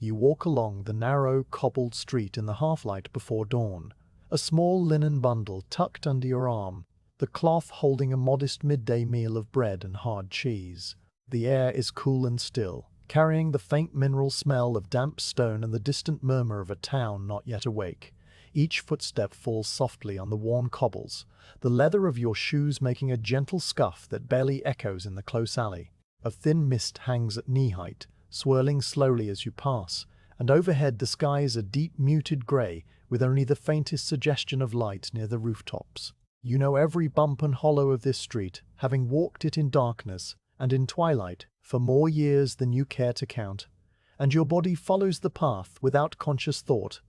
You walk along the narrow, cobbled street in the half-light before dawn, a small linen bundle tucked under your arm, the cloth holding a modest midday meal of bread and hard cheese. The air is cool and still, carrying the faint mineral smell of damp stone and the distant murmur of a town not yet awake. Each footstep falls softly on the worn cobbles, the leather of your shoes making a gentle scuff that barely echoes in the close alley. A thin mist hangs at knee-height, swirling slowly as you pass, and overhead the sky is a deep muted grey with only the faintest suggestion of light near the rooftops. You know every bump and hollow of this street, having walked it in darkness and in twilight for more years than you care to count, and your body follows the path without conscious thought,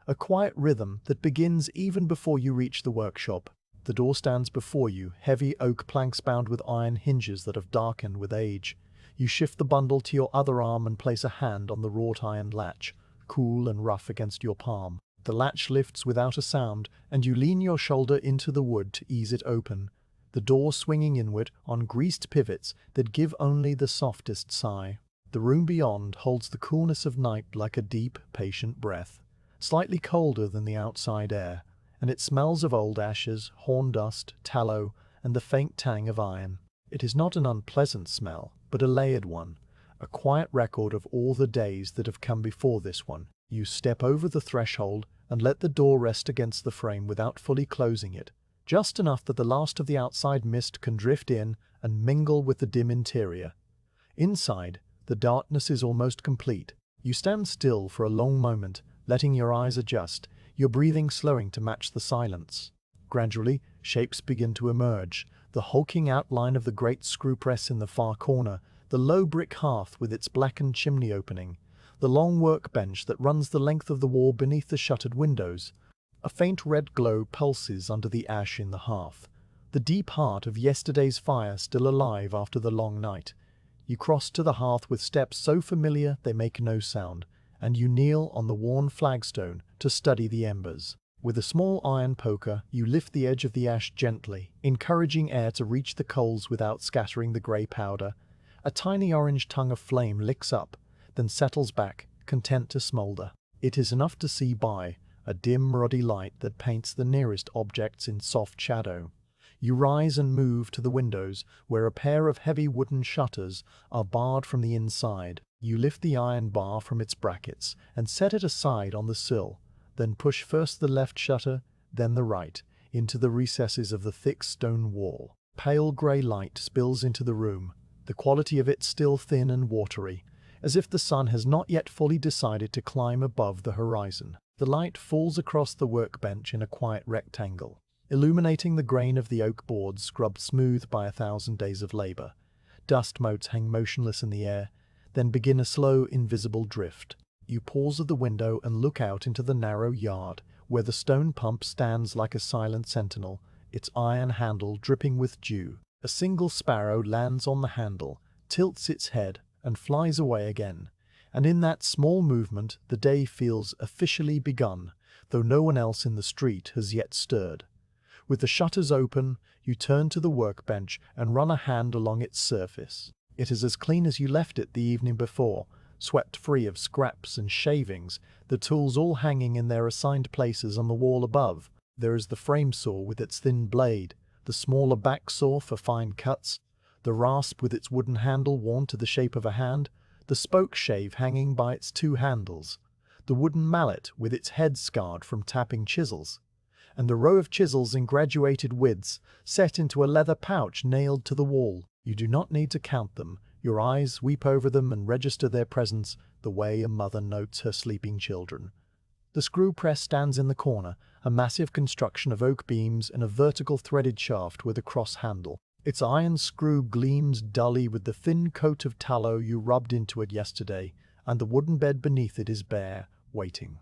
a quiet rhythm that begins even before you reach the workshop. The door stands before you, heavy oak planks bound with iron hinges that have darkened with age. You shift the bundle to your other arm and place a hand on the wrought iron latch, cool and rough against your palm. The latch lifts without a sound, and you lean your shoulder into the wood to ease it open, the door swinging inward on greased pivots that give only the softest sigh. The room beyond holds the coolness of night like a deep, patient breath, slightly colder than the outside air, and it smells of old ashes, horn dust, tallow, and the faint tang of iron. It is not an unpleasant smell, but a layered one, a quiet record of all the days that have come before this one. You step over the threshold and let the door rest against the frame without fully closing it, just enough that the last of the outside mist can drift in and mingle with the dim interior. Inside, the darkness is almost complete. You stand still for a long moment, letting your eyes adjust, your breathing slowing to match the silence. Gradually, shapes begin to emerge, the hulking outline of the great screw press in the far corner, the low brick hearth with its blackened chimney opening, the long workbench that runs the length of the wall beneath the shuttered windows. A faint red glow pulses under the ash in the hearth, the deep heart of yesterday's fire still alive after the long night. You cross to the hearth with steps so familiar they make no sound, and you kneel on the worn flagstone to study the embers. With a small iron poker, you lift the edge of the ash gently, encouraging air to reach the coals without scattering the grey powder. A tiny orange tongue of flame licks up, then settles back, content to smoulder. It is enough to see by, a dim ruddy light that paints the nearest objects in soft shadow. You rise and move to the windows, where a pair of heavy wooden shutters are barred from the inside. You lift the iron bar from its brackets and set it aside on the sill, then push first the left shutter, then the right, into the recesses of the thick stone wall. Pale grey light spills into the room, the quality of it still thin and watery, as if the sun has not yet fully decided to climb above the horizon. The light falls across the workbench in a quiet rectangle, illuminating the grain of the oak boards scrubbed smooth by 1,000 days of labor. Dust motes hang motionless in the air, then begin a slow, invisible drift. You pause at the window and look out into the narrow yard, where the stone pump stands like a silent sentinel, its iron handle dripping with dew. A single sparrow lands on the handle, tilts its head, and flies away again. And in that small movement the day feels officially begun, though no one else in the street has yet stirred. With the shutters open, you turn to the workbench and run a hand along its surface. It is as clean as you left it the evening before, swept free of scraps and shavings, the tools all hanging in their assigned places on the wall above. There is the frame saw with its thin blade, the smaller back saw for fine cuts, the rasp with its wooden handle worn to the shape of a hand, the spoke shave hanging by its two handles, the wooden mallet with its head scarred from tapping chisels, and the row of chisels in graduated widths set into a leather pouch nailed to the wall. You do not need to count them. Your eyes sweep over them and register their presence the way a mother notes her sleeping children. The screw press stands in the corner, a massive construction of oak beams and a vertical threaded shaft with a cross handle. Its iron screw gleams dully with the thin coat of tallow you rubbed into it yesterday, and the wooden bed beneath it is bare, waiting.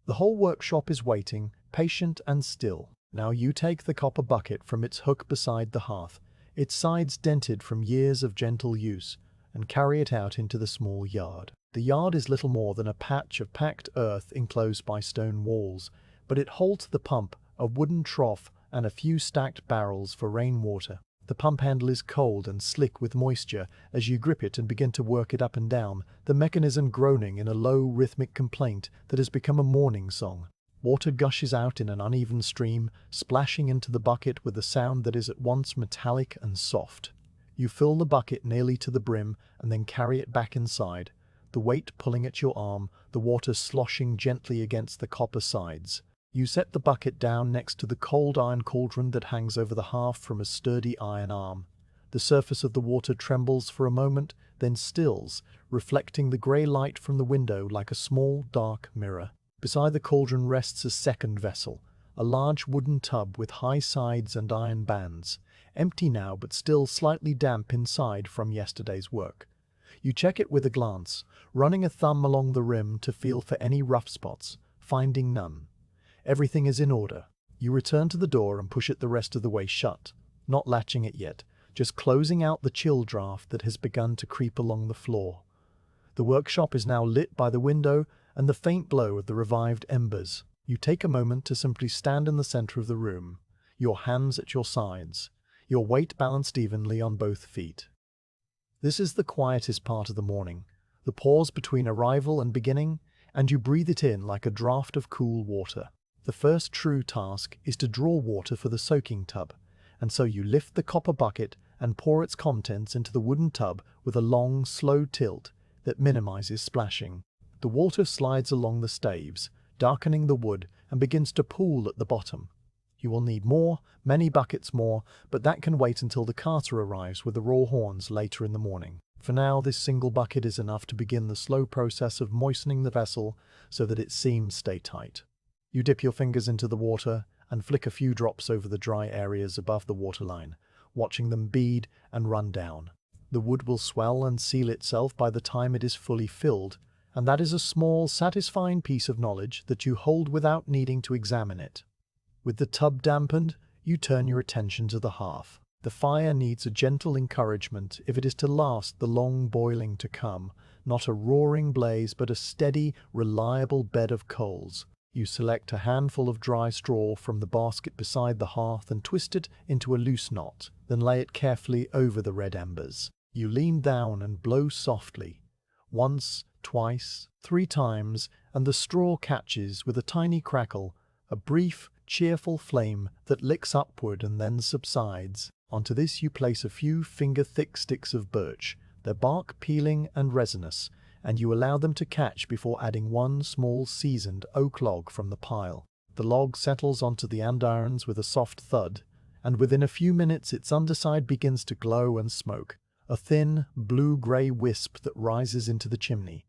The whole workshop is waiting, patient and still. Now you take the copper bucket from its hook beside the hearth, its sides dented from years of gentle use, and carry it out into the small yard. The yard is little more than a patch of packed earth enclosed by stone walls, but it holds the pump, a wooden trough, and a few stacked barrels for rainwater. The pump handle is cold and slick with moisture as you grip it and begin to work it up and down, the mechanism groaning in a low rhythmic complaint that has become a morning song. Water gushes out in an uneven stream, splashing into the bucket with a sound that is at once metallic and soft. You fill the bucket nearly to the brim and then carry it back inside, the weight pulling at your arm, the water sloshing gently against the copper sides. You set the bucket down next to the cold iron cauldron that hangs over the hearth from a sturdy iron arm. The surface of the water trembles for a moment, then stills, reflecting the grey light from the window like a small, dark mirror. Beside the cauldron rests a second vessel, a large wooden tub with high sides and iron bands, empty now but still slightly damp inside from yesterday's work. You check it with a glance, running a thumb along the rim to feel for any rough spots, finding none. Everything is in order. You return to the door and push it the rest of the way shut, not latching it yet, just closing out the chill draft that has begun to creep along the floor. The workshop is now lit by the window and the faint glow of the revived embers. You take a moment to simply stand in the center of the room, your hands at your sides, your weight balanced evenly on both feet. This is the quietest part of the morning, the pause between arrival and beginning, and you breathe it in like a draught of cool water. The first true task is to draw water for the soaking tub, and so you lift the copper bucket and pour its contents into the wooden tub with a long, slow tilt that minimizes splashing. The water slides along the staves, darkening the wood, and begins to pool at the bottom. You will need more, many buckets more, but that can wait until the carter arrives with the raw horns later in the morning. For now, this single bucket is enough to begin the slow process of moistening the vessel so that its seams stay tight. You dip your fingers into the water and flick a few drops over the dry areas above the waterline, watching them bead and run down. The wood will swell and seal itself by the time it is fully filled, and that is a small, satisfying piece of knowledge that you hold without needing to examine it. With the tub dampened, you turn your attention to the hearth. The fire needs a gentle encouragement if it is to last the long boiling to come, not a roaring blaze but a steady, reliable bed of coals. You select a handful of dry straw from the basket beside the hearth and twist it into a loose knot, then lay it carefully over the red embers. You lean down and blow softly. Once, twice, 3 times, and the straw catches with a tiny crackle, a brief, cheerful flame that licks upward and then subsides. Onto this you place a few finger-thick sticks of birch, their bark peeling and resinous, and you allow them to catch before adding 1 small seasoned oak log from the pile. The log settles onto the andirons with a soft thud, and within a few minutes its underside begins to glow and smoke, a thin, blue-grey wisp that rises into the chimney.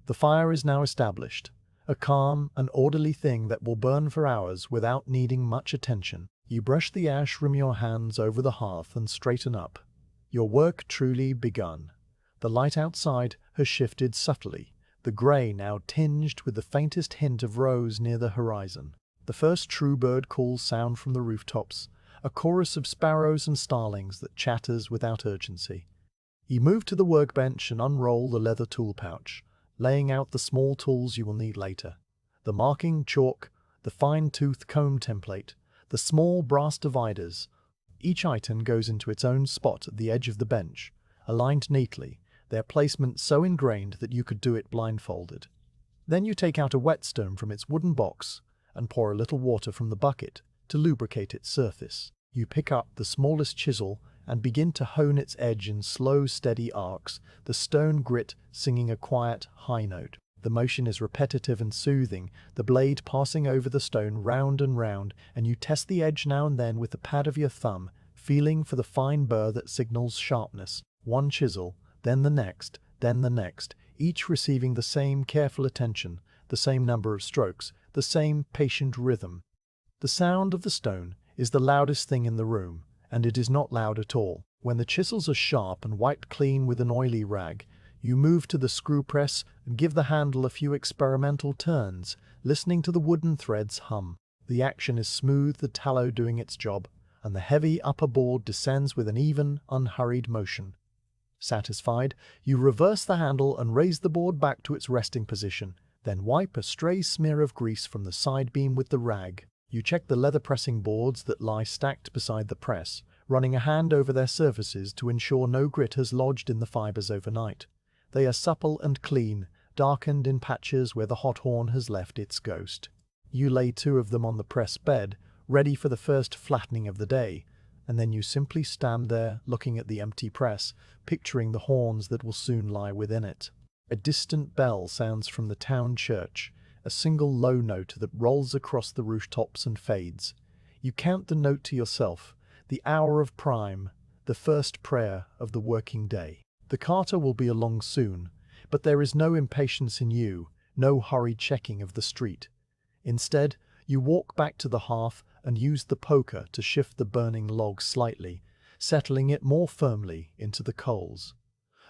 The fire is now established, a calm and orderly thing that will burn for hours without needing much attention. You brush the ash from your hands over the hearth and straighten up. Your work truly begun. The light outside has shifted subtly, the grey now tinged with the faintest hint of rose near the horizon. The first true bird calls sound from the rooftops, a chorus of sparrows and starlings that chatters without urgency. You move to the workbench and unroll the leather tool pouch, laying out the small tools you will need later. The marking chalk, the fine-toothed comb template, the small brass dividers. Each item goes into its own spot at the edge of the bench, aligned neatly, their placement so ingrained that you could do it blindfolded. Then you take out a whetstone from its wooden box and pour a little water from the bucket to lubricate its surface. You pick up the smallest chisel and begin to hone its edge in slow, steady arcs, the stone grit singing a quiet, high note. The motion is repetitive and soothing, the blade passing over the stone round and round, and you test the edge now and then with the pad of your thumb, feeling for the fine burr that signals sharpness. 1 chisel, then the next, each receiving the same careful attention, the same number of strokes, the same patient rhythm. The sound of the stone is the loudest thing in the room, and it is not loud at all. When the chisels are sharp and wiped clean with an oily rag, you move to the screw press and give the handle a few experimental turns, listening to the wooden threads hum. The action is smooth, the tallow doing its job, and the heavy upper board descends with an even, unhurried motion. Satisfied, you reverse the handle and raise the board back to its resting position, then wipe a stray smear of grease from the side beam with the rag. You check the leather pressing boards that lie stacked beside the press, running a hand over their surfaces to ensure no grit has lodged in the fibers overnight. They are supple and clean, darkened in patches where the hot horn has left its ghost. You lay 2 of them on the press bed, ready for the first flattening of the day, and then you simply stand there looking at the empty press, picturing the horns that will soon lie within it. A distant bell sounds from the town church, a single low note that rolls across the rooftops and fades. You count the note to yourself, the hour of prime, the first prayer of the working day. The carter will be along soon, but there is no impatience in you, no hurried checking of the street. Instead, you walk back to the hearth and use the poker to shift the burning log slightly, settling it more firmly into the coals.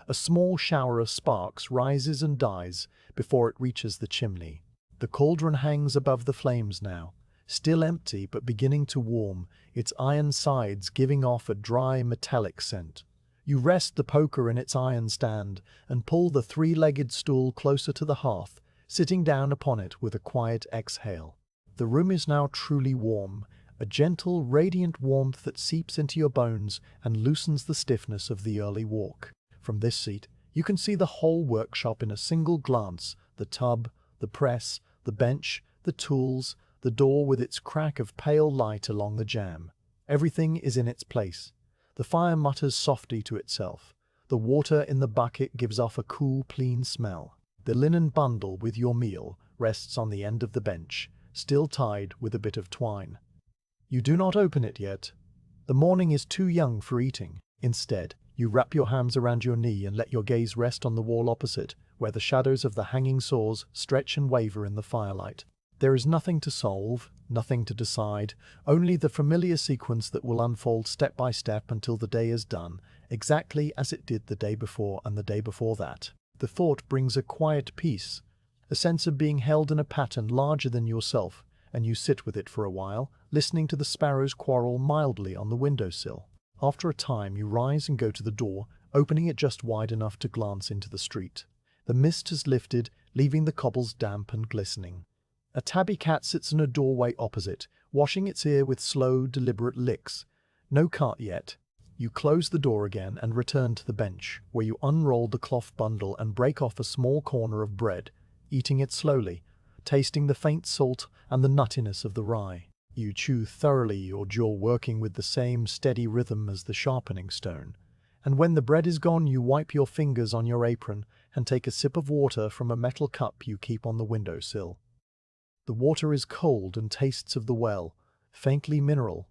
A small shower of sparks rises and dies before it reaches the chimney. The cauldron hangs above the flames now, still empty but beginning to warm, its iron sides giving off a dry metallic scent. You rest the poker in its iron stand and pull the 3-legged stool closer to the hearth, sitting down upon it with a quiet exhale. The room is now truly warm, a gentle, radiant warmth that seeps into your bones and loosens the stiffness of the early walk. From this seat, you can see the whole workshop in a single glance: the tub, the press, the bench, the tools, the door with its crack of pale light along the jamb. Everything is in its place. The fire mutters softly to itself. The water in the bucket gives off a cool, clean smell. The linen bundle with your meal rests on the end of the bench, still tied with a bit of twine. You do not open it yet. The morning is too young for eating. Instead, you wrap your hands around your knee and let your gaze rest on the wall opposite, where the shadows of the hanging saws stretch and waver in the firelight. There is nothing to solve, nothing to decide, only the familiar sequence that will unfold step by step until the day is done, exactly as it did the day before and the day before that. The thought brings a quiet peace, a sense of being held in a pattern larger than yourself, and you sit with it for a while, listening to the sparrows quarrel mildly on the windowsill. After a time you rise and go to the door, opening it just wide enough to glance into the street. The mist has lifted, leaving the cobbles damp and glistening. A tabby cat sits in a doorway opposite, washing its ear with slow, deliberate licks. No cart yet. You close the door again and return to the bench, where you unroll the cloth bundle and break off a small corner of bread, eating it slowly, tasting the faint salt and the nuttiness of the rye. You chew thoroughly, your jaw working with the same steady rhythm as the sharpening stone. And when the bread is gone, you wipe your fingers on your apron and take a sip of water from a metal cup you keep on the windowsill. The water is cold and tastes of the well, faintly mineral.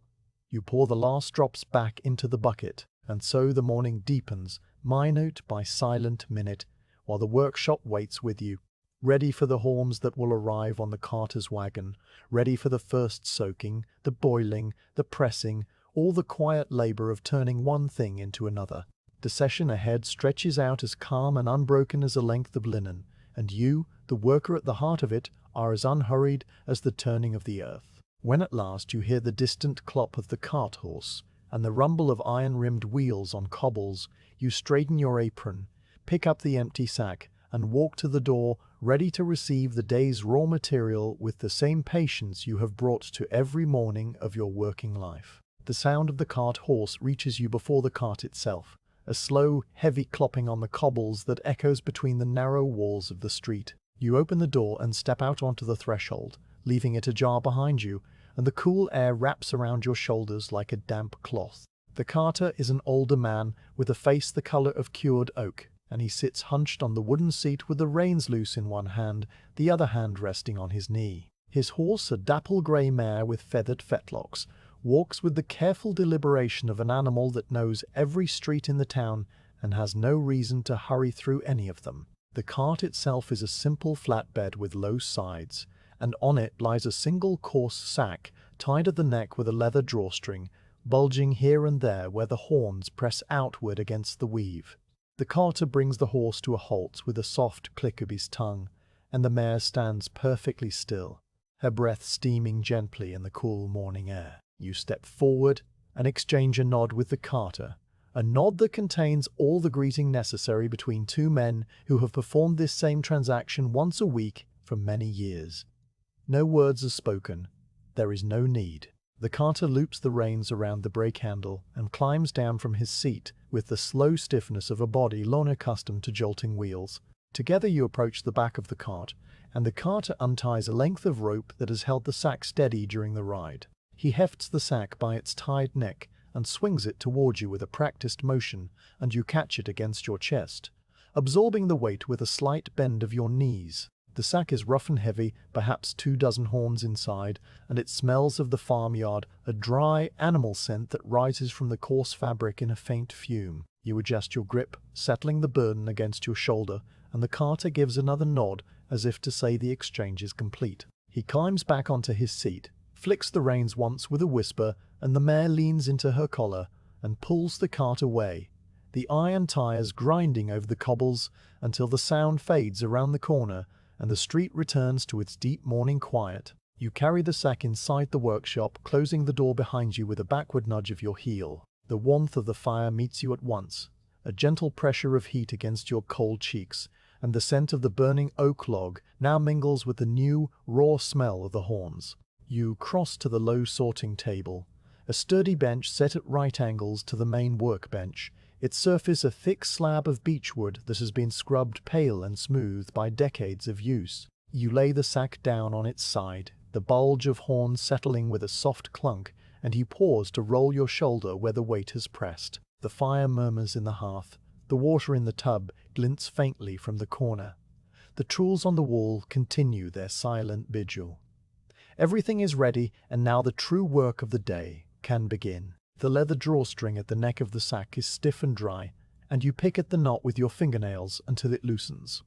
You pour the last drops back into the bucket, and so the morning deepens, minute by silent minute, while the workshop waits with you, ready for the horns that will arrive on the carter's wagon, ready for the first soaking, the boiling, the pressing, all the quiet labor of turning one thing into another. The session ahead stretches out as calm and unbroken as a length of linen, and you, the worker at the heart of it, are as unhurried as the turning of the earth. When at last you hear the distant clop of the cart horse and the rumble of iron-rimmed wheels on cobbles, you straighten your apron, pick up the empty sack, and walk to the door, ready to receive the day's raw material with the same patience you have brought to every morning of your working life. The sound of the cart horse reaches you before the cart itself, a slow, heavy clopping on the cobbles that echoes between the narrow walls of the street. You open the door and step out onto the threshold, leaving it ajar behind you, and the cool air wraps around your shoulders like a damp cloth. The carter is an older man with a face the color of cured oak, and he sits hunched on the wooden seat with the reins loose in one hand, the other hand resting on his knee. His horse, a dapple grey mare with feathered fetlocks, walks with the careful deliberation of an animal that knows every street in the town and has no reason to hurry through any of them. The cart itself is a simple flatbed with low sides, and on it lies a single coarse sack tied at the neck with a leather drawstring, bulging here and there where the horns press outward against the weave. The carter brings the horse to a halt with a soft click of his tongue, and the mare stands perfectly still, her breath steaming gently in the cool morning air. You step forward and exchange a nod with the carter, a nod that contains all the greeting necessary between two men who have performed this same transaction once a week for many years. No words are spoken. There is no need. The carter loops the reins around the brake handle and climbs down from his seat with the slow stiffness of a body long accustomed to jolting wheels. Together you approach the back of the cart, and the carter unties a length of rope that has held the sack steady during the ride. He hefts the sack by its tied neck and swings it toward you with a practiced motion, and you catch it against your chest, absorbing the weight with a slight bend of your knees. The sack is rough and heavy, perhaps 24 horns inside, and it smells of the farmyard, a dry animal scent that rises from the coarse fabric in a faint fume. You adjust your grip, settling the burden against your shoulder, and the carter gives another nod as if to say the exchange is complete. He climbs back onto his seat, flicks the reins once with a whisper, and the mare leans into her collar and pulls the cart away, the iron tires grinding over the cobbles until the sound fades around the corner and the street returns to its deep morning quiet. You carry the sack inside the workshop, closing the door behind you with a backward nudge of your heel. The warmth of the fire meets you at once, a gentle pressure of heat against your cold cheeks, and the scent of the burning oak log now mingles with the new, raw smell of the horns. You cross to the low sorting table, a sturdy bench set at right angles to the main workbench, its surface a thick slab of beechwood that has been scrubbed pale and smooth by decades of use. You lay the sack down on its side, the bulge of horns settling with a soft clunk, and you pause to roll your shoulder where the weight has pressed. The fire murmurs in the hearth. The water in the tub glints faintly from the corner. The tools on the wall continue their silent vigil. Everything is ready, and now the true work of the day can begin. The leather drawstring at the neck of the sack is stiff and dry, and you pick at the knot with your fingernails until it loosens.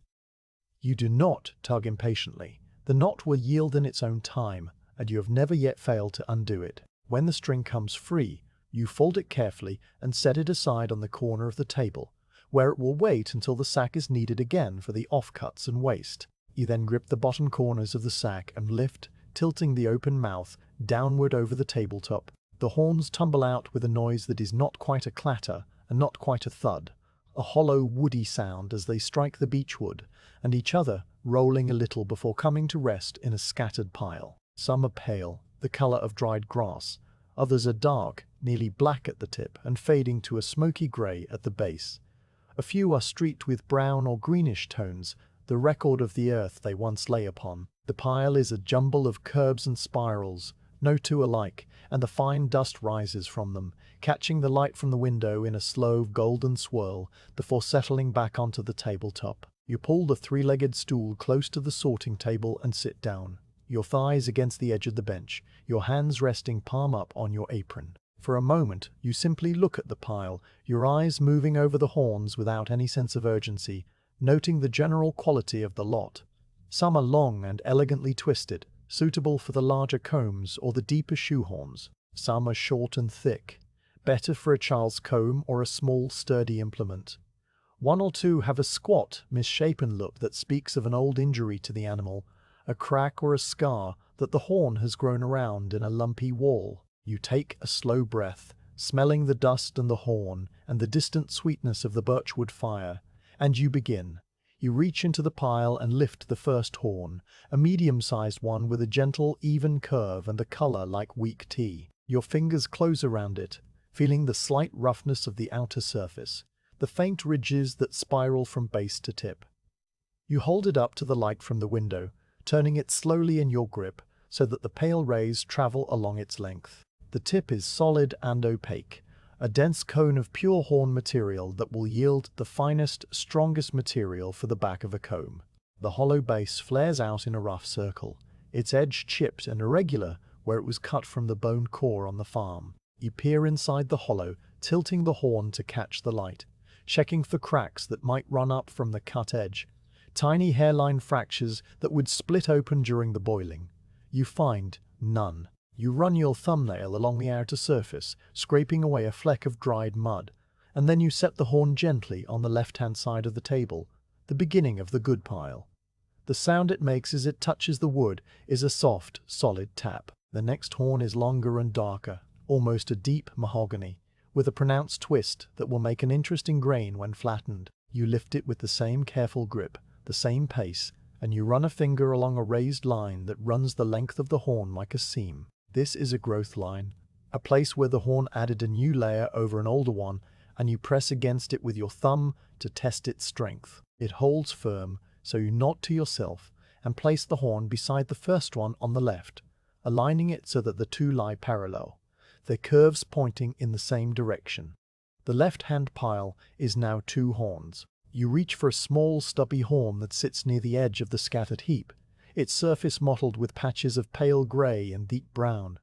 You do not tug impatiently. The knot will yield in its own time, and you have never yet failed to undo it. When the string comes free, you fold it carefully and set it aside on the corner of the table, where it will wait until the sack is needed again for the offcuts and waste. You then grip the bottom corners of the sack and lift, tilting the open mouth downward over the tabletop. The horns tumble out with a noise that is not quite a clatter and not quite a thud, a hollow, woody sound as they strike the beechwood and each other, rolling a little before coming to rest in a scattered pile. Some are pale, the color of dried grass. Others are dark, nearly black at the tip and fading to a smoky gray at the base. A few are streaked with brown or greenish tones, the record of the earth they once lay upon. The pile is a jumble of curves and spirals, no two alike, and the fine dust rises from them, catching the light from the window in a slow golden swirl before settling back onto the tabletop. You pull the three-legged stool close to the sorting table and sit down, your thighs against the edge of the bench, your hands resting palm up on your apron. For a moment, you simply look at the pile, your eyes moving over the horns without any sense of urgency, noting the general quality of the lot. Some are long and elegantly twisted, suitable for the larger combs or the deeper shoehorns. Some are short and thick, better for a child's comb or a small, sturdy implement. One or two have a squat, misshapen look that speaks of an old injury to the animal, a crack or a scar that the horn has grown around in a lumpy wall. You take a slow breath, smelling the dust and the horn and the distant sweetness of the birchwood fire, and you begin. You reach into the pile and lift the first horn, a medium-sized one with a gentle, even curve and a color like weak tea. Your fingers close around it, feeling the slight roughness of the outer surface, the faint ridges that spiral from base to tip. You hold it up to the light from the window, turning it slowly in your grip so that the pale rays travel along its length. The tip is solid and opaque, a dense cone of pure horn material that will yield the finest, strongest material for the back of a comb. The hollow base flares out in a rough circle, its edge chipped and irregular where it was cut from the bone core on the farm. You peer inside the hollow, tilting the horn to catch the light, checking for cracks that might run up from the cut edge, tiny hairline fractures that would split open during the boiling. You find none. You run your thumbnail along the outer surface, scraping away a fleck of dried mud, and then you set the horn gently on the left-hand side of the table, the beginning of the good pile. The sound it makes as it touches the wood is a soft, solid tap. The next horn is longer and darker, almost a deep mahogany, with a pronounced twist that will make an interesting grain when flattened. You lift it with the same careful grip, the same pace, and you run a finger along a raised line that runs the length of the horn like a seam. This is a growth line, a place where the horn added a new layer over an older one, and you press against it with your thumb to test its strength. It holds firm, so you nod to yourself and place the horn beside the first one on the left, aligning it so that the two lie parallel, their curves pointing in the same direction. The left-hand pile is now 2 horns. You reach for a small stubby horn that sits near the edge of the scattered heap, its surface mottled with patches of pale grey and deep brown.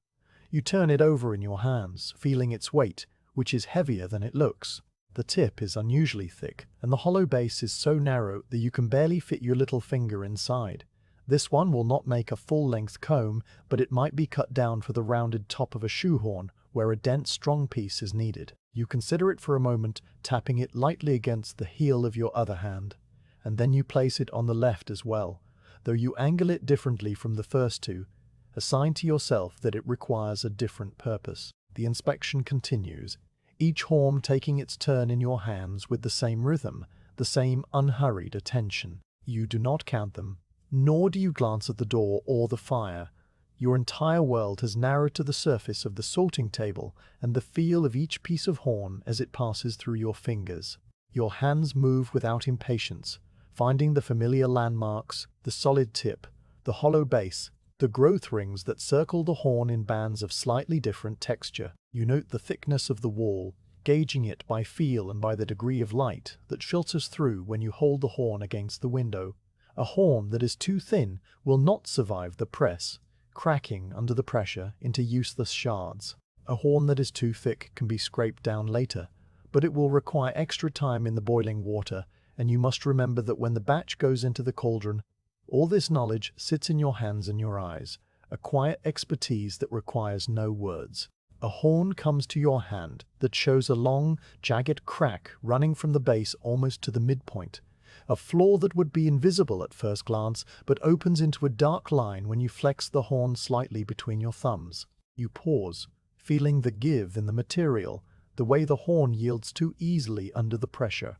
You turn it over in your hands, feeling its weight, which is heavier than it looks. The tip is unusually thick, and the hollow base is so narrow that you can barely fit your little finger inside. This one will not make a full-length comb, but it might be cut down for the rounded top of a shoehorn, where a dense, strong piece is needed. You consider it for a moment, tapping it lightly against the heel of your other hand, and then you place it on the left as well, though you angle it differently from the first two. Assign to yourself that it requires a different purpose. The inspection continues, each horn taking its turn in your hands with the same rhythm, the same unhurried attention. You do not count them, nor do you glance at the door or the fire. Your entire world has narrowed to the surface of the sorting table and the feel of each piece of horn as it passes through your fingers. Your hands move without impatience, finding the familiar landmarks, the solid tip, the hollow base, the growth rings that circle the horn in bands of slightly different texture. You note the thickness of the wall, gauging it by feel and by the degree of light that filters through when you hold the horn against the window. A horn that is too thin will not survive the press, cracking under the pressure into useless shards. A horn that is too thick can be scraped down later, but it will require extra time in the boiling water, and you must remember that when the batch goes into the cauldron, all this knowledge sits in your hands and your eyes, a quiet expertise that requires no words. A horn comes to your hand that shows a long, jagged crack running from the base almost to the midpoint, a flaw that would be invisible at first glance but opens into a dark line when you flex the horn slightly between your thumbs. You pause, feeling the give in the material, the way the horn yields too easily under the pressure.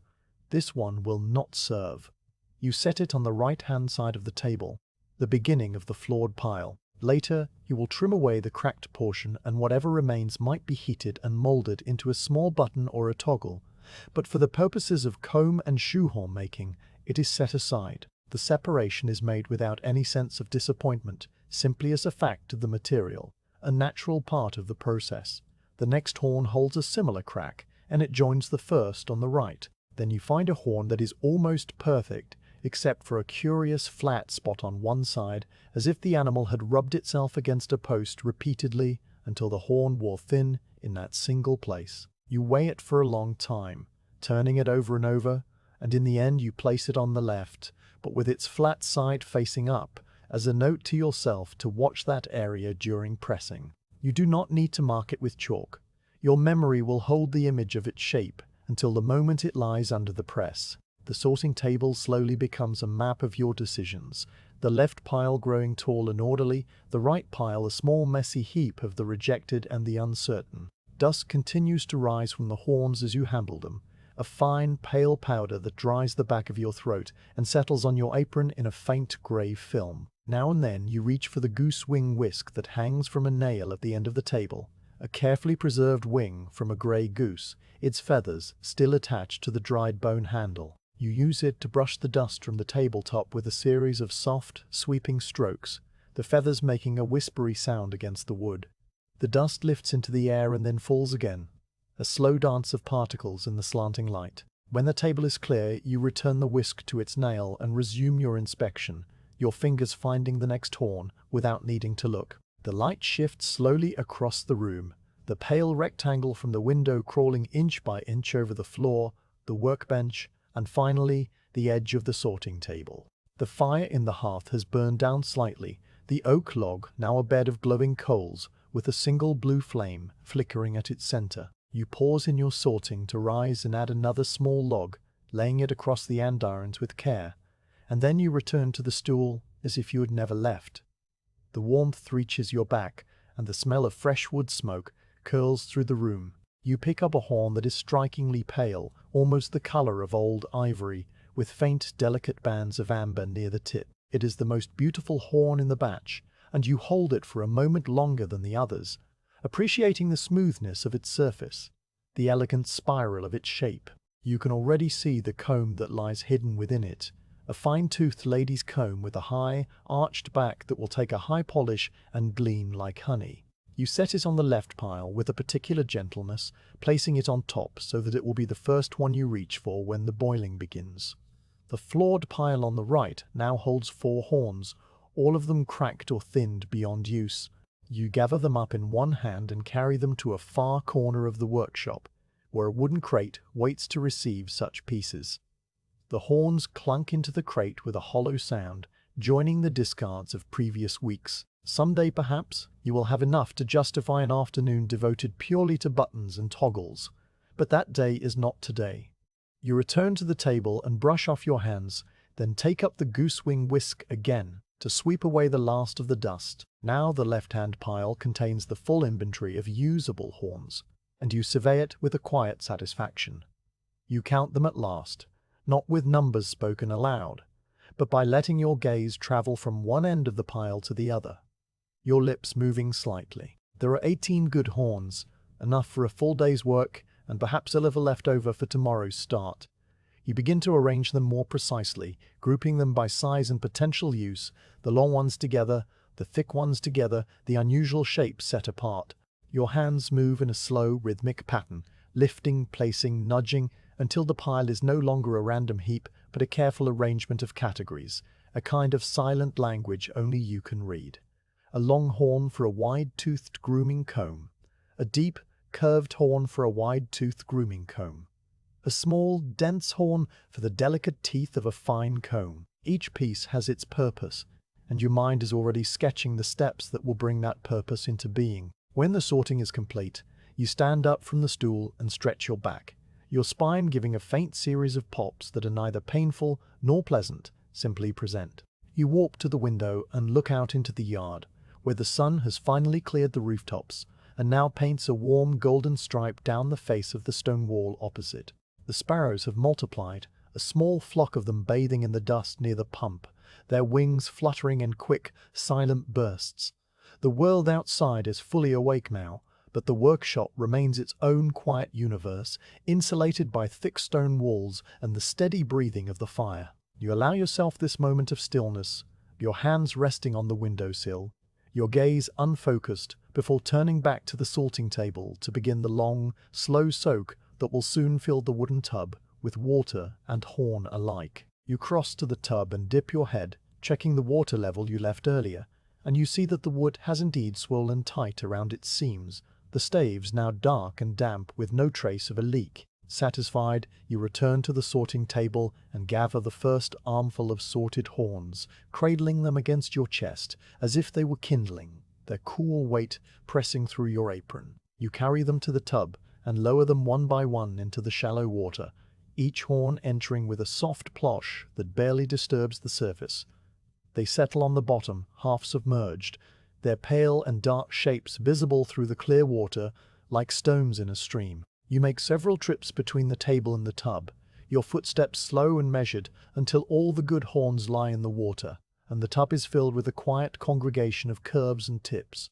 This one will not serve. You set it on the right-hand side of the table, the beginning of the flawed pile. Later, you will trim away the cracked portion, and whatever remains might be heated and molded into a small button or a toggle. But for the purposes of comb and shoehorn making, it is set aside. The separation is made without any sense of disappointment, simply as a fact of the material, a natural part of the process. The next horn holds a similar crack, and it joins the first on the right. Then you find a horn that is almost perfect, except for a curious flat spot on one side, as if the animal had rubbed itself against a post repeatedly until the horn wore thin in that single place. You weigh it for a long time, turning it over and over, and in the end you place it on the left, but with its flat side facing up, as a note to yourself to watch that area during pressing. You do not need to mark it with chalk. Your memory will hold the image of its shape until the moment it lies under the press. The sorting table slowly becomes a map of your decisions, the left pile growing tall and orderly, the right pile a small messy heap of the rejected and the uncertain. Dust continues to rise from the horns as you handle them, a fine, pale powder that dries the back of your throat and settles on your apron in a faint grey film. Now and then you reach for the goose wing whisk that hangs from a nail at the end of the table, a carefully preserved wing from a grey goose, its feathers still attached to the dried bone handle. You use it to brush the dust from the tabletop with a series of soft, sweeping strokes, the feathers making a whispery sound against the wood. The dust lifts into the air and then falls again, a slow dance of particles in the slanting light. When the table is clear, you return the whisk to its nail and resume your inspection, your fingers finding the next horn without needing to look. The light shifts slowly across the room, the pale rectangle from the window crawling inch by inch over the floor, the workbench, and finally, the edge of the sorting table. The fire in the hearth has burned down slightly, the oak log now a bed of glowing coals, with a single blue flame flickering at its center. You pause in your sorting to rise and add another small log, laying it across the andirons with care, and then you return to the stool as if you had never left. The warmth reaches your back, and the smell of fresh wood smoke curls through the room. You pick up a horn that is strikingly pale, almost the color of old ivory, with faint, delicate bands of amber near the tip. It is the most beautiful horn in the batch, and you hold it for a moment longer than the others, appreciating the smoothness of its surface, the elegant spiral of its shape. You can already see the comb that lies hidden within it, a fine-toothed lady's comb with a high, arched back that will take a high polish and gleam like honey. You set it on the left pile with a particular gentleness, placing it on top so that it will be the first one you reach for when the boiling begins. The floored pile on the right now holds 4 horns, all of them cracked or thinned beyond use. You gather them up in one hand and carry them to a far corner of the workshop, where a wooden crate waits to receive such pieces. The horns clunk into the crate with a hollow sound, joining the discards of previous weeks. Someday, perhaps, you will have enough to justify an afternoon devoted purely to buttons and toggles, but that day is not today. You return to the table and brush off your hands, then take up the goose-wing whisk again to sweep away the last of the dust. Now the left-hand pile contains the full inventory of usable horns, and you survey it with a quiet satisfaction. You count them at last, not with numbers spoken aloud, but by letting your gaze travel from one end of the pile to the other, your lips moving slightly. There are 18 good horns, enough for a full day's work and perhaps a little left over for tomorrow's start. You begin to arrange them more precisely, grouping them by size and potential use, the long ones together, the thick ones together, the unusual shapes set apart. Your hands move in a slow, rhythmic pattern, lifting, placing, nudging, until the pile is no longer a random heap, but a careful arrangement of categories, a kind of silent language only you can read. A long horn for a wide-toothed grooming comb, a deep, curved horn for a wide-toothed grooming comb, a small, dense horn for the delicate teeth of a fine comb. Each piece has its purpose, and your mind is already sketching the steps that will bring that purpose into being. When the sorting is complete, you stand up from the stool and stretch your back, your spine giving a faint series of pops that are neither painful nor pleasant, simply present. You walk to the window and look out into the yard, where the sun has finally cleared the rooftops and now paints a warm golden stripe down the face of the stone wall opposite. The sparrows have multiplied, a small flock of them bathing in the dust near the pump, their wings fluttering in quick, silent bursts. The world outside is fully awake now, but the workshop remains its own quiet universe, insulated by thick stone walls and the steady breathing of the fire. You allow yourself this moment of stillness, your hands resting on the windowsill, your gaze unfocused, before turning back to the sorting table to begin the long, slow soak that will soon fill the wooden tub with water and horn alike. You cross to the tub and dip your head, checking the water level you left earlier, and you see that the wood has indeed swollen tight around its seams, the staves now dark and damp with no trace of a leak. Satisfied, you return to the sorting table and gather the first armful of sorted horns, cradling them against your chest as if they were kindling, their cool weight pressing through your apron. You carry them to the tub and lower them one by one into the shallow water, each horn entering with a soft plosh that barely disturbs the surface. They settle on the bottom, half submerged, their pale and dark shapes visible through the clear water like stones in a stream. You make several trips between the table and the tub, your footsteps slow and measured until all the good horns lie in the water, and the tub is filled with a quiet congregation of curves and tips.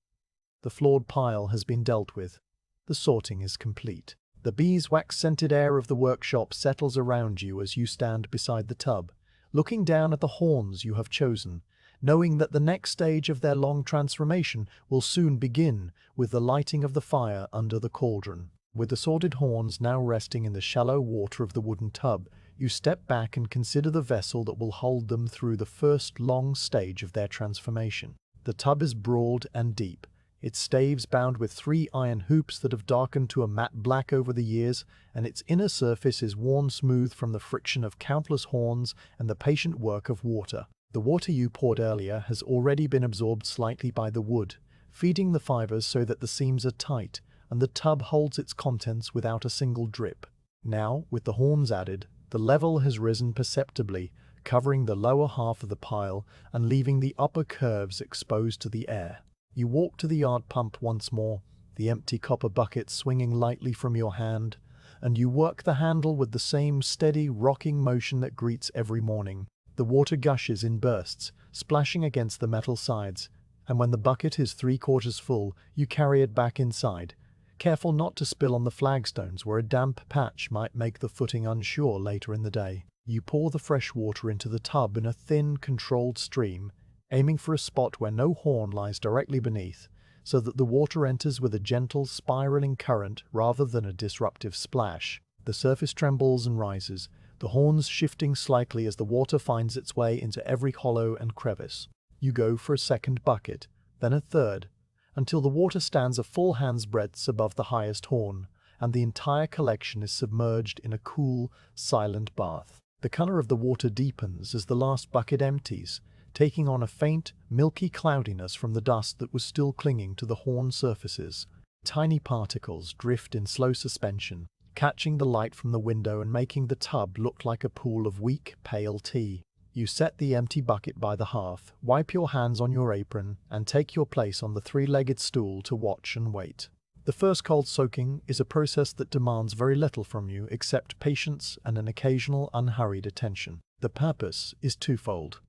The floored pile has been dealt with. The sorting is complete. The beeswax-scented air of the workshop settles around you as you stand beside the tub, looking down at the horns you have chosen, knowing that the next stage of their long transformation will soon begin with the lighting of the fire under the cauldron. With the sorted horns now resting in the shallow water of the wooden tub, you step back and consider the vessel that will hold them through the first long stage of their transformation. The tub is broad and deep, its staves bound with 3 iron hoops that have darkened to a matte black over the years, and its inner surface is worn smooth from the friction of countless horns and the patient work of water. The water you poured earlier has already been absorbed slightly by the wood, feeding the fibers so that the seams are tight, and the tub holds its contents without a single drip. Now, with the horns added, the level has risen perceptibly, covering the lower half of the pile and leaving the upper curves exposed to the air. You walk to the yard pump once more, the empty copper bucket swinging lightly from your hand, and you work the handle with the same steady, rocking motion that greets every morning. The water gushes in bursts, splashing against the metal sides, and when the bucket is 3/4 full, you carry it back inside, careful not to spill on the flagstones where a damp patch might make the footing unsure later in the day. You pour the fresh water into the tub in a thin, controlled stream, aiming for a spot where no horn lies directly beneath, so that the water enters with a gentle, spiraling current rather than a disruptive splash. The surface trembles and rises, the horns shifting slightly as the water finds its way into every hollow and crevice. You go for a second bucket, then a third, until the water stands a full hand's breadth above the highest horn, and the entire collection is submerged in a cool, silent bath. The color of the water deepens as the last bucket empties, taking on a faint, milky cloudiness from the dust that was still clinging to the horn surfaces. Tiny particles drift in slow suspension, catching the light from the window and making the tub look like a pool of weak, pale tea. You set the empty bucket by the hearth, wipe your hands on your apron, and take your place on the three-legged stool to watch and wait. The first cold soaking is a process that demands very little from you except patience and an occasional unhurried attention. The purpose is twofold: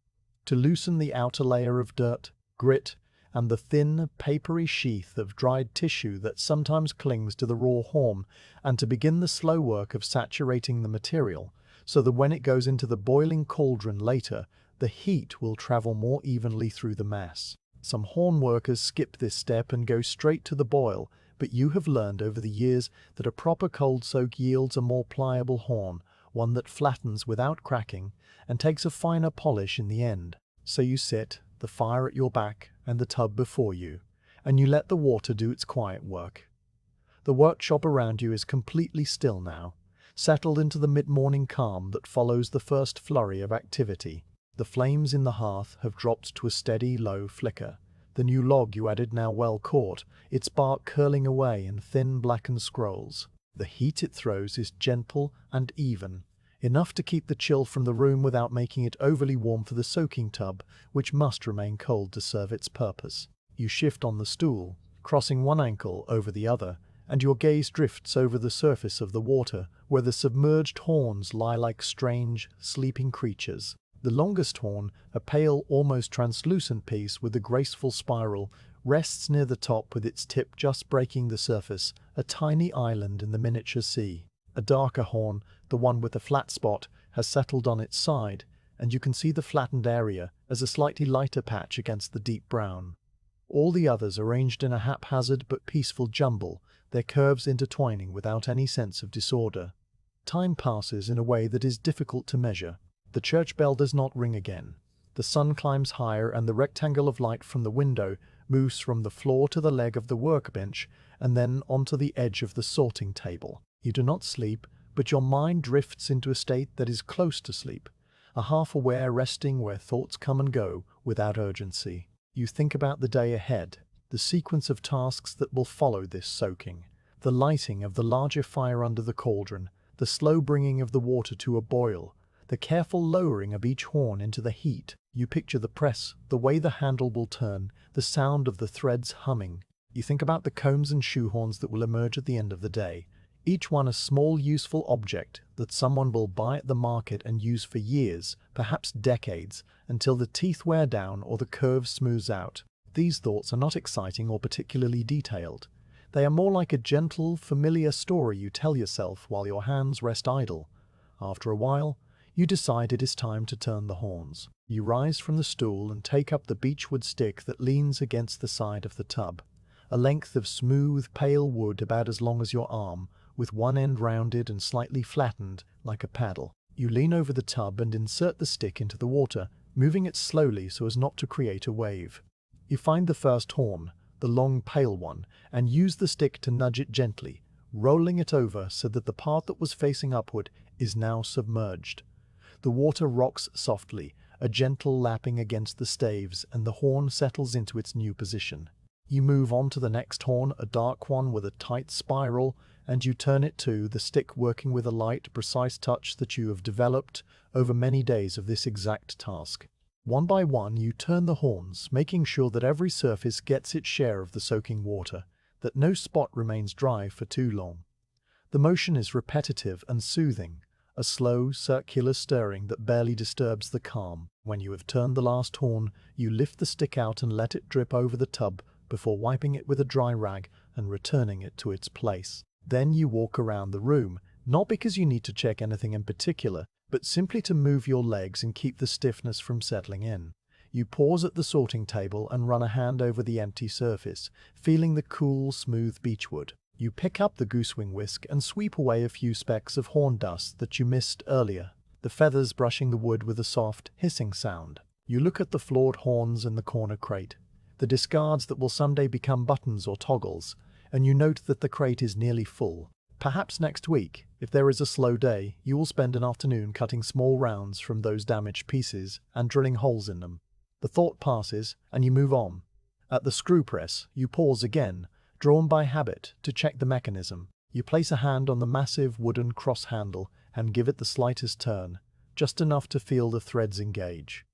to loosen the outer layer of dirt, grit, and the thin, papery sheath of dried tissue that sometimes clings to the raw horn, and to begin the slow work of saturating the material, so that when it goes into the boiling cauldron later, the heat will travel more evenly through the mass. Some horn workers skip this step and go straight to the boil, but you have learned over the years that a proper cold soak yields a more pliable horn, one that flattens without cracking, and takes a finer polish in the end. So you sit, the fire at your back and the tub before you, and you let the water do its quiet work. The workshop around you is completely still now, settled into the mid-morning calm that follows the first flurry of activity. The flames in the hearth have dropped to a steady, low flicker. The new log you added now well caught, its bark curling away in thin blackened scrolls. The heat it throws is gentle and even, enough to keep the chill from the room without making it overly warm for the soaking tub, which must remain cold to serve its purpose. You shift on the stool, crossing one ankle over the other, and your gaze drifts over the surface of the water, where the submerged horns lie like strange, sleeping creatures. The longest horn, a pale, almost translucent piece with a graceful spiral, rests near the top with its tip just breaking the surface, a tiny island in the miniature sea. A darker horn, the one with the flat spot, has settled on its side, and you can see the flattened area as a slightly lighter patch against the deep brown. All the others arranged in a haphazard but peaceful jumble, their curves intertwining without any sense of disorder. Time passes in a way that is difficult to measure. The church bell does not ring again. The sun climbs higher, and the rectangle of light from the window moves from the floor to the leg of the workbench and then onto the edge of the sorting table. You do not sleep, but your mind drifts into a state that is close to sleep, a half-aware resting where thoughts come and go without urgency. You think about the day ahead, the sequence of tasks that will follow this soaking, the lighting of the larger fire under the cauldron, the slow bringing of the water to a boil, the careful lowering of each horn into the heat. You picture the press, the way the handle will turn, the sound of the threads humming. You think about the combs and shoehorns that will emerge at the end of the day, each one a small useful object that someone will buy at the market and use for years, perhaps decades, until the teeth wear down or the curve smooths out. These thoughts are not exciting or particularly detailed. They are more like a gentle, familiar story you tell yourself while your hands rest idle. After a while, you decide it is time to turn the horns. You rise from the stool and take up the beechwood stick that leans against the side of the tub, a length of smooth, pale wood about as long as your arm, with one end rounded and slightly flattened like a paddle. You lean over the tub and insert the stick into the water, moving it slowly so as not to create a wave. You find the first horn, the long pale one, and use the stick to nudge it gently, rolling it over so that the part that was facing upward is now submerged. The water rocks softly, a gentle lapping against the staves, and the horn settles into its new position. You move on to the next horn, a dark one with a tight spiral, and you turn it too, the stick working with a light, precise touch that you have developed over many days of this exact task. One by one, you turn the horns, making sure that every surface gets its share of the soaking water, that no spot remains dry for too long. The motion is repetitive and soothing, a slow, circular stirring that barely disturbs the calm. When you have turned the last horn, you lift the stick out and let it drip over the tub before wiping it with a dry rag and returning it to its place. Then you walk around the room, not because you need to check anything in particular, but simply to move your legs and keep the stiffness from settling in. You pause at the sorting table and run a hand over the empty surface, feeling the cool, smooth beechwood. You pick up the goosewing whisk and sweep away a few specks of horn dust that you missed earlier, the feathers brushing the wood with a soft, hissing sound. You look at the flawed horns in the corner crate, the discards that will someday become buttons or toggles, and you note that the crate is nearly full. Perhaps next week, if there is a slow day, you will spend an afternoon cutting small rounds from those damaged pieces and drilling holes in them. The thought passes, and you move on. At the screw press, you pause again, drawn by habit, to check the mechanism. You place a hand on the massive wooden cross handle and give it the slightest turn, just enough to feel the threads engage.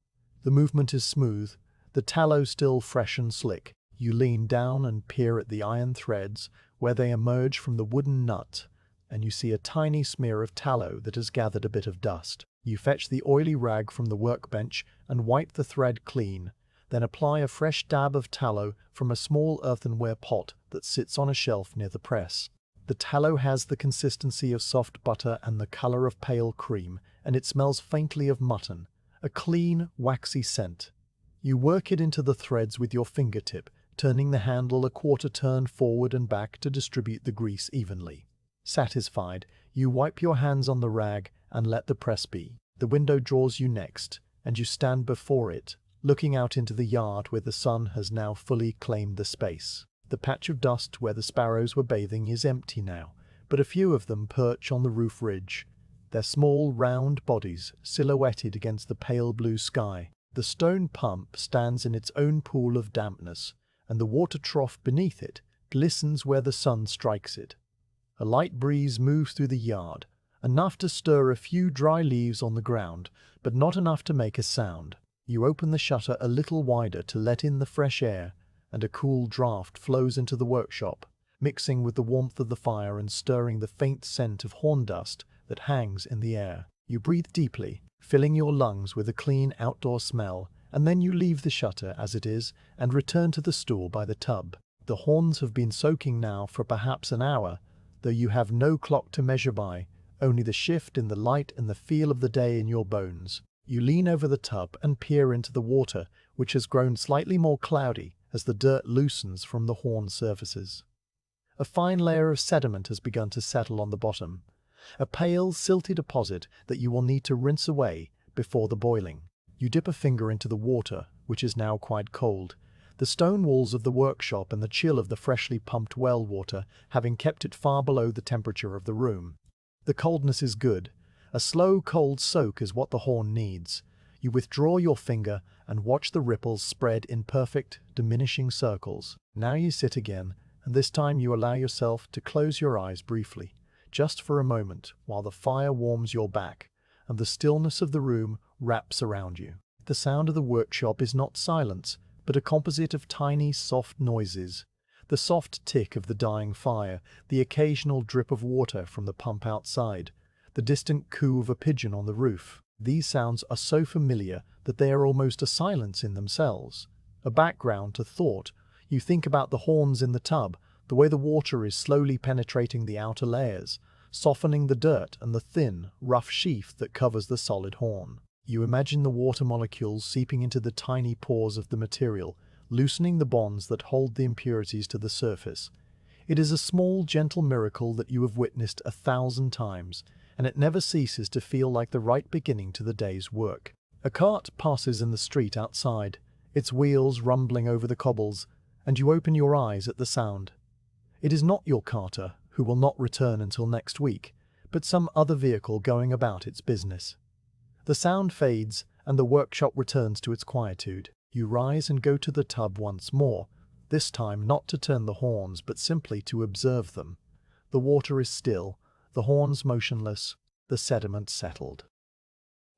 The movement is smooth, the tallow still fresh and slick. You lean down and peer at the iron threads where they emerge from the wooden nut, and you see a tiny smear of tallow that has gathered a bit of dust. You fetch the oily rag from the workbench and wipe the thread clean, then apply a fresh dab of tallow from a small earthenware pot that sits on a shelf near the press. The tallow has the consistency of soft butter and the color of pale cream, and it smells faintly of mutton, a clean, waxy scent. You work it into the threads with your fingertip, turning the handle a quarter turn forward and back to distribute the grease evenly. Satisfied, you wipe your hands on the rag and let the press be. The window draws you next, and you stand before it, looking out into the yard where the sun has now fully claimed the space. The patch of dust where the sparrows were bathing is empty now, but a few of them perch on the roof ridge, their small, round bodies silhouetted against the pale blue sky. The stone pump stands in its own pool of dampness, and the water trough beneath it glistens where the sun strikes it. A light breeze moves through the yard, enough to stir a few dry leaves on the ground, but not enough to make a sound. You open the shutter a little wider to let in the fresh air, and a cool draught flows into the workshop, mixing with the warmth of the fire and stirring the faint scent of horn dust that hangs in the air. You breathe deeply, filling your lungs with a clean outdoor smell, and then you leave the shutter as it is and return to the stool by the tub. The horns have been soaking now for perhaps an hour, though you have no clock to measure by, only the shift in the light and the feel of the day in your bones. You lean over the tub and peer into the water, which has grown slightly more cloudy as the dirt loosens from the horn surfaces. A fine layer of sediment has begun to settle on the bottom, a pale, silty deposit that you will need to rinse away before the boiling. You dip a finger into the water, which is now quite cold, the stone walls of the workshop and the chill of the freshly pumped well water having kept it far below the temperature of the room. The coldness is good. A slow, cold soak is what the horn needs. You withdraw your finger and watch the ripples spread in perfect, diminishing circles. Now you sit again, and this time you allow yourself to close your eyes briefly, just for a moment, while the fire warms your back, and the stillness of the room wraps around you. The sound of the workshop is not silence, but a composite of tiny, soft noises. The soft tick of the dying fire, the occasional drip of water from the pump outside, the distant coo of a pigeon on the roof. These sounds are so familiar that they are almost a silence in themselves, a background to thought. You think about the horns in the tub, the way the water is slowly penetrating the outer layers, softening the dirt and the thin, rough sheath that covers the solid horn. You imagine the water molecules seeping into the tiny pores of the material, loosening the bonds that hold the impurities to the surface. It is a small, gentle miracle that you have witnessed 1,000 times, and it never ceases to feel like the right beginning to the day's work. A cart passes in the street outside, its wheels rumbling over the cobbles, and you open your eyes at the sound. It is not your carter, who will not return until next week, but some other vehicle going about its business. The sound fades, and the workshop returns to its quietude. You rise and go to the tub once more, this time not to turn the horns, but simply to observe them. The water is still, the horns motionless, the sediment settled.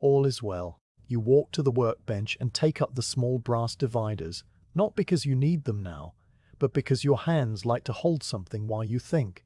All is well. You walk to the workbench and take up the small brass dividers, not because you need them now, but because your hands like to hold something while you think.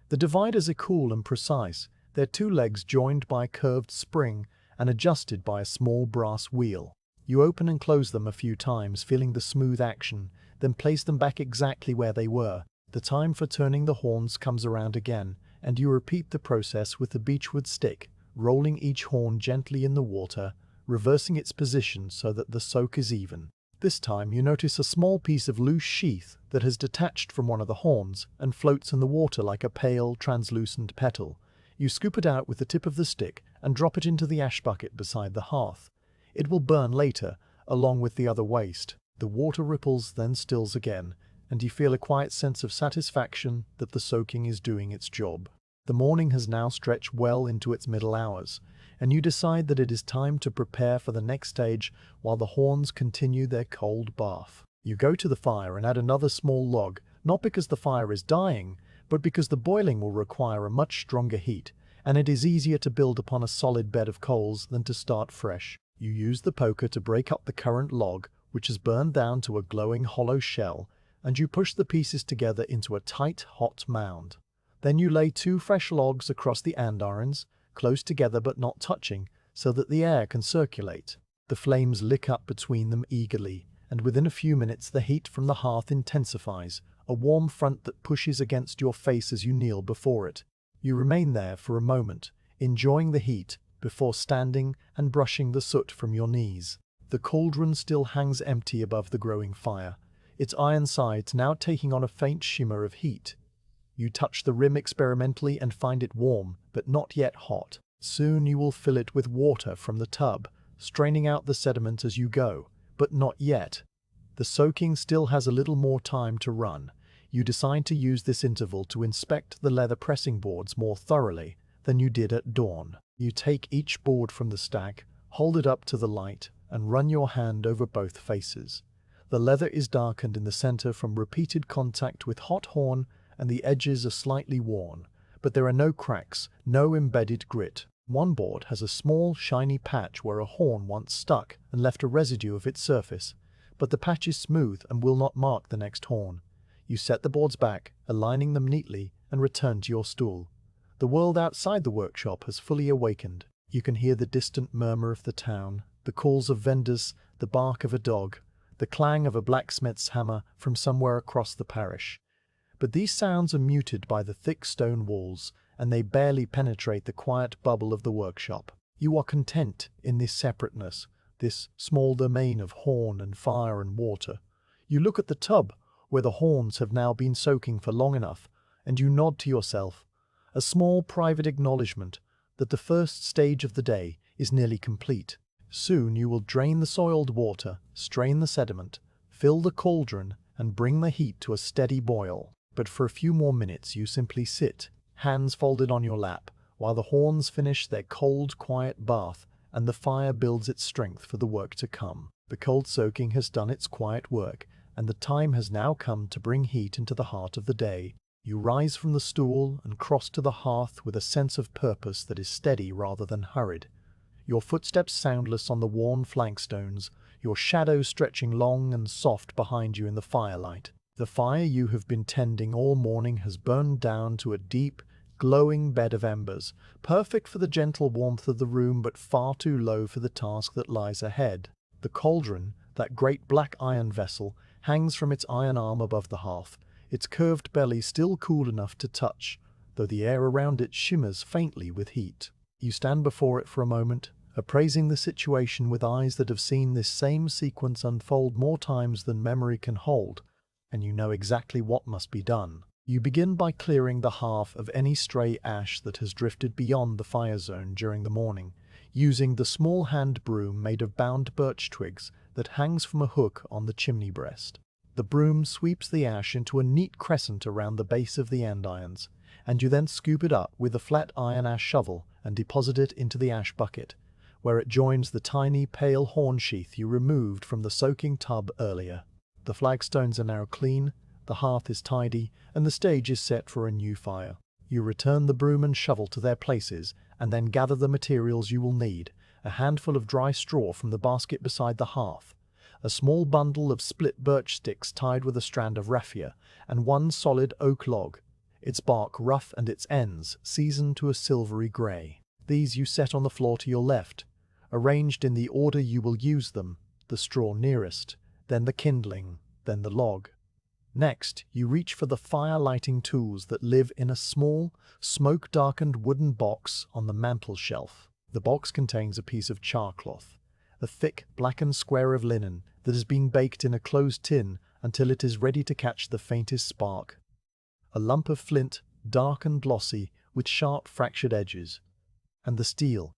The dividers are cool and precise, Their two legs joined by a curved spring and adjusted by a small brass wheel. You open and close them a few times, feeling the smooth action, then place them back exactly where they were. The time for turning the horns comes around again, and you repeat the process with the beechwood stick, rolling each horn gently in the water, reversing its position so that the soak is even. This time you notice a small piece of loose sheath that has detached from one of the horns and floats in the water like a pale, translucent petal. You scoop it out with the tip of the stick and drop it into the ash bucket beside the hearth. It will burn later, along with the other waste. The water ripples, then stills again, and you feel a quiet sense of satisfaction that the soaking is doing its job. The morning has now stretched well into its middle hours, and you decide that it is time to prepare for the next stage while the horns continue their cold bath. You go to the fire and add another small log, not because the fire is dying, but because the boiling will require a much stronger heat, and it is easier to build upon a solid bed of coals than to start fresh. You use the poker to break up the current log, which has burned down to a glowing hollow shell, and you push the pieces together into a tight, hot mound. Then you lay 2 fresh logs across the andirons, close together but not touching, so that the air can circulate. The flames lick up between them eagerly, and within a few minutes the heat from the hearth intensifies, a warm front that pushes against your face as you kneel before it. You remain there for a moment, enjoying the heat, before standing and brushing the soot from your knees. The cauldron still hangs empty above the growing fire, its iron sides now taking on a faint shimmer of heat. You touch the rim experimentally and find it warm, but not yet hot. Soon you will fill it with water from the tub, straining out the sediment as you go, but not yet. The soaking still has a little more time to run. You decide to use this interval to inspect the leather pressing boards more thoroughly than you did at dawn. You take each board from the stack, hold it up to the light, and run your hand over both faces. The leather is darkened in the center from repeated contact with hot horn, and the edges are slightly worn, but there are no cracks, no embedded grit. One board has a small, shiny patch where a horn once stuck and left a residue of its surface, but the patch is smooth and will not mark the next horn. You set the boards back, aligning them neatly, and return to your stool. The world outside the workshop has fully awakened. You can hear the distant murmur of the town, the calls of vendors, the bark of a dog, the clang of a blacksmith's hammer from somewhere across the parish. But these sounds are muted by the thick stone walls, and they barely penetrate the quiet bubble of the workshop. You are content in this separateness, this small domain of horn and fire and water. You look at the tub, where the horns have now been soaking for long enough, and you nod to yourself, a small private acknowledgement that the first stage of the day is nearly complete. Soon you will drain the soiled water, strain the sediment, fill the cauldron, and bring the heat to a steady boil. But for a few more minutes you simply sit, hands folded on your lap, while the horns finish their cold, quiet bath and the fire builds its strength for the work to come. The cold soaking has done its quiet work, and the time has now come to bring heat into the heart of the day. You rise from the stool and cross to the hearth with a sense of purpose that is steady rather than hurried. Your footsteps soundless on the worn flankstones, your shadow stretching long and soft behind you in the firelight. The fire you have been tending all morning has burned down to a deep, glowing bed of embers, perfect for the gentle warmth of the room but far too low for the task that lies ahead. The cauldron, that great black iron vessel, hangs from its iron arm above the hearth, its curved belly still cool enough to touch, though the air around it shimmers faintly with heat. You stand before it for a moment, appraising the situation with eyes that have seen this same sequence unfold more times than memory can hold, and you know exactly what must be done. You begin by clearing the hearth of any stray ash that has drifted beyond the fire zone during the morning, using the small hand broom made of bound birch twigs that hangs from a hook on the chimney breast. The broom sweeps the ash into a neat crescent around the base of the andirons, and you then scoop it up with a flat iron ash shovel and deposit it into the ash bucket, where it joins the tiny pale horn sheath you removed from the soaking tub earlier. The flagstones are now clean, the hearth is tidy, and the stage is set for a new fire. You return the broom and shovel to their places, and then gather the materials you will need: a handful of dry straw from the basket beside the hearth, a small bundle of split birch sticks tied with a strand of raffia, and one solid oak log. its bark rough and its ends seasoned to a silvery grey. These you set on the floor to your left, arranged in the order you will use them, the straw nearest, then the kindling, then the log. Next, you reach for the fire-lighting tools that live in a small, smoke-darkened wooden box on the mantel shelf. The box contains a piece of charcloth, a thick, blackened square of linen that has been baked in a closed tin until it is ready to catch the faintest spark. A lump of flint, dark and glossy, with sharp fractured edges. And the steel,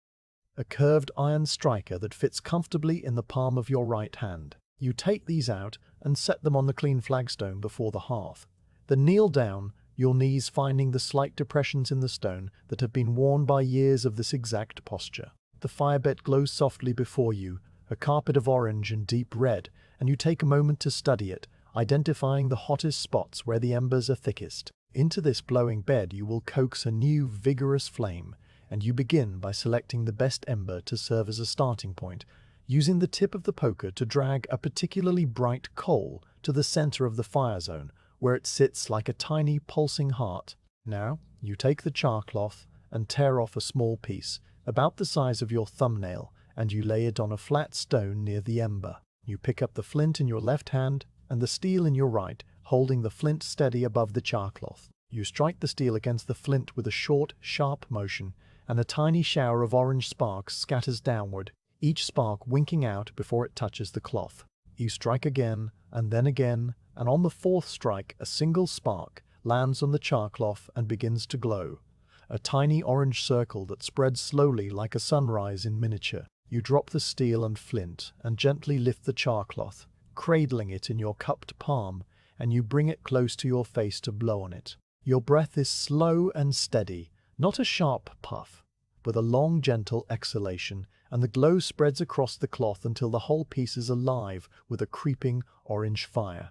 a curved iron striker that fits comfortably in the palm of your right hand. You take these out and set them on the clean flagstone before the hearth. Then kneel down, your knees finding the slight depressions in the stone that have been worn by years of this exact posture. The firebed glows softly before you, a carpet of orange and deep red, and you take a moment to study it, identifying the hottest spots where the embers are thickest. Into this glowing bed you will coax a new, vigorous flame, and you begin by selecting the best ember to serve as a starting point, using the tip of the poker to drag a particularly bright coal to the center of the fire zone, where it sits like a tiny pulsing heart. Now, you take the charcloth and tear off a small piece, about the size of your thumbnail, and you lay it on a flat stone near the ember. You pick up the flint in your left hand and the steel in your right, holding the flint steady above the charcloth. You strike the steel against the flint with a short, sharp motion, and a tiny shower of orange sparks scatters downward, each spark winking out before it touches the cloth. You strike again, and on the fourth strike a single spark lands on the charcloth and begins to glow, a tiny orange circle that spreads slowly like a sunrise in miniature. You drop the steel and flint and gently lift the charcloth, cradling it in your cupped palm, and you bring it close to your face to blow on it. Your breath is slow and steady, not a sharp puff, but a long, gentle exhalation, and the glow spreads across the cloth until the whole piece is alive with a creeping orange fire.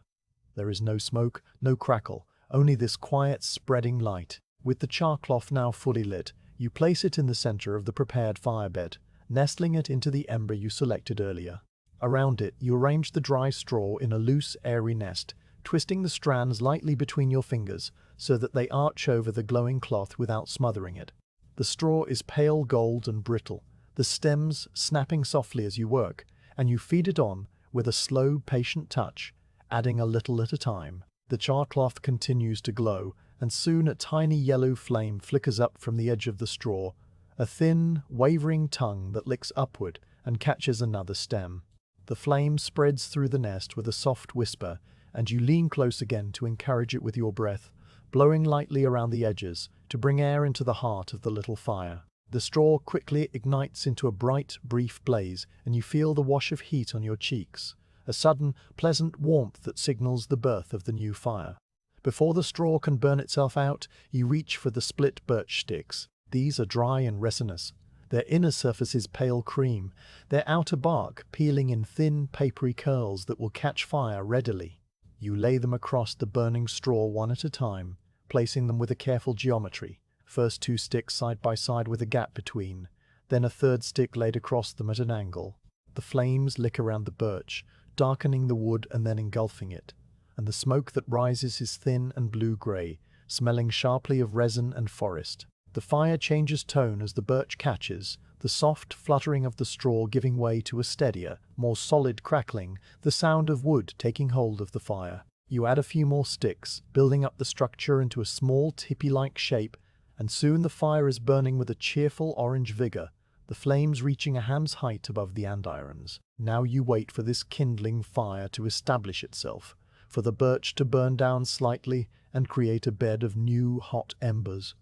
There is no smoke, no crackle, only this quiet, spreading light. With the charcloth now fully lit, you place it in the center of the prepared firebed, nestling it into the ember you selected earlier. Around it, you arrange the dry straw in a loose, airy nest, twisting the strands lightly between your fingers so that they arch over the glowing cloth without smothering it. The straw is pale gold and brittle, the stems snapping softly as you work, and you feed it on with a slow, patient touch, adding a little at a time. The charcloth continues to glow, and soon a tiny yellow flame flickers up from the edge of the straw, a thin, wavering tongue that licks upward and catches another stem. The flame spreads through the nest with a soft whisper, and you lean close again to encourage it with your breath, blowing lightly around the edges to bring air into the heart of the little fire. The straw quickly ignites into a bright, brief blaze, and you feel the wash of heat on your cheeks, a sudden, pleasant warmth that signals the birth of the new fire. Before the straw can burn itself out, you reach for the split birch sticks. These are dry and resinous. Their inner surface is pale cream, their outer bark peeling in thin, papery curls that will catch fire readily. You lay them across the burning straw one at a time, placing them with a careful geometry. First 2 sticks side by side with a gap between, then a third stick laid across them at an angle. The flames lick around the birch, darkening the wood and then engulfing it, and the smoke that rises is thin and blue-grey, smelling sharply of resin and forest. The fire changes tone as the birch catches, the soft fluttering of the straw giving way to a steadier, more solid crackling, the sound of wood taking hold of the fire. You add a few more sticks, building up the structure into a small tipi-like shape, and soon the fire is burning with a cheerful orange vigor, the flames reaching a hand's height above the andirons. Now you wait for this kindling fire to establish itself, for the birch to burn down slightly and create a bed of new, hot embers.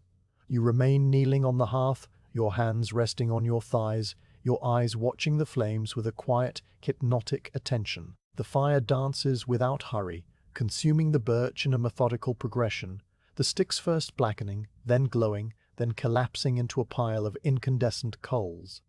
You remain kneeling on the hearth, your hands resting on your thighs, your eyes watching the flames with a quiet, hypnotic attention. The fire dances without hurry, consuming the birch in a methodical progression, the sticks first blackening, then glowing, then collapsing into a pile of incandescent coals.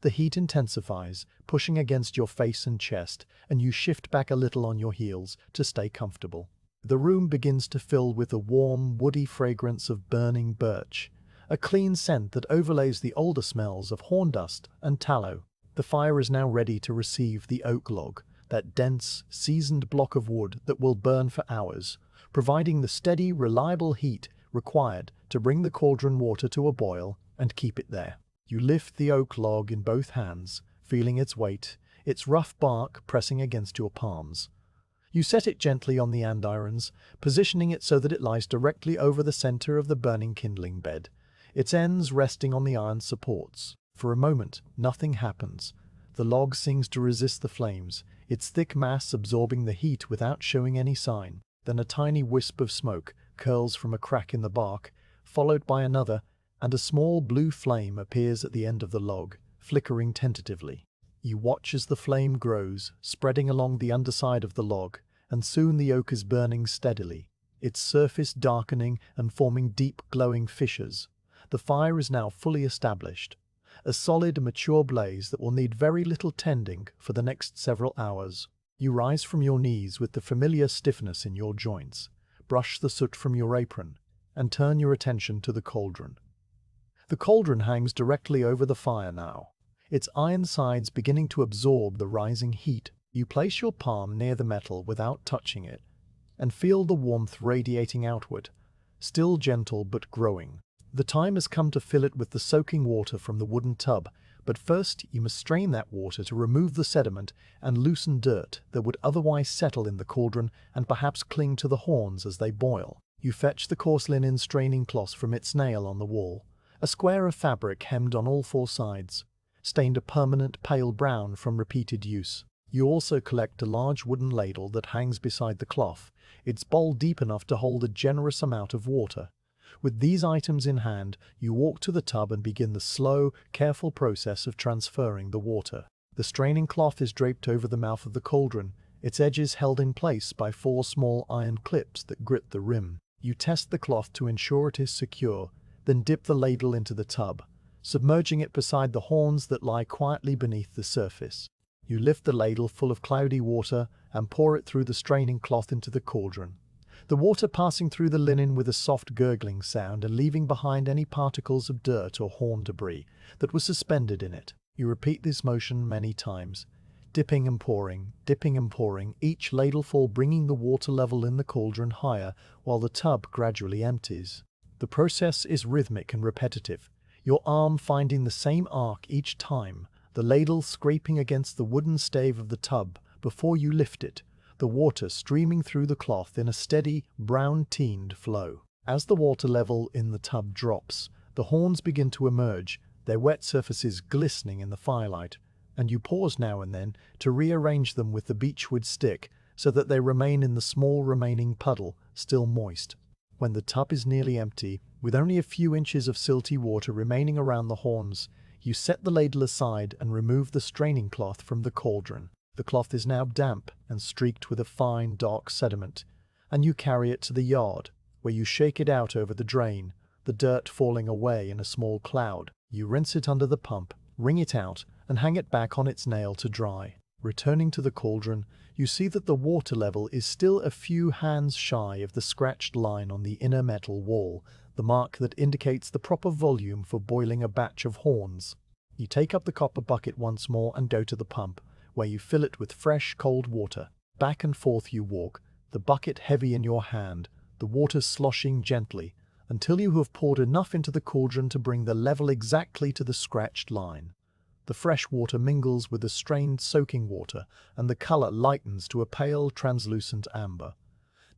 The heat intensifies, pushing against your face and chest, and you shift back a little on your heels to stay comfortable. The room begins to fill with a warm, woody fragrance of burning birch, a clean scent that overlays the older smells of horn dust and tallow. The fire is now ready to receive the oak log, that dense, seasoned block of wood that will burn for hours, providing the steady, reliable heat required to bring the cauldron water to a boil and keep it there. You lift the oak log in both hands, feeling its weight, its rough bark pressing against your palms. You set it gently on the andirons, positioning it so that it lies directly over the center of the burning kindling bed, its ends resting on the iron supports. For a moment, nothing happens. The log seems to resist the flames, its thick mass absorbing the heat without showing any sign. Then a tiny wisp of smoke curls from a crack in the bark, followed by another, and a small blue flame appears at the end of the log, flickering tentatively. You watch as the flame grows, spreading along the underside of the log, and soon the oak is burning steadily, its surface darkening and forming deep glowing fissures. The fire is now fully established, a solid, mature blaze that will need very little tending for the next several hours. You rise from your knees with the familiar stiffness in your joints, brush the soot from your apron, and turn your attention to the cauldron. The cauldron hangs directly over the fire now, its iron sides beginning to absorb the rising heat. You place your palm near the metal without touching it, and feel the warmth radiating outward, still gentle but growing. The time has come to fill it with the soaking water from the wooden tub, but first you must strain that water to remove the sediment and loosen dirt that would otherwise settle in the cauldron and perhaps cling to the horns as they boil. You fetch the coarse linen straining cloth from its nail on the wall, a square of fabric hemmed on all four sides, stained a permanent pale brown from repeated use. You also collect a large wooden ladle that hangs beside the cloth, its bowl deep enough to hold a generous amount of water. With these items in hand, you walk to the tub and begin the slow, careful process of transferring the water. The straining cloth is draped over the mouth of the cauldron, its edges held in place by 4 small iron clips that grip the rim. You test the cloth to ensure it is secure, then dip the ladle into the tub, submerging it beside the horns that lie quietly beneath the surface. You lift the ladle full of cloudy water and pour it through the straining cloth into the cauldron, the water passing through the linen with a soft gurgling sound and leaving behind any particles of dirt or horn debris that was suspended in it. You repeat this motion many times, dipping and pouring, each ladleful bringing the water level in the cauldron higher while the tub gradually empties. The process is rhythmic and repetitive, your arm finding the same arc each time, the ladle scraping against the wooden stave of the tub before you lift it, the water streaming through the cloth in a steady, brown-tinted flow. As the water level in the tub drops, the horns begin to emerge, their wet surfaces glistening in the firelight, and you pause now and then to rearrange them with the beechwood stick so that they remain in the small remaining puddle, still moist. When the tub is nearly empty, with only a few inches of silty water remaining around the horns, you set the ladle aside and remove the straining cloth from the cauldron. The cloth is now damp and streaked with a fine, dark sediment, and you carry it to the yard, where you shake it out over the drain, the dirt falling away in a small cloud. You rinse it under the pump, wring it out, and hang it back on its nail to dry. Returning to the cauldron, you see that the water level is still a few hands shy of the scratched line on the inner metal wall, the mark that indicates the proper volume for boiling a batch of horns. You take up the copper bucket once more and go to the pump, where you fill it with fresh, cold water. Back and forth you walk, the bucket heavy in your hand, the water sloshing gently, until you have poured enough into the cauldron to bring the level exactly to the scratched line. The fresh water mingles with the strained soaking water, and the color lightens to a pale, translucent amber.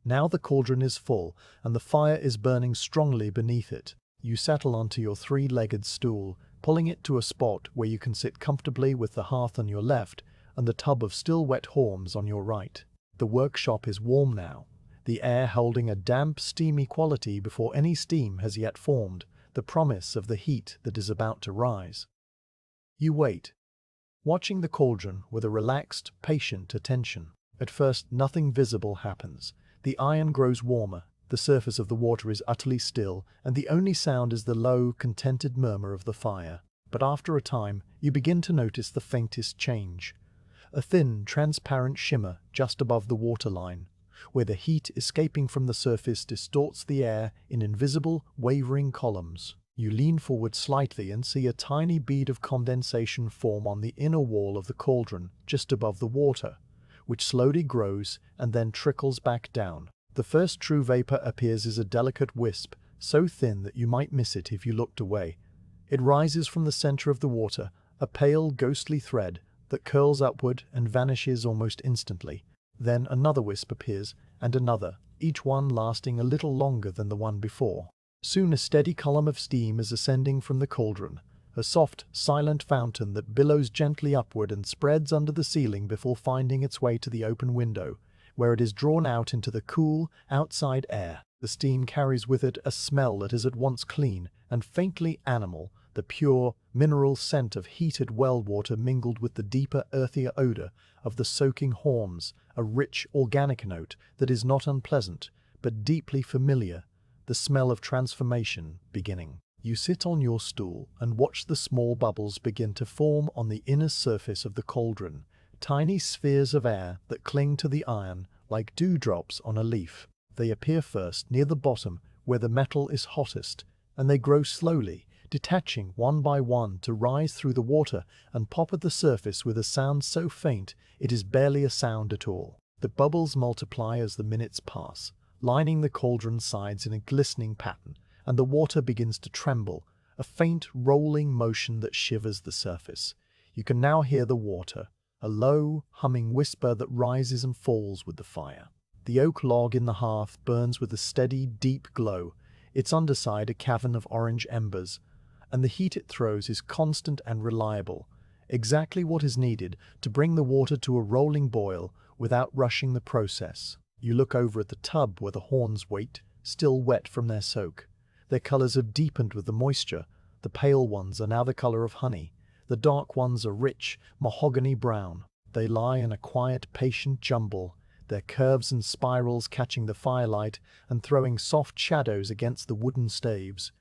Now the cauldron is full, and the fire is burning strongly beneath it. You settle onto your 3-legged stool, pulling it to a spot where you can sit comfortably with the hearth on your left and the tub of still wet horns on your right. The workshop is warm now, the air holding a damp, steamy quality before any steam has yet formed, the promise of the heat that is about to rise. You wait, watching the cauldron with a relaxed, patient attention. At first, nothing visible happens. The iron grows warmer, the surface of the water is utterly still, and the only sound is the low, contented murmur of the fire. But after a time, you begin to notice the faintest change. A thin, transparent shimmer just above the waterline, where the heat escaping from the surface distorts the air in invisible, wavering columns. You lean forward slightly and see a tiny bead of condensation form on the inner wall of the cauldron, just above the water, which slowly grows and then trickles back down. The first true vapor appears as a delicate wisp, so thin that you might miss it if you looked away. It rises from the center of the water, a pale, ghostly thread that curls upward and vanishes almost instantly. Then another wisp appears, and another, each one lasting a little longer than the one before. Soon a steady column of steam is ascending from the cauldron, a soft, silent fountain that billows gently upward and spreads under the ceiling before finding its way to the open window, where it is drawn out into the cool, outside air. The steam carries with it a smell that is at once clean and faintly animal, the pure, mineral scent of heated well water mingled with the deeper, earthier odor of the soaking horns, a rich, organic note that is not unpleasant, but deeply familiar, the smell of transformation beginning. You sit on your stool and watch the small bubbles begin to form on the inner surface of the cauldron, tiny spheres of air that cling to the iron like dewdrops on a leaf. They appear first near the bottom where the metal is hottest, and they grow slowly, detaching one by one to rise through the water and pop at the surface with a sound so faint it is barely a sound at all. The bubbles multiply as the minutes pass, lining the cauldron sides in a glistening pattern, and the water begins to tremble, a faint rolling motion that shivers the surface. You can now hear the water, a low, humming whisper that rises and falls with the fire. The oak log in the hearth burns with a steady, deep glow, its underside a cavern of orange embers, and the heat it throws is constant and reliable, exactly what is needed to bring the water to a rolling boil without rushing the process. You look over at the tub where the horns wait, still wet from their soak. Their colors have deepened with the moisture. The pale ones are now the color of honey. The dark ones are rich, mahogany brown. They lie in a quiet, patient jumble, their curves and spirals catching the firelight and throwing soft shadows against the wooden staves.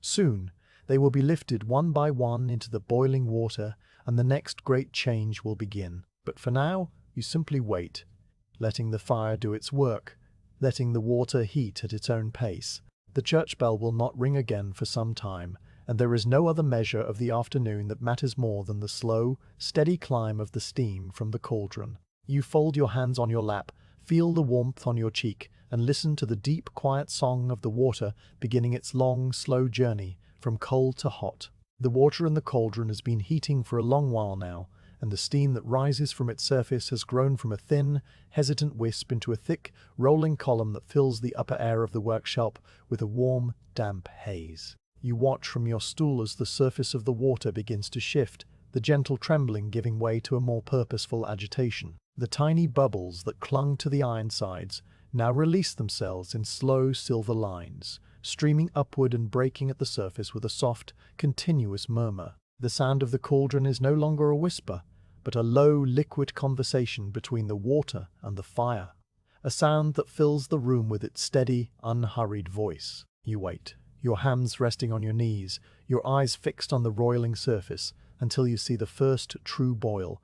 Soon, they will be lifted one by one into the boiling water, and the next great change will begin. But for now, you simply wait, letting the fire do its work, letting the water heat at its own pace. The church bell will not ring again for some time, and there is no other measure of the afternoon that matters more than the slow, steady climb of the steam from the cauldron. You fold your hands on your lap, feel the warmth on your cheek, and listen to the deep, quiet song of the water beginning its long, slow journey from cold to hot. The water in the cauldron has been heating for a long while now, and the steam that rises from its surface has grown from a thin, hesitant wisp into a thick, rolling column that fills the upper air of the workshop with a warm, damp haze. You watch from your stool as the surface of the water begins to shift, the gentle trembling giving way to a more purposeful agitation. The tiny bubbles that clung to the iron sides now release themselves in slow silver lines, streaming upward and breaking at the surface with a soft, continuous murmur. The sound of the cauldron is no longer a whisper, but a low, liquid conversation between the water and the fire, a sound that fills the room with its steady, unhurried voice. You wait, your hands resting on your knees, your eyes fixed on the roiling surface, until you see the first true boil,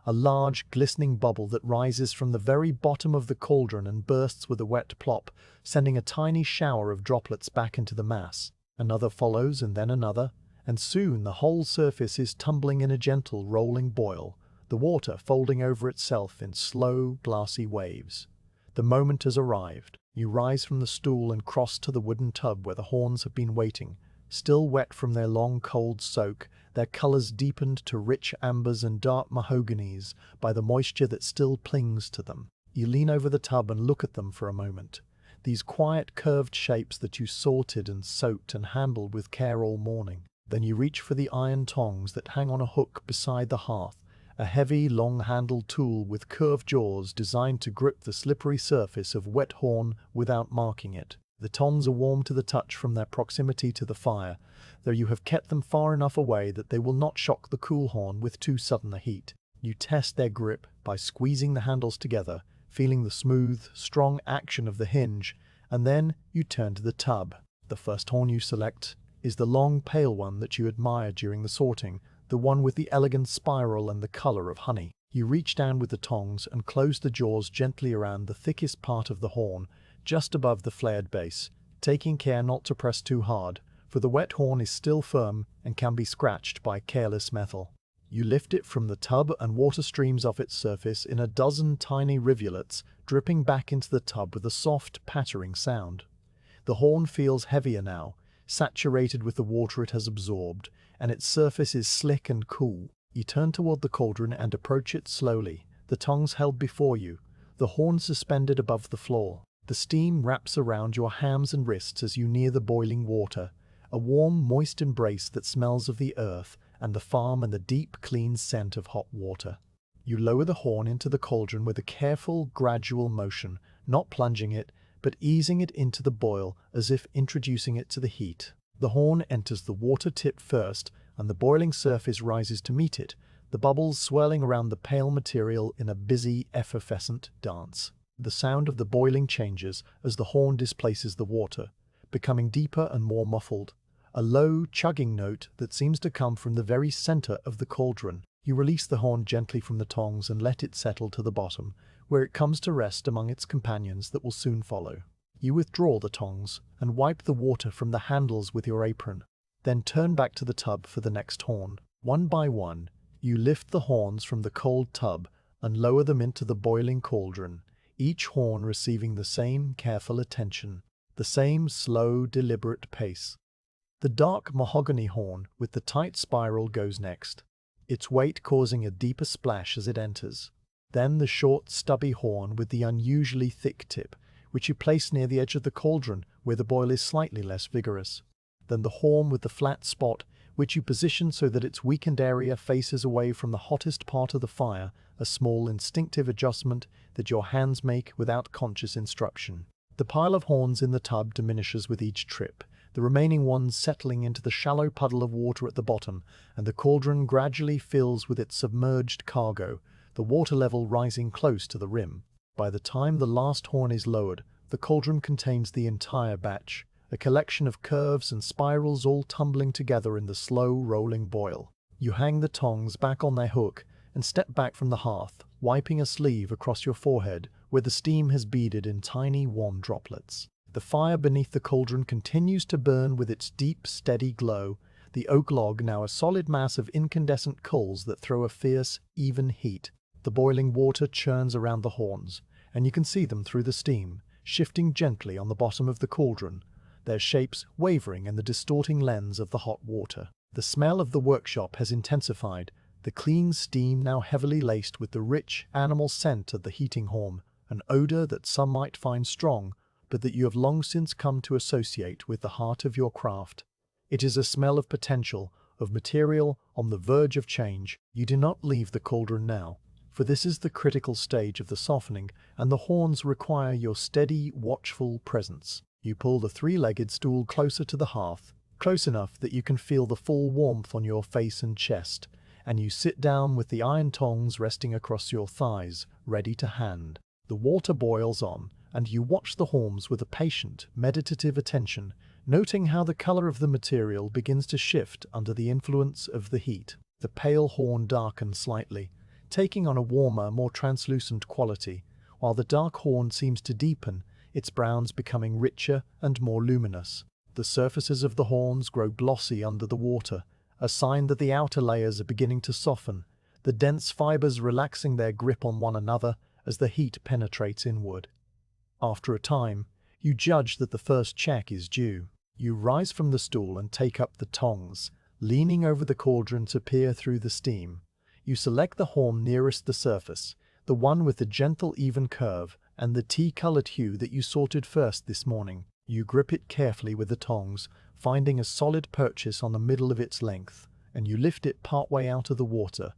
a large, glistening bubble that rises from the very bottom of the cauldron and bursts with a wet plop, sending a tiny shower of droplets back into the mass. Another follows, and then another, and soon the whole surface is tumbling in a gentle, rolling boil, the water folding over itself in slow, glassy waves. The moment has arrived. You rise from the stool and cross to the wooden tub where the horns have been waiting, still wet from their long, cold soak, their colors deepened to rich ambers and dark mahoganies by the moisture that still clings to them. You lean over the tub and look at them for a moment, these quiet, curved shapes that you sorted and soaked and handled with care all morning. Then you reach for the iron tongs that hang on a hook beside the hearth, a heavy, long-handled tool with curved jaws designed to grip the slippery surface of wet horn without marking it. The tongs are warm to the touch from their proximity to the fire, though you have kept them far enough away that they will not shock the cool horn with too sudden a heat. You test their grip by squeezing the handles together, feeling the smooth, strong action of the hinge, and then you turn to the tub. The first horn you select is the long, pale one that you admired during the sorting, the one with the elegant spiral and the color of honey. You reach down with the tongs and close the jaws gently around the thickest part of the horn, just above the flared base, taking care not to press too hard, for the wet horn is still firm and can be scratched by careless metal. You lift it from the tub and water streams off its surface in a dozen tiny rivulets, dripping back into the tub with a soft, pattering sound. The horn feels heavier now, saturated with the water it has absorbed, and its surface is slick and cool. You turn toward the cauldron and approach it slowly, the tongs held before you, the horn suspended above the floor. The steam wraps around your hams and wrists as you near the boiling water, a warm, moist embrace that smells of the earth and the farm and the deep, clean scent of hot water. You lower the horn into the cauldron with a careful, gradual motion, not plunging it, but easing it into the boil as if introducing it to the heat. The horn enters the water tip first, and the boiling surface rises to meet it, the bubbles swirling around the pale material in a busy, effervescent dance. The sound of the boiling changes as the horn displaces the water, becoming deeper and more muffled, a low, chugging note that seems to come from the very center of the cauldron. You release the horn gently from the tongs and let it settle to the bottom, where it comes to rest among its companions that will soon follow. You withdraw the tongs and wipe the water from the handles with your apron, then turn back to the tub for the next horn. One by one, you lift the horns from the cold tub and lower them into the boiling cauldron, each horn receiving the same careful attention, the same slow, deliberate pace. The dark mahogany horn with the tight spiral goes next, its weight causing a deeper splash as it enters. Then the short, stubby horn with the unusually thick tip, which you place near the edge of the cauldron where the boil is slightly less vigorous. Then the horn with the flat spot, which you position so that its weakened area faces away from the hottest part of the fire, a small instinctive adjustment that your hands make without conscious instruction. The pile of horns in the tub diminishes with each trip, the remaining ones settling into the shallow puddle of water at the bottom, and the cauldron gradually fills with its submerged cargo, the water level rising close to the rim. By the time the last horn is lowered, the cauldron contains the entire batch, a collection of curves and spirals all tumbling together in the slow, rolling boil. You hang the tongs back on their hook and step back from the hearth, wiping a sleeve across your forehead where the steam has beaded in tiny, warm droplets. The fire beneath the cauldron continues to burn with its deep, steady glow, the oak log now a solid mass of incandescent coals that throw a fierce, even heat. The boiling water churns around the horns, and you can see them through the steam, shifting gently on the bottom of the cauldron, their shapes wavering in the distorting lens of the hot water. The smell of the workshop has intensified, the clean steam now heavily laced with the rich animal scent of the heating horn, an odor that some might find strong, but that you have long since come to associate with the heart of your craft. It is a smell of potential, of material on the verge of change. You do not leave the cauldron now, for this is the critical stage of the softening, and the horns require your steady, watchful presence. You pull the three-legged stool closer to the hearth, close enough that you can feel the full warmth on your face and chest, and you sit down with the iron tongs resting across your thighs, ready to hand. The water boils on, and you watch the horns with a patient, meditative attention, noting how the color of the material begins to shift under the influence of the heat. The pale horn darkens slightly, taking on a warmer, more translucent quality, while the dark horn seems to deepen, its browns becoming richer and more luminous. The surfaces of the horns grow glossy under the water, a sign that the outer layers are beginning to soften, the dense fibers relaxing their grip on one another as the heat penetrates inward. After a time, you judge that the first check is due. You rise from the stool and take up the tongs, leaning over the cauldron to peer through the steam. You select the horn nearest the surface, the one with the gentle even curve and the tea-colored hue that you sorted first this morning. You grip it carefully with the tongs, finding a solid purchase on the middle of its length, and you lift it partway out of the water,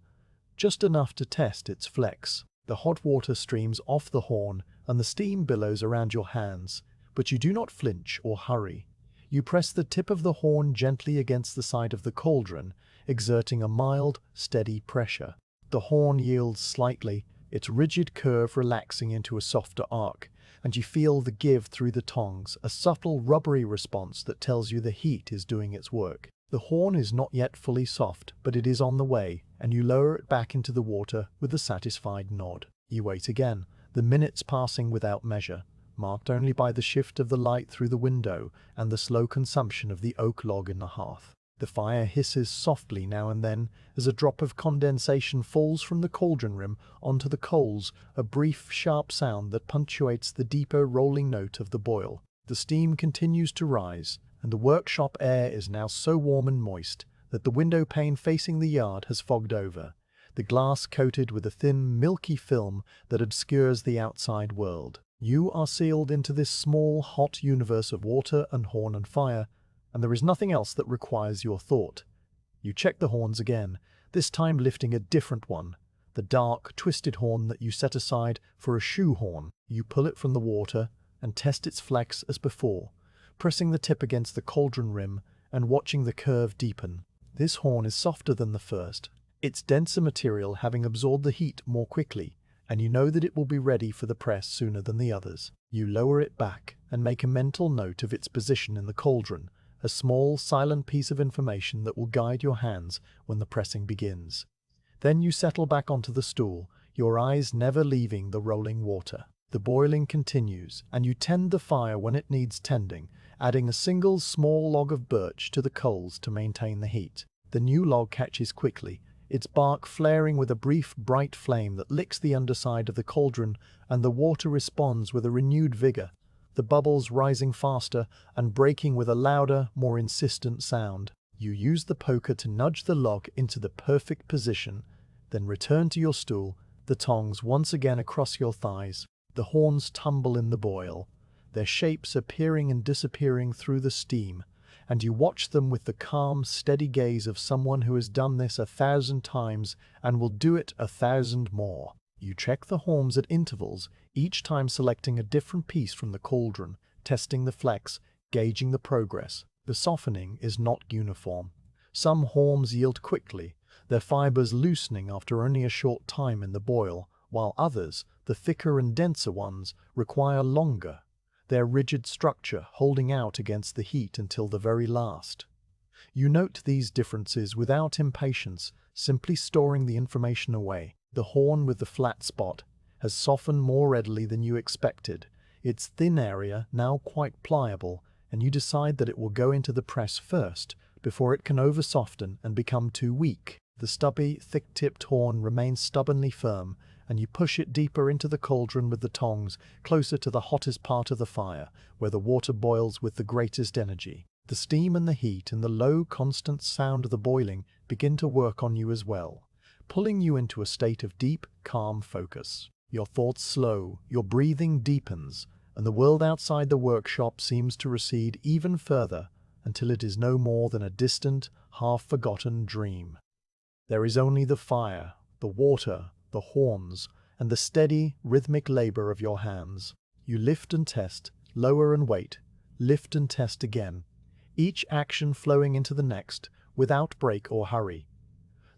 just enough to test its flex. The hot water streams off the horn, and the steam billows around your hands, but you do not flinch or hurry. You press the tip of the horn gently against the side of the cauldron, exerting a mild, steady pressure. The horn yields slightly, its rigid curve relaxing into a softer arc, and you feel the give through the tongs, a subtle rubbery response that tells you the heat is doing its work. The horn is not yet fully soft, but it is on the way, and you lower it back into the water with a satisfied nod. You wait again, the minutes passing without measure, marked only by the shift of the light through the window and the slow consumption of the oak log in the hearth. The fire hisses softly now and then as a drop of condensation falls from the cauldron rim onto the coals, a brief, sharp sound that punctuates the deeper rolling note of the boil. The steam continues to rise, and the workshop air is now so warm and moist that the window pane facing the yard has fogged over, the glass coated with a thin, milky film that obscures the outside world. You are sealed into this small, hot universe of water and horn and fire, and there is nothing else that requires your thought. You check the horns again, this time lifting a different one, the dark, twisted horn that you set aside for a shoehorn. You pull it from the water and test its flex as before, pressing the tip against the cauldron rim and watching the curve deepen. This horn is softer than the first, its denser material having absorbed the heat more quickly, and you know that it will be ready for the press sooner than the others. You lower it back and make a mental note of its position in the cauldron, a small, silent piece of information that will guide your hands when the pressing begins. Then you settle back onto the stool, your eyes never leaving the rolling water. The boiling continues, and you tend the fire when it needs tending, adding a single small log of birch to the coals to maintain the heat. The new log catches quickly, its bark flaring with a brief, bright flame that licks the underside of the cauldron, and the water responds with a renewed vigor, the bubbles rising faster and breaking with a louder, more insistent sound. You use the poker to nudge the log into the perfect position, then return to your stool, the tongs once again across your thighs. The horns tumble in the boil, their shapes appearing and disappearing through the steam, and you watch them with the calm, steady gaze of someone who has done this 1,000 times and will do it 1,000 more. You check the horns at intervals, each time selecting a different piece from the cauldron, testing the flex, gauging the progress. The softening is not uniform. Some horns yield quickly, their fibers loosening after only a short time in the boil, while others, the thicker and denser ones, require longer, their rigid structure holding out against the heat until the very last. You note these differences without impatience, simply storing the information away. The horn with the flat spot has softened more readily than you expected, its thin area now quite pliable, and you decide that it will go into the press first, before it can over-soften and become too weak. The stubby, thick-tipped horn remains stubbornly firm, and you push it deeper into the cauldron with the tongs, closer to the hottest part of the fire, where the water boils with the greatest energy. The steam and the heat and the low, constant sound of the boiling begin to work on you as well, pulling you into a state of deep, calm focus. Your thoughts slow, your breathing deepens, and the world outside the workshop seems to recede even further until it is no more than a distant, half-forgotten dream. There is only the fire, the water, the horns, and the steady, rhythmic labor of your hands. You lift and test, lower and wait, lift and test again, each action flowing into the next, without break or hurry.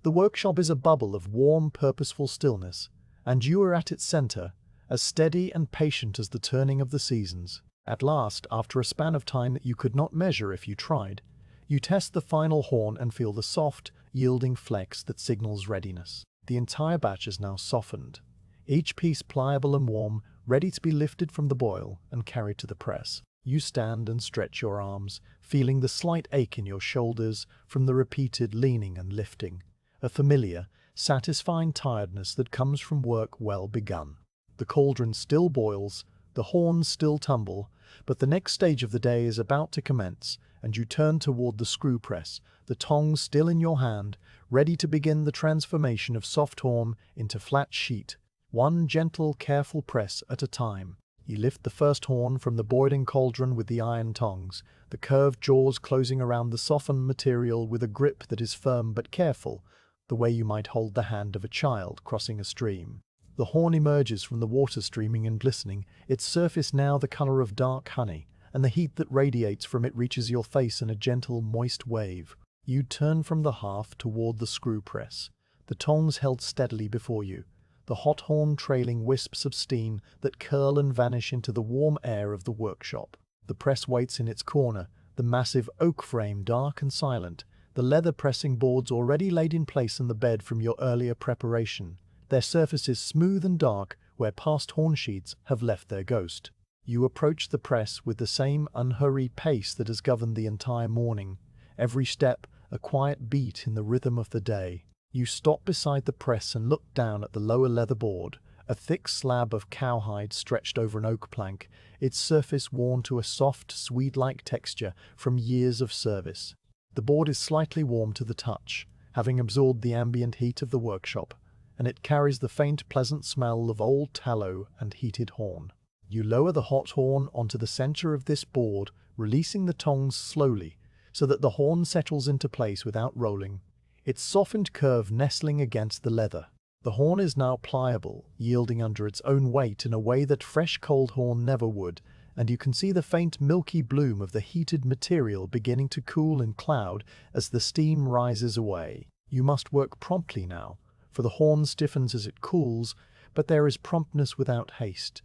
The workshop is a bubble of warm, purposeful stillness, and you are at its center, as steady and patient as the turning of the seasons. At last, after a span of time that you could not measure if you tried, you test the final horn and feel the soft, yielding flex that signals readiness. The entire batch is now softened, each piece pliable and warm, ready to be lifted from the boil and carried to the press. You stand and stretch your arms, feeling the slight ache in your shoulders from the repeated leaning and lifting, a familiar, satisfying tiredness that comes from work well begun. The cauldron still boils, the horns still tumble, but the next stage of the day is about to commence, and you turn toward the screw press, the tongs still in your hand, ready to begin the transformation of soft horn into flat sheet, one gentle, careful press at a time. You lift the first horn from the boiling cauldron with the iron tongs, the curved jaws closing around the softened material with a grip that is firm but careful, the way you might hold the hand of a child crossing a stream. The horn emerges from the water streaming and glistening, its surface now the color of dark honey, and the heat that radiates from it reaches your face in a gentle, moist wave. You turn from the hearth toward the screw press, the tongs held steadily before you, the hot horn trailing wisps of steam that curl and vanish into the warm air of the workshop. The press waits in its corner, the massive oak frame dark and silent, the leather pressing boards already laid in place in the bed from your earlier preparation, their surfaces smooth and dark where past horn sheets have left their ghost. You approach the press with the same unhurried pace that has governed the entire morning, every step a quiet beat in the rhythm of the day. You stop beside the press and look down at the lower leather board, A thick slab of cowhide stretched over an oak plank, its surface worn to a soft, swede-like texture from years of service. The board is slightly warm to the touch, having absorbed the ambient heat of the workshop, and it carries the faint, pleasant smell of old tallow and heated horn. You lower the hot horn onto the center of this board, releasing the tongs slowly, so that the horn settles into place without rolling, its softened curve nestling against the leather. The horn is now pliable, yielding under its own weight in a way that fresh cold horn never would, and you can see the faint milky bloom of the heated material beginning to cool and cloud as the steam rises away. You must work promptly now, for the horn stiffens as it cools, but there is promptness without haste,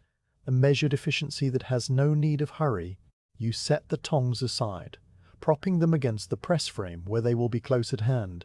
a measured efficiency that has no need of hurry. You set the tongs aside, propping them against the press frame where they will be close at hand,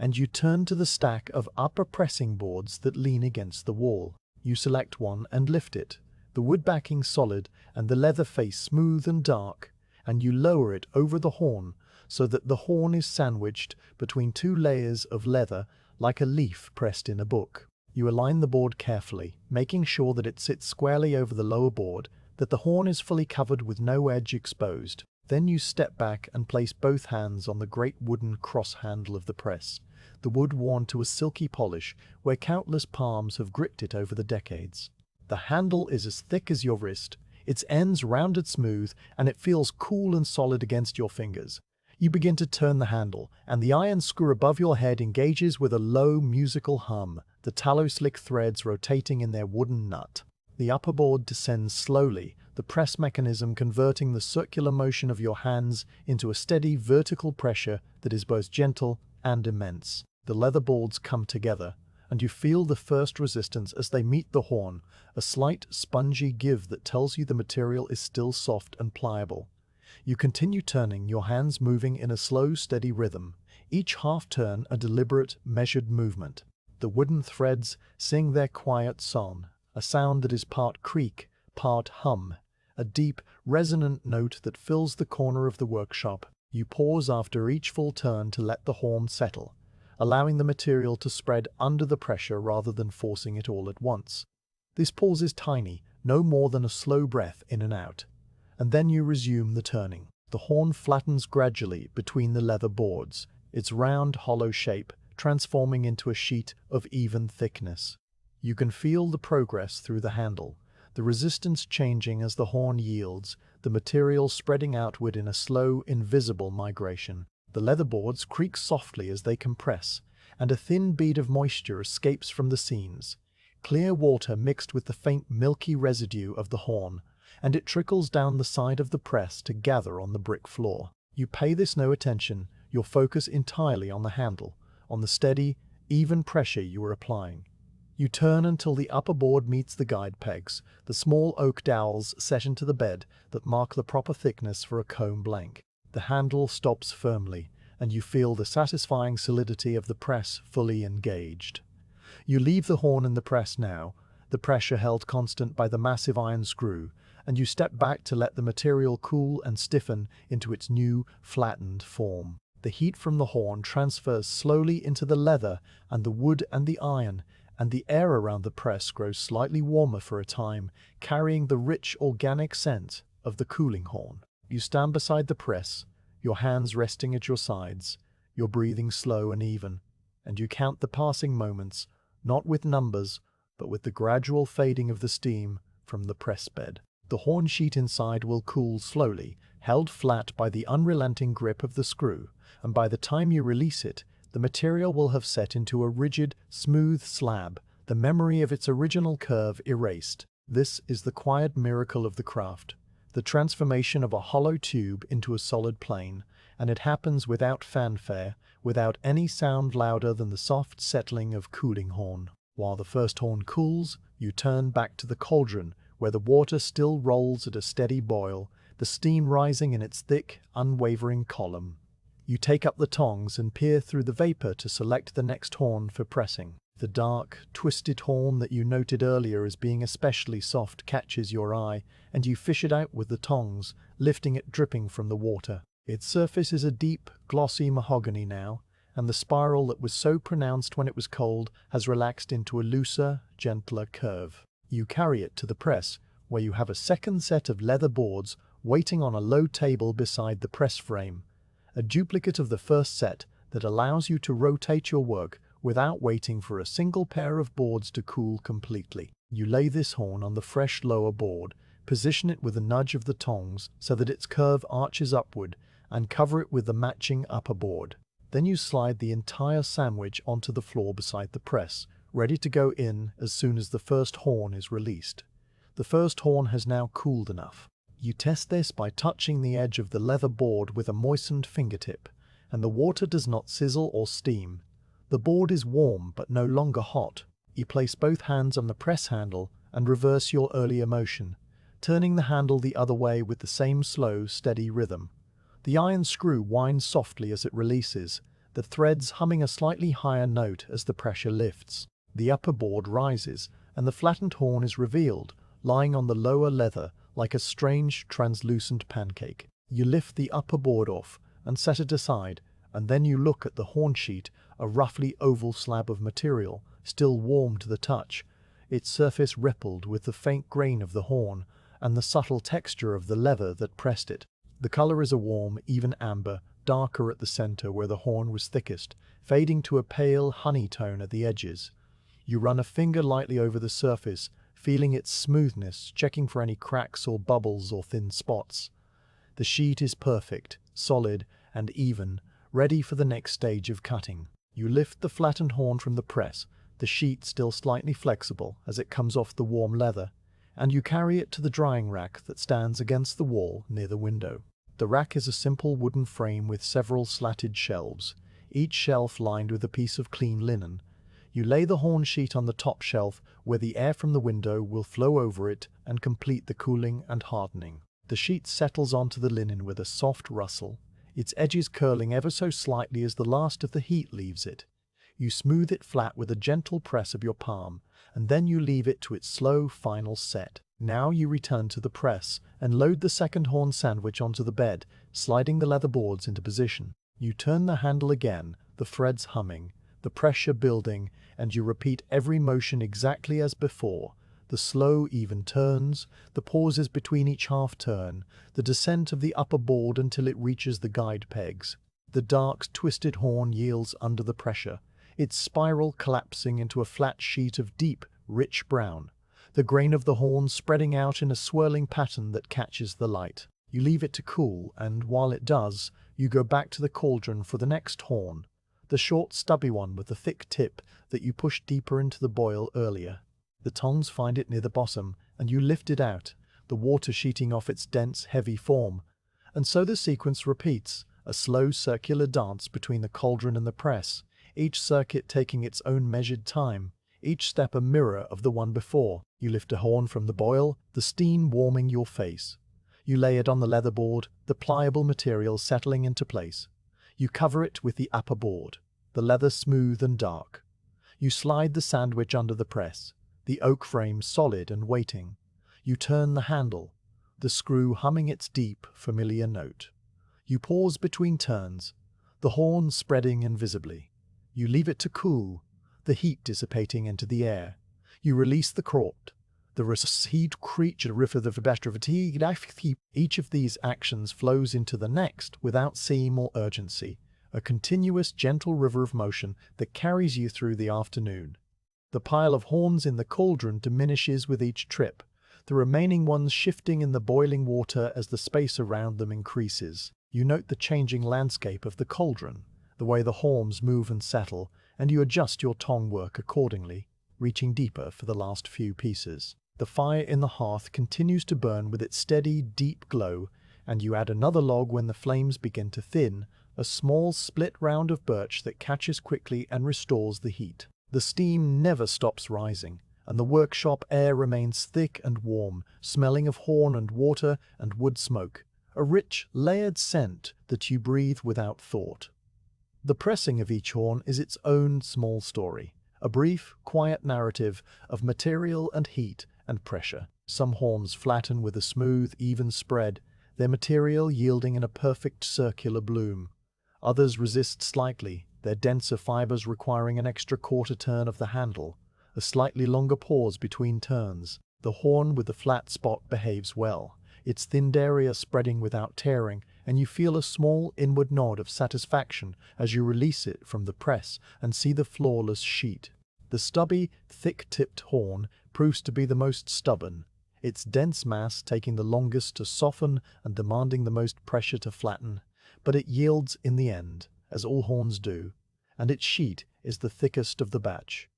and you turn to the stack of upper pressing boards that lean against the wall. You select one and lift it, the wood backing solid and the leather face smooth and dark, and you lower it over the horn so that the horn is sandwiched between two layers of leather like a leaf pressed in a book. You align the board carefully, making sure that it sits squarely over the lower board, that the horn is fully covered with no edge exposed. Then you step back and place both hands on the great wooden cross handle of the press, the wood worn to a silky polish where countless palms have gripped it over the decades. The handle is as thick as your wrist, its ends rounded smooth, and it feels cool and solid against your fingers. You begin to turn the handle, and the iron screw above your head engages with a low musical hum, the tallow-slick threads rotating in their wooden nut. The upper board descends slowly, the press mechanism converting the circular motion of your hands into a steady vertical pressure that is both gentle and immense. The leather boards come together, and you feel the first resistance as they meet the horn, a slight spongy give that tells you the material is still soft and pliable. You continue turning, your hands moving in a slow, steady rhythm, each half-turn a deliberate, measured movement. The wooden threads sing their quiet song, a sound that is part creak, part hum, a deep, resonant note that fills the corner of the workshop. You pause after each full turn to let the horn settle, allowing the material to spread under the pressure rather than forcing it all at once. This pause is tiny, no more than a slow breath in and out, and then you resume the turning. The horn flattens gradually between the leather boards, its round, hollow shape transforming into a sheet of even thickness. You can feel the progress through the handle, the resistance changing as the horn yields, the material spreading outward in a slow, invisible migration. The leather boards creak softly as they compress, and a thin bead of moisture escapes from the seams. Clear water mixed with the faint milky residue of the horn, and it trickles down the side of the press to gather on the brick floor. You pay this no attention, your focus entirely on the handle, on the steady, even pressure you are applying. You turn until the upper board meets the guide pegs, the small oak dowels set into the bed that mark the proper thickness for a comb blank. The handle stops firmly, and you feel the satisfying solidity of the press fully engaged. You leave the horn in the press now, the pressure held constant by the massive iron screw, and you step back to let the material cool and stiffen into its new, flattened form. The heat from the horn transfers slowly into the leather and the wood and the iron, and the air around the press grows slightly warmer for a time, carrying the rich organic scent of the cooling horn. You stand beside the press, your hands resting at your sides, your breathing slow and even, and you count the passing moments, not with numbers, but with the gradual fading of the steam from the press bed. The horn sheet inside will cool slowly, held flat by the unrelenting grip of the screw, and by the time you release it, the material will have set into a rigid, smooth slab, the memory of its original curve erased. This is the quiet miracle of the craft, the transformation of a hollow tube into a solid plane, and it happens without fanfare, without any sound louder than the soft settling of cooling horn. While the first horn cools, you turn back to the cauldron, where the water still rolls at a steady boil, the steam rising in its thick, unwavering column. You take up the tongs and peer through the vapor to select the next horn for pressing. The dark, twisted horn that you noted earlier as being especially soft catches your eye, and you fish it out with the tongs, lifting it dripping from the water. Its surface is a deep, glossy mahogany now, and the spiral that was so pronounced when it was cold has relaxed into a looser, gentler curve. You carry it to the press, where you have a second set of leather boards waiting on a low table beside the press frame, a duplicate of the first set that allows you to rotate your work without waiting for a single pair of boards to cool completely. You lay this horn on the fresh lower board, position it with a nudge of the tongs so that its curve arches upward, and cover it with the matching upper board. Then you slide the entire sandwich onto the floor beside the press, ready to go in as soon as the first horn is released. The first horn has now cooled enough. You test this by touching the edge of the leather board with a moistened fingertip, and the water does not sizzle or steam. The board is warm but no longer hot. You place both hands on the press handle and reverse your earlier motion, turning the handle the other way with the same slow, steady rhythm. The iron screw winds softly as it releases, the threads humming a slightly higher note as the pressure lifts. The upper board rises, and the flattened horn is revealed, lying on the lower leather like a strange, translucent pancake. You lift the upper board off and set it aside, and then you look at the horn sheet, a roughly oval slab of material, still warm to the touch, its surface rippled with the faint grain of the horn and the subtle texture of the leather that pressed it. The color is a warm, even amber, darker at the center where the horn was thickest, fading to a pale honey tone at the edges. You run a finger lightly over the surface, feeling its smoothness, checking for any cracks or bubbles or thin spots. The sheet is perfect, solid, and even, ready for the next stage of cutting. You lift the flattened horn from the press, the sheet still slightly flexible as it comes off the warm leather, and you carry it to the drying rack that stands against the wall near the window. The rack is a simple wooden frame with several slatted shelves, each shelf lined with a piece of clean linen. You lay the horn sheet on the top shelf where the air from the window will flow over it and complete the cooling and hardening. The sheet settles onto the linen with a soft rustle, its edges curling ever so slightly as the last of the heat leaves it. You smooth it flat with a gentle press of your palm, and then you leave it to its slow final set. Now you return to the press and load the second horn sandwich onto the bed, sliding the leather boards into position. You turn the handle again, the threads humming, the pressure building, and you repeat every motion exactly as before. The slow, even turns, the pauses between each half turn, the descent of the upper board until it reaches the guide pegs. The dark, twisted horn yields under the pressure, its spiral collapsing into a flat sheet of deep, rich brown, the grain of the horn spreading out in a swirling pattern that catches the light. You leave it to cool, and while it does, you go back to the cauldron for the next horn, the short, stubby one with the thick tip that you pushed deeper into the boil earlier. The tongs find it near the bottom, and you lift it out, the water sheeting off its dense, heavy form. And so the sequence repeats, a slow circular dance between the cauldron and the press, each circuit taking its own measured time, each step a mirror of the one before. You lift a horn from the boil, the steam warming your face. You lay it on the leather board, the pliable material settling into place. You cover it with the upper board, the leather smooth and dark. You slide the sandwich under the press, the oak frame solid and waiting. You turn the handle, the screw humming its deep, familiar note. You pause between turns, the horn spreading invisibly. You leave it to cool, the heat dissipating into the air. You release the crot, the recede creature riff of the better fatigue. Each of these actions flows into the next without seam or urgency, a continuous, gentle river of motion that carries you through the afternoon. The pile of horns in the cauldron diminishes with each trip, the remaining ones shifting in the boiling water as the space around them increases. You note the changing landscape of the cauldron, the way the horns move and settle, and you adjust your tong work accordingly, reaching deeper for the last few pieces. The fire in the hearth continues to burn with its steady, deep glow, and you add another log when the flames begin to thin, a small split round of birch that catches quickly and restores the heat. The steam never stops rising, and the workshop air remains thick and warm, smelling of horn and water and wood smoke, a rich, layered scent that you breathe without thought. The pressing of each horn is its own small story, a brief, quiet narrative of material and heat and pressure. Some horns flatten with a smooth, even spread, their material yielding in a perfect circular bloom. Others resist slightly, their denser fibers requiring an extra quarter turn of the handle, a slightly longer pause between turns. The horn with the flat spot behaves well, its thinned area spreading without tearing, and you feel a small inward nod of satisfaction as you release it from the press and see the flawless sheet. The stubby, thick-tipped horn proves to be the most stubborn, its dense mass taking the longest to soften and demanding the most pressure to flatten, but it yields in the end, as all horns do, and its sheet is the thickest of the batch.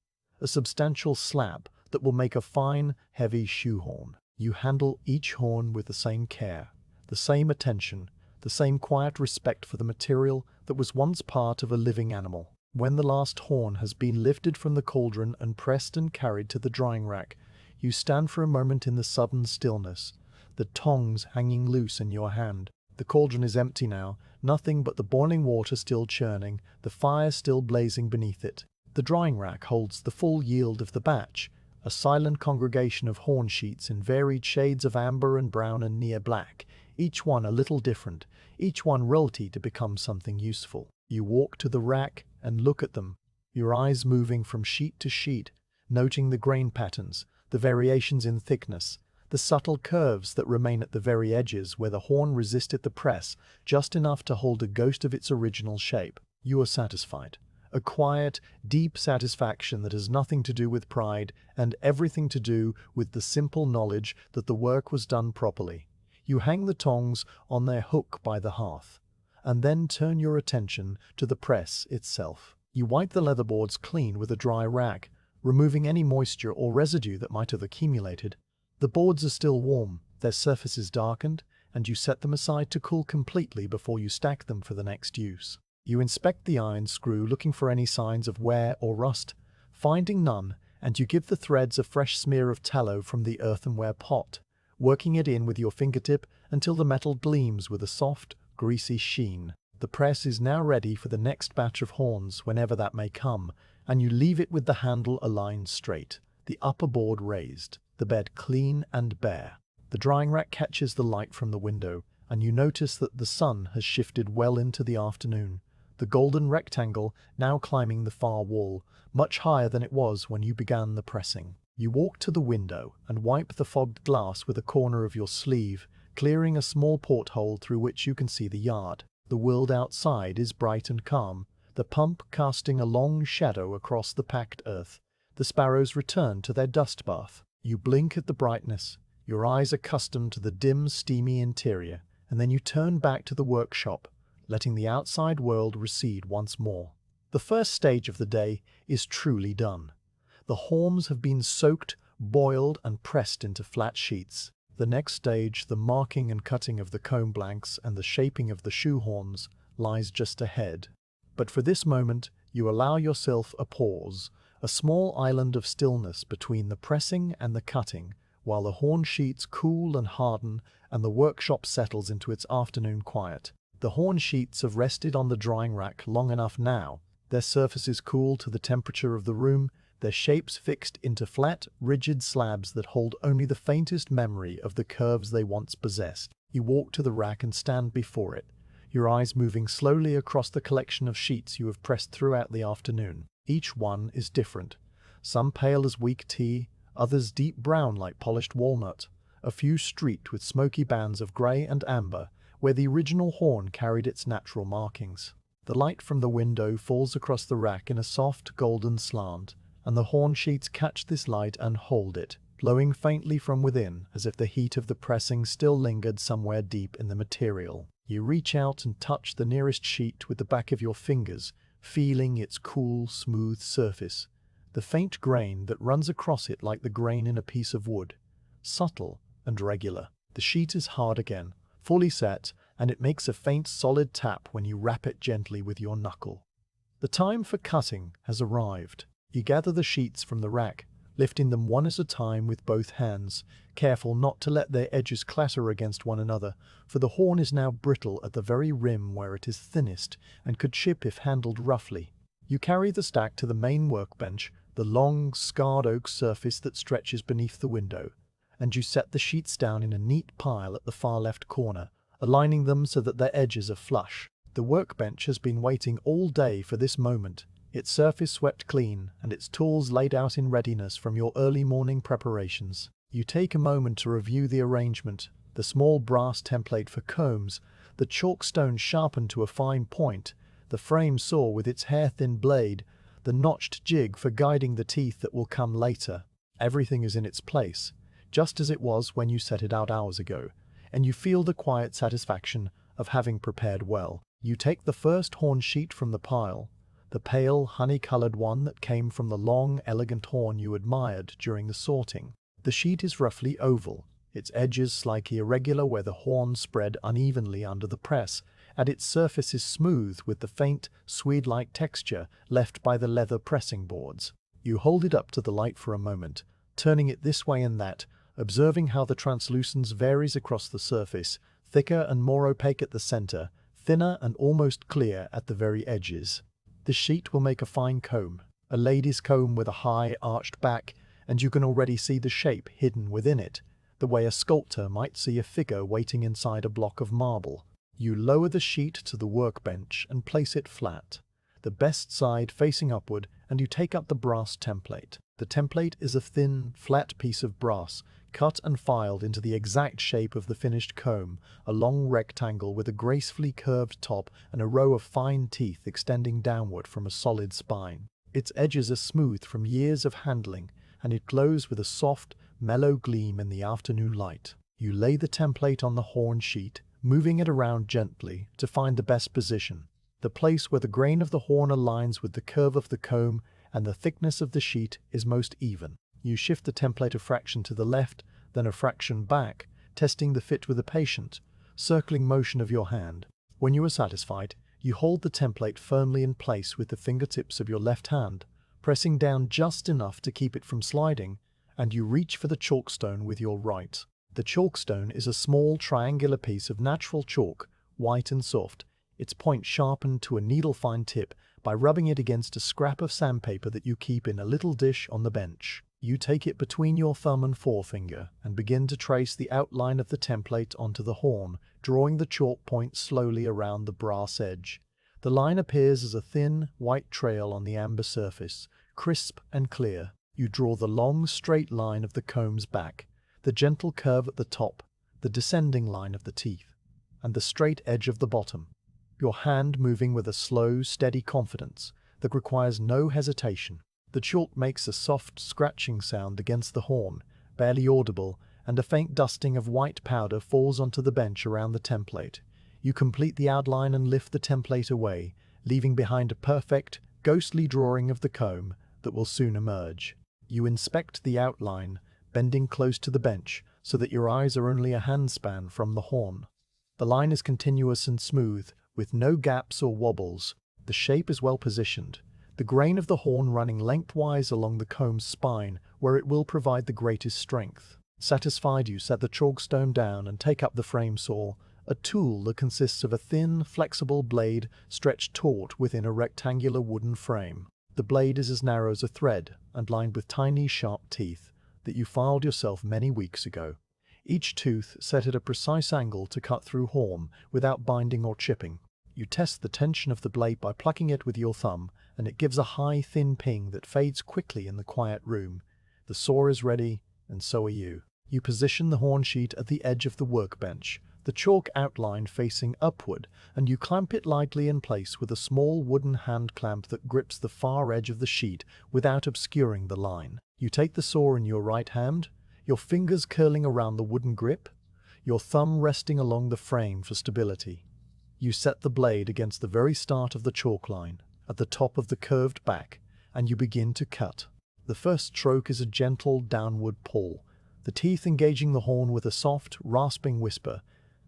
A substantial slab that will make a fine, heavy shoehorn. You handle each horn with the same care, the same attention, the same quiet respect for the material that was once part of a living animal. When the last horn has been lifted from the cauldron and pressed and carried to the drying rack, you stand for a moment in the sudden stillness, the tongs hanging loose in your hand. The cauldron is empty now, nothing but the boiling water still churning, the fire still blazing beneath it. The drying rack holds the full yield of the batch, a silent congregation of horn sheets in varied shades of amber and brown and near black, each one a little different, each one ready to become something useful. You walk to the rack and look at them, your eyes moving from sheet to sheet, noting the grain patterns, the variations in thickness, the subtle curves that remain at the very edges where the horn resisted the press just enough to hold a ghost of its original shape. You are satisfied. A quiet, deep satisfaction that has nothing to do with pride and everything to do with the simple knowledge that the work was done properly. You hang the tongs on their hook by the hearth, and then turn your attention to the press itself. You wipe the leather boards clean with a dry rag, removing any moisture or residue that might have accumulated. The boards are still warm, their surfaces darkened, and you set them aside to cool completely before you stack them for the next use. You inspect the iron screw looking for any signs of wear or rust, finding none, and you give the threads a fresh smear of tallow from the earthenware pot, working it in with your fingertip until the metal gleams with a soft, greasy sheen. The press is now ready for the next batch of horns whenever that may come, and you leave it with the handle aligned straight, the upper board raised, the bed clean and bare. The drying rack catches the light from the window, and you notice that the sun has shifted well into the afternoon, the golden rectangle now climbing the far wall, much higher than it was when you began the pressing. You walk to the window and wipe the fogged glass with a corner of your sleeve, clearing a small porthole through which you can see the yard. The world outside is bright and calm, the pump casting a long shadow across the packed earth. The sparrows return to their dust bath. You blink at the brightness, your eyes accustomed to the dim, steamy interior, and then you turn back to the workshop, letting the outside world recede once more. The first stage of the day is truly done. The horns have been soaked, boiled, and pressed into flat sheets. The next stage, the marking and cutting of the comb blanks and the shaping of the shoehorns, lies just ahead. But for this moment, you allow yourself a pause, a small island of stillness between the pressing and the cutting, while the horn sheets cool and harden and the workshop settles into its afternoon quiet. The horn sheets have rested on the drying rack long enough now, their surfaces cool to the temperature of the room, their shapes fixed into flat, rigid slabs that hold only the faintest memory of the curves they once possessed. You walk to the rack and stand before it, your eyes moving slowly across the collection of sheets you have pressed throughout the afternoon. Each one is different, some pale as weak tea, others deep brown like polished walnut, a few streaked with smoky bands of grey and amber, where the original horn carried its natural markings. The light from the window falls across the rack in a soft golden slant, and the horn sheets catch this light and hold it, glowing faintly from within, as if the heat of the pressing still lingered somewhere deep in the material. You reach out and touch the nearest sheet with the back of your fingers, feeling its cool, smooth surface, the faint grain that runs across it like the grain in a piece of wood, subtle and regular. The sheet is hard again, fully set, and it makes a faint solid tap when you rap it gently with your knuckle. The time for cutting has arrived. You gather the sheets from the rack, lifting them one at a time with both hands, careful not to let their edges clatter against one another, for the horn is now brittle at the very rim where it is thinnest and could chip if handled roughly. You carry the stack to the main workbench, the long, scarred oak surface that stretches beneath the window, and you set the sheets down in a neat pile at the far left corner, aligning them so that their edges are flush. The workbench has been waiting all day for this moment, its surface swept clean and its tools laid out in readiness from your early morning preparations. You take a moment to review the arrangement, the small brass template for combs, the chalk stone sharpened to a fine point, the frame saw with its hair-thin blade, the notched jig for guiding the teeth that will come later. Everything is in its place, just as it was when you set it out hours ago, and you feel the quiet satisfaction of having prepared well. You take the first horn sheet from the pile, the pale, honey-colored one that came from the long, elegant horn you admired during the sorting. The sheet is roughly oval, its edges slightly irregular where the horn spread unevenly under the press, and its surface is smooth with the faint, swede-like texture left by the leather pressing boards. You hold it up to the light for a moment, turning it this way and that, observing how the translucence varies across the surface, thicker and more opaque at the center, thinner and almost clear at the very edges. The sheet will make a fine comb, a lady's comb with a high, arched back, and you can already see the shape hidden within it, the way a sculptor might see a figure waiting inside a block of marble. You lower the sheet to the workbench and place it flat, the best side facing upward, and you take up the brass template. The template is a thin, flat piece of brass, cut and filed into the exact shape of the finished comb, a long rectangle with a gracefully curved top and a row of fine teeth extending downward from a solid spine. Its edges are smooth from years of handling, and it glows with a soft, mellow gleam in the afternoon light. You lay the template on the horn sheet, moving it around gently to find the best position, the place where the grain of the horn aligns with the curve of the comb and the thickness of the sheet is most even. You shift the template a fraction to the left, then a fraction back, testing the fit with a patient, circling motion of your hand. When you are satisfied, you hold the template firmly in place with the fingertips of your left hand, pressing down just enough to keep it from sliding, and you reach for the chalkstone with your right. The chalkstone is a small triangular piece of natural chalk, white and soft, its point sharpened to a needle-fine tip by rubbing it against a scrap of sandpaper that you keep in a little dish on the bench. You take it between your thumb and forefinger and begin to trace the outline of the template onto the horn, drawing the chalk point slowly around the brass edge. The line appears as a thin, white trail on the amber surface, crisp and clear. You draw the long, straight line of the comb's back, the gentle curve at the top, the descending line of the teeth, and the straight edge of the bottom, your hand moving with a slow, steady confidence that requires no hesitation. The chalk makes a soft, scratching sound against the horn, barely audible, and a faint dusting of white powder falls onto the bench around the template. You complete the outline and lift the template away, leaving behind a perfect, ghostly drawing of the comb that will soon emerge. You inspect the outline, bending close to the bench so that your eyes are only a handspan from the horn. The line is continuous and smooth, with no gaps or wobbles. The shape is well positioned, the grain of the horn running lengthwise along the comb's spine where it will provide the greatest strength. Satisfied, you set the chalkstone down and take up the frame saw, a tool that consists of a thin, flexible blade stretched taut within a rectangular wooden frame. The blade is as narrow as a thread and lined with tiny, sharp teeth that you filed yourself many weeks ago. Each tooth set at a precise angle to cut through horn without binding or chipping. You test the tension of the blade by plucking it with your thumb, and it gives a high, thin ping that fades quickly in the quiet room. The saw is ready, and so are you. You position the horn sheet at the edge of the workbench, the chalk outline facing upward, and you clamp it lightly in place with a small wooden hand clamp that grips the far edge of the sheet without obscuring the line. You take the saw in your right hand, your fingers curling around the wooden grip, your thumb resting along the frame for stability. You set the blade against the very start of the chalk line, at the top of the curved back, and you begin to cut. The first stroke is a gentle downward pull, the teeth engaging the horn with a soft, rasping whisper,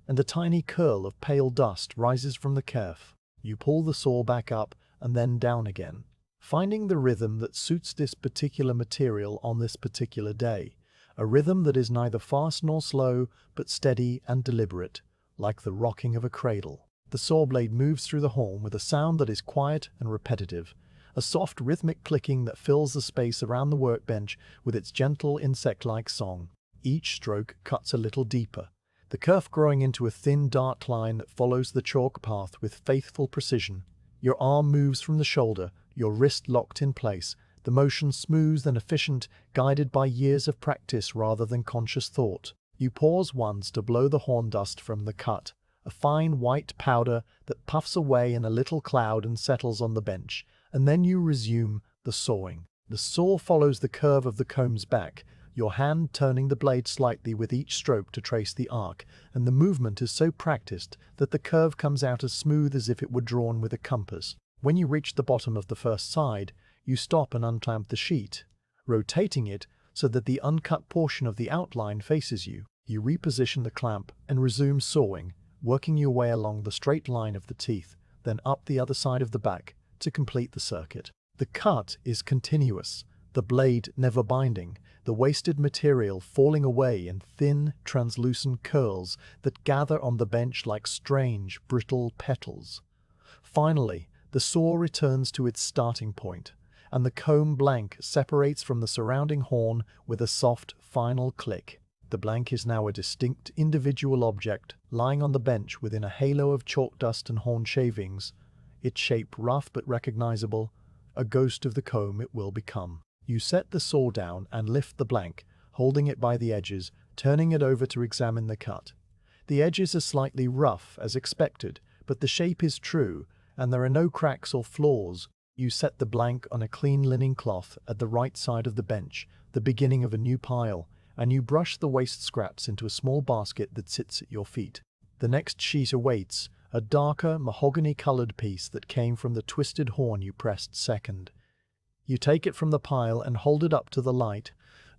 and a tiny curl of pale dust rises from the kerf. You pull the saw back up and then down again, finding the rhythm that suits this particular material on this particular day, a rhythm that is neither fast nor slow, but steady and deliberate, like the rocking of a cradle. The saw blade moves through the horn with a sound that is quiet and repetitive, a soft rhythmic clicking that fills the space around the workbench with its gentle insect-like song. Each stroke cuts a little deeper, the curve growing into a thin, dark line that follows the chalk path with faithful precision. Your arm moves from the shoulder, your wrist locked in place, the motion smooth and efficient, guided by years of practice rather than conscious thought. You pause once to blow the horn dust from the cut, a fine white powder that puffs away in a little cloud and settles on the bench, and then you resume the sawing. The saw follows the curve of the comb's back, your hand turning the blade slightly with each stroke to trace the arc, and the movement is so practiced that the curve comes out as smooth as if it were drawn with a compass. When you reach the bottom of the first side, you stop and unclamp the sheet, rotating it so that the uncut portion of the outline faces you. You reposition the clamp and resume sawing, working your way along the straight line of the teeth, then up the other side of the back to complete the circuit. The cut is continuous, the blade never binding, the wasted material falling away in thin, translucent curls that gather on the bench like strange, brittle petals. Finally, the saw returns to its starting point, and the comb blank separates from the surrounding horn with a soft, final click. The blank is now a distinct, individual object, lying on the bench within a halo of chalk dust and horn shavings, its shape rough but recognizable, a ghost of the comb it will become. You set the saw down and lift the blank, holding it by the edges, turning it over to examine the cut. The edges are slightly rough, as expected, but the shape is true, and there are no cracks or flaws. You set the blank on a clean linen cloth at the right side of the bench, the beginning of a new pile, and you brush the waste scraps into a small basket that sits at your feet. The next sheet awaits, a darker, mahogany-colored piece that came from the twisted horn you pressed second. You take it from the pile and hold it up to the light,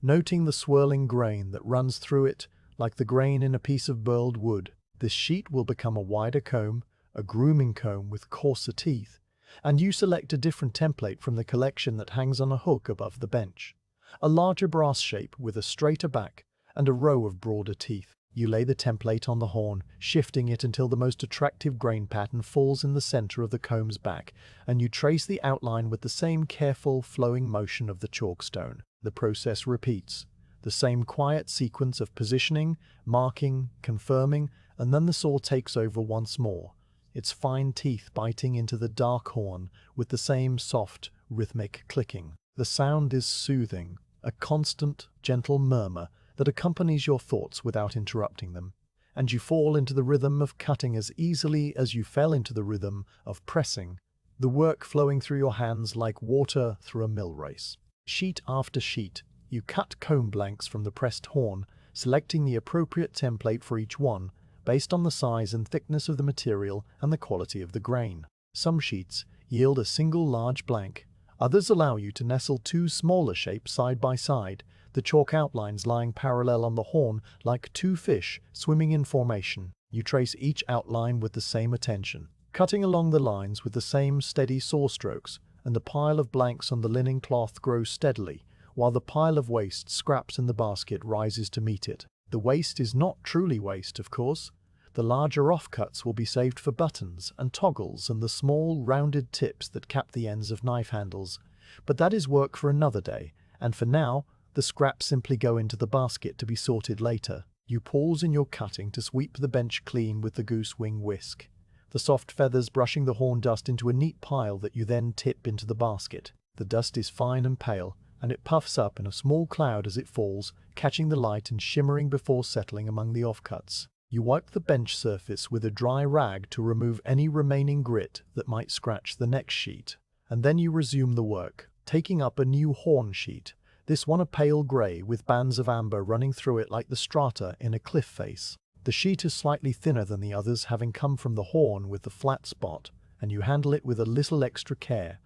noting the swirling grain that runs through it like the grain in a piece of burled wood. This sheet will become a wider comb, a grooming comb with coarser teeth, and you select a different template from the collection that hangs on a hook above the bench. A larger brass shape with a straighter back and a row of broader teeth. You lay the template on the horn, shifting it until the most attractive grain pattern falls in the center of the comb's back, and you trace the outline with the same careful, flowing motion of the chalkstone. The process repeats, the same quiet sequence of positioning, marking, confirming, and then the saw takes over once more, its fine teeth biting into the dark horn with the same soft, rhythmic clicking. The sound is soothing, a constant, gentle murmur that accompanies your thoughts without interrupting them, and you fall into the rhythm of cutting as easily as you fell into the rhythm of pressing, the work flowing through your hands like water through a mill race. Sheet after sheet, you cut comb blanks from the pressed horn, selecting the appropriate template for each one, based on the size and thickness of the material and the quality of the grain. Some sheets yield a single large blank, others allow you to nestle two smaller shapes side by side, the chalk outlines lying parallel on the horn like two fish swimming in formation. You trace each outline with the same attention, cutting along the lines with the same steady saw strokes, and the pile of blanks on the linen cloth grows steadily, while the pile of waste scraps in the basket rises to meet it. The waste is not truly waste, of course. The larger offcuts will be saved for buttons and toggles and the small, rounded tips that cap the ends of knife handles, but that is work for another day, and for now, the scraps simply go into the basket to be sorted later. You pause in your cutting to sweep the bench clean with the goose wing whisk, the soft feathers brushing the horn dust into a neat pile that you then tip into the basket. The dust is fine and pale, and it puffs up in a small cloud as it falls, catching the light and shimmering before settling among the offcuts. You wipe the bench surface with a dry rag to remove any remaining grit that might scratch the next sheet, and then you resume the work, taking up a new horn sheet, this one a pale grey with bands of amber running through it like the strata in a cliff face. The sheet is slightly thinner than the others, having come from the horn with the flat spot, and you handle it with a little extra care,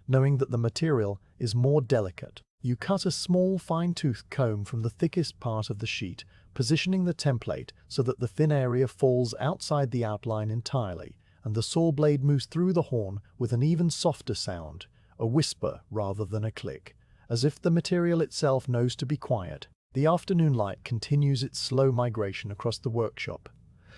knowing that the material is more delicate. You cut a small fine-toothed comb from the thickest part of the sheet, positioning the template so that the thin area falls outside the outline entirely, and the saw blade moves through the horn with an even softer sound, a whisper rather than a click, as if the material itself knows to be quiet. The afternoon light continues its slow migration across the workshop,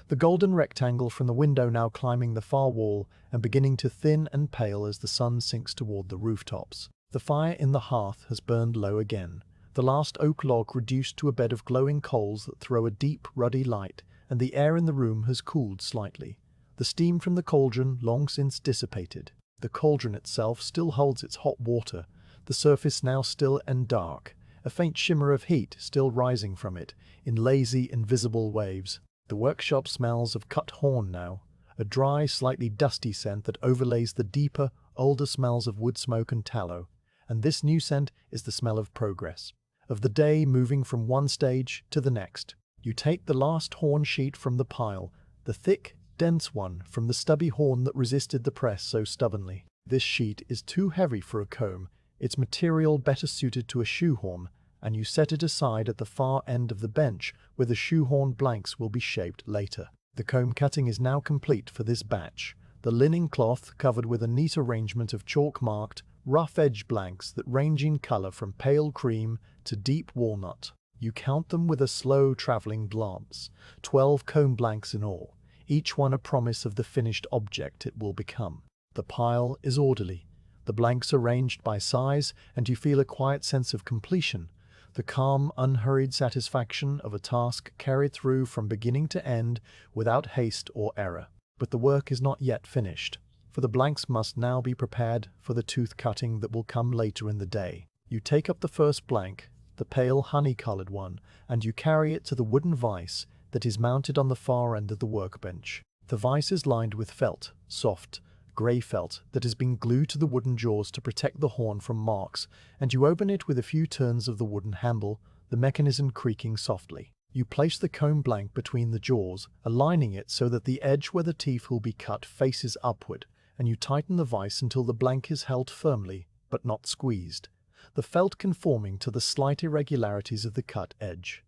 the golden rectangle from the window now climbing the far wall and beginning to thin and pale as the sun sinks toward the rooftops. The fire in the hearth has burned low again, the last oak log reduced to a bed of glowing coals that throw a deep, ruddy light and the air in the room has cooled slightly. The steam from the cauldron long since dissipated. The cauldron itself still holds its hot water, the surface now still and dark, a faint shimmer of heat still rising from it in lazy, invisible waves. The workshop smells of cut horn now, a dry, slightly dusty scent that overlays the deeper, older smells of wood smoke and tallow. And this new scent is the smell of progress, of the day moving from one stage to the next. You take the last horn sheet from the pile, the thick, dense one from the stubby horn that resisted the press so stubbornly. This sheet is too heavy for a comb, its material better suited to a shoehorn, and you set it aside at the far end of the bench where the shoehorn blanks will be shaped later. The comb cutting is now complete for this batch. The linen cloth covered with a neat arrangement of chalk-marked, rough-edge blanks that range in color from pale cream to deep walnut. You count them with a slow traveling glance, 12 comb blanks in all, each one a promise of the finished object it will become. The pile is orderly, the blanks arranged by size, and you feel a quiet sense of completion, the calm, unhurried satisfaction of a task carried through from beginning to end without haste or error. But the work is not yet finished, for the blanks must now be prepared for the tooth cutting that will come later in the day. You take up the first blank, the pale honey-colored one, and you carry it to the wooden vise that is mounted on the far end of the workbench. The vise is lined with felt, soft, grey felt that has been glued to the wooden jaws to protect the horn from marks, and you open it with a few turns of the wooden handle, the mechanism creaking softly. You place the comb blank between the jaws, aligning it so that the edge where the teeth will be cut faces upward, and you tighten the vise until the blank is held firmly, but not squeezed, the felt conforming to the slight irregularities of the cut edge.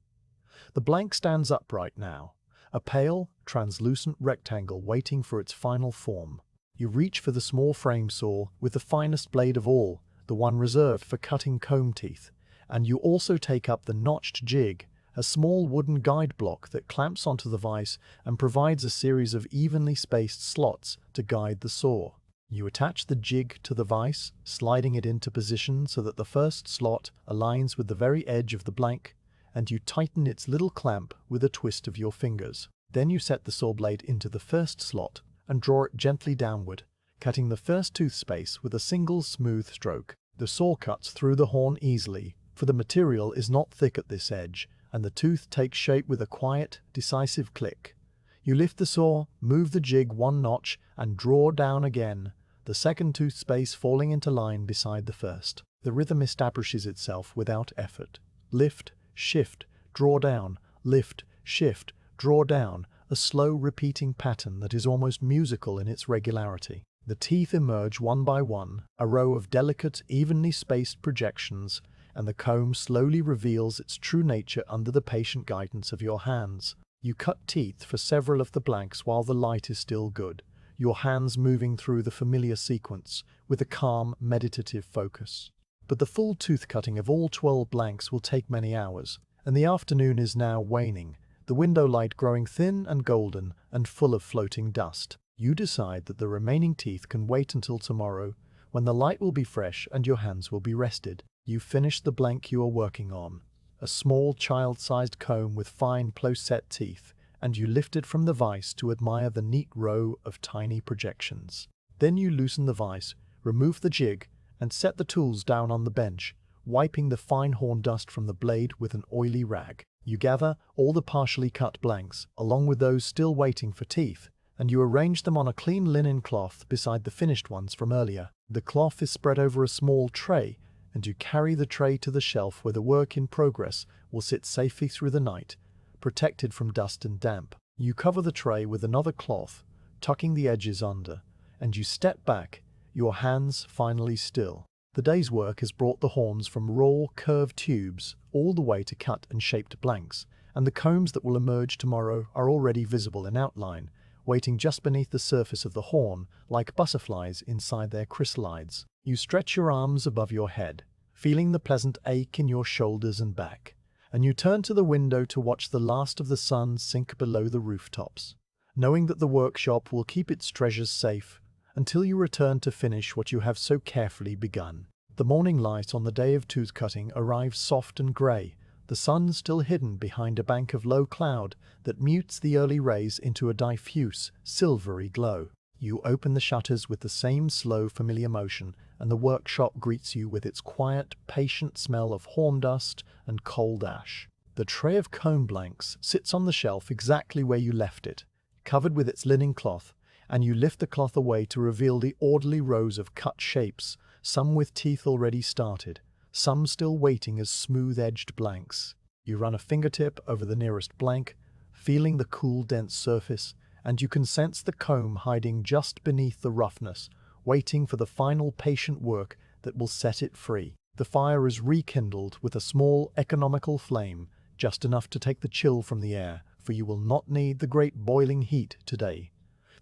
The blank stands upright now, a pale, translucent rectangle waiting for its final form. You reach for the small frame saw with the finest blade of all, the one reserved for cutting comb teeth, and you also take up the notched jig, a small wooden guide block that clamps onto the vise and provides a series of evenly spaced slots to guide the saw. You attach the jig to the vise, sliding it into position so that the first slot aligns with the very edge of the blank, and you tighten its little clamp with a twist of your fingers. Then you set the saw blade into the first slot and draw it gently downward, cutting the first tooth space with a single smooth stroke. The saw cuts through the horn easily, for the material is not thick at this edge, and the tooth takes shape with a quiet, decisive click. You lift the saw, move the jig one notch, and draw down again, the second tooth space falling into line beside the first. The rhythm establishes itself without effort. Lift, shift, draw down, lift, shift, draw down, a slow repeating pattern that is almost musical in its regularity. The teeth emerge one by one, a row of delicate, evenly spaced projections, and the comb slowly reveals its true nature under the patient guidance of your hands. You cut teeth for several of the blanks while the light is still good, your hands moving through the familiar sequence with a calm, meditative focus. But the full tooth cutting of all 12 blanks will take many hours, and the afternoon is now waning, the window light growing thin and golden and full of floating dust. You decide that the remaining teeth can wait until tomorrow, when the light will be fresh and your hands will be rested. You finish the blank you are working on, a small child-sized comb with fine close-set teeth, and you lift it from the vise to admire the neat row of tiny projections. Then you loosen the vise, remove the jig, and set the tools down on the bench, wiping the fine horn dust from the blade with an oily rag. You gather all the partially cut blanks, along with those still waiting for teeth, and you arrange them on a clean linen cloth beside the finished ones from earlier. The cloth is spread over a small tray, and you carry the tray to the shelf where the work in progress will sit safely through the night, protected from dust and damp. You cover the tray with another cloth, tucking the edges under, and you step back, your hands finally still. The day's work has brought the horns from raw, curved tubes all the way to cut and shaped blanks, and the combs that will emerge tomorrow are already visible in outline, waiting just beneath the surface of the horn like butterflies inside their chrysalides. You stretch your arms above your head, feeling the pleasant ache in your shoulders and back, and you turn to the window to watch the last of the sun sink below the rooftops, knowing that the workshop will keep its treasures safe until you return to finish what you have so carefully begun. The morning light on the day of tooth cutting arrives soft and grey, the sun still hidden behind a bank of low cloud that mutes the early rays into a diffuse, silvery glow. You open the shutters with the same slow, familiar motion, and the workshop greets you with its quiet, patient smell of horn dust and cold ash. The tray of comb blanks sits on the shelf exactly where you left it, covered with its linen cloth, and you lift the cloth away to reveal the orderly rows of cut shapes, some with teeth already started, some still waiting as smooth-edged blanks. You run a fingertip over the nearest blank, feeling the cool, dense surface, and you can sense the comb hiding just beneath the roughness, waiting for the final patient work that will set it free. The fire is rekindled with a small, economical flame, just enough to take the chill from the air, for you will not need the great boiling heat today.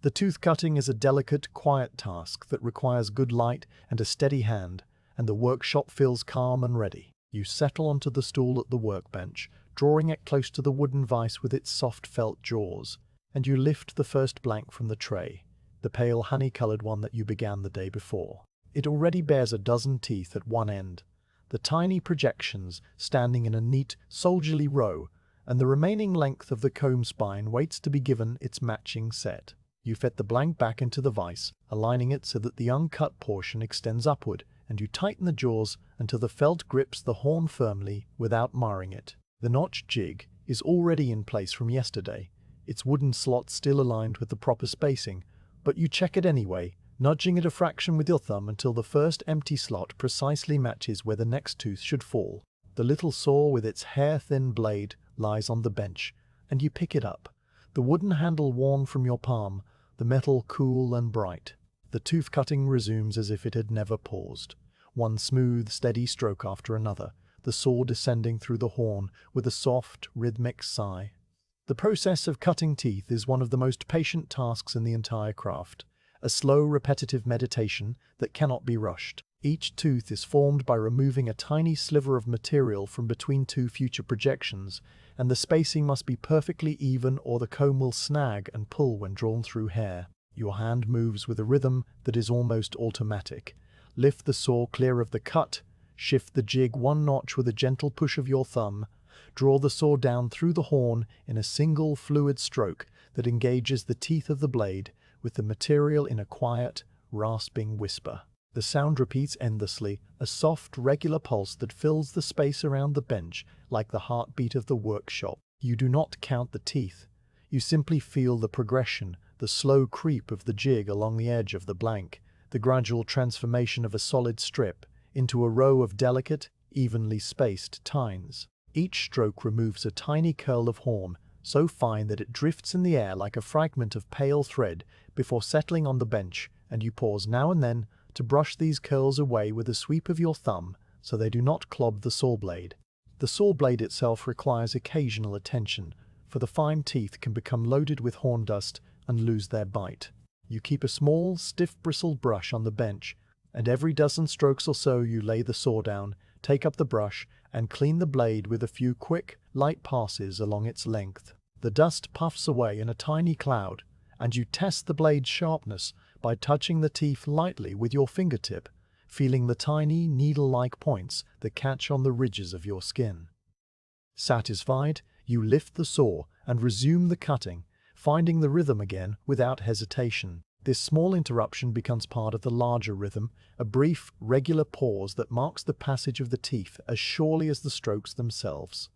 The tooth cutting is a delicate, quiet task that requires good light and a steady hand, and the workshop feels calm and ready. You settle onto the stool at the workbench, drawing it close to the wooden vise with its soft felt jaws, and you lift the first blank from the tray, the pale honey-colored one that you began the day before. It already bears a dozen teeth at one end, the tiny projections standing in a neat, soldierly row, and the remaining length of the comb spine waits to be given its matching set. You fit the blank back into the vise, aligning it so that the uncut portion extends upward, and you tighten the jaws until the felt grips the horn firmly without marring it. The notch jig is already in place from yesterday, its wooden slot still aligned with the proper spacing, but you check it anyway, nudging it a fraction with your thumb until the first empty slot precisely matches where the next tooth should fall. The little saw with its hair-thin blade lies on the bench, and you pick it up, the wooden handle worn from your palm, the metal cool and bright. The tooth cutting resumes as if it had never paused, one smooth, steady stroke after another, the saw descending through the horn with a soft, rhythmic sigh. The process of cutting teeth is one of the most patient tasks in the entire craft, a slow, repetitive meditation that cannot be rushed. Each tooth is formed by removing a tiny sliver of material from between two future projections, and the spacing must be perfectly even or the comb will snag and pull when drawn through hair. Your hand moves with a rhythm that is almost automatic. Lift the saw clear of the cut, shift the jig one notch with a gentle push of your thumb, draw the saw down through the horn in a single fluid stroke that engages the teeth of the blade with the material in a quiet, rasping whisper. The sound repeats endlessly, a soft, regular pulse that fills the space around the bench like the heartbeat of the workshop. You do not count the teeth. You simply feel the progression, the slow creep of the jig along the edge of the blank, the gradual transformation of a solid strip into a row of delicate, evenly spaced tines. Each stroke removes a tiny curl of horn, so fine that it drifts in the air like a fragment of pale thread before settling on the bench, and you pause now and then to brush these curls away with a sweep of your thumb so they do not clog the saw blade. The saw blade itself requires occasional attention, for the fine teeth can become loaded with horn dust and lose their bite. You keep a small, stiff-bristled brush on the bench, and every dozen strokes or so you lay the saw down, take up the brush, and clean the blade with a few quick, light passes along its length. The dust puffs away in a tiny cloud, and you test the blade's sharpness by touching the teeth lightly with your fingertip, feeling the tiny, needle-like points that catch on the ridges of your skin. Satisfied, you lift the saw and resume the cutting, finding the rhythm again without hesitation. This small interruption becomes part of the larger rhythm, a brief, regular pause that marks the passage of the teeth as surely as the strokes themselves.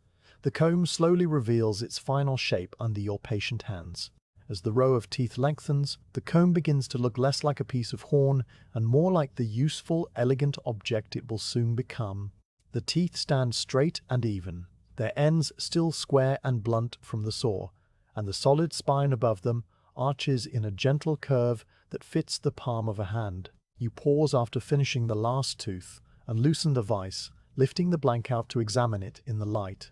The comb slowly reveals its final shape under your patient hands. As the row of teeth lengthens, the comb begins to look less like a piece of horn and more like the useful, elegant object it will soon become. The teeth stand straight and even, their ends still square and blunt from the saw, and the solid spine above them arches in a gentle curve that fits the palm of a hand. You pause after finishing the last tooth and loosen the vise, lifting the blank out to examine it in the light.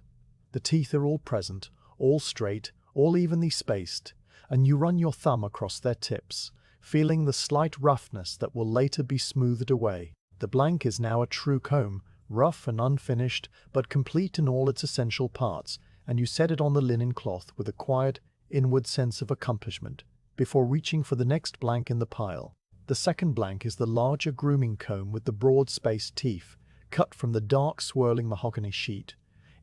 The teeth are all present, all straight, all evenly spaced, and you run your thumb across their tips, feeling the slight roughness that will later be smoothed away. The blank is now a true comb, rough and unfinished, but complete in all its essential parts, and you set it on the linen cloth with a quiet, inward sense of accomplishment, before reaching for the next blank in the pile. The second blank is the larger grooming comb with the broad-spaced teeth, cut from the dark, swirling mahogany sheet.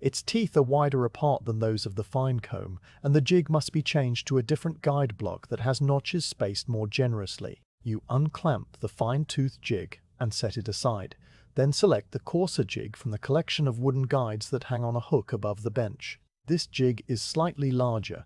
Its teeth are wider apart than those of the fine comb, and the jig must be changed to a different guide block that has notches spaced more generously. You unclamp the fine-toothed jig and set it aside, then select the coarser jig from the collection of wooden guides that hang on a hook above the bench. This jig is slightly larger,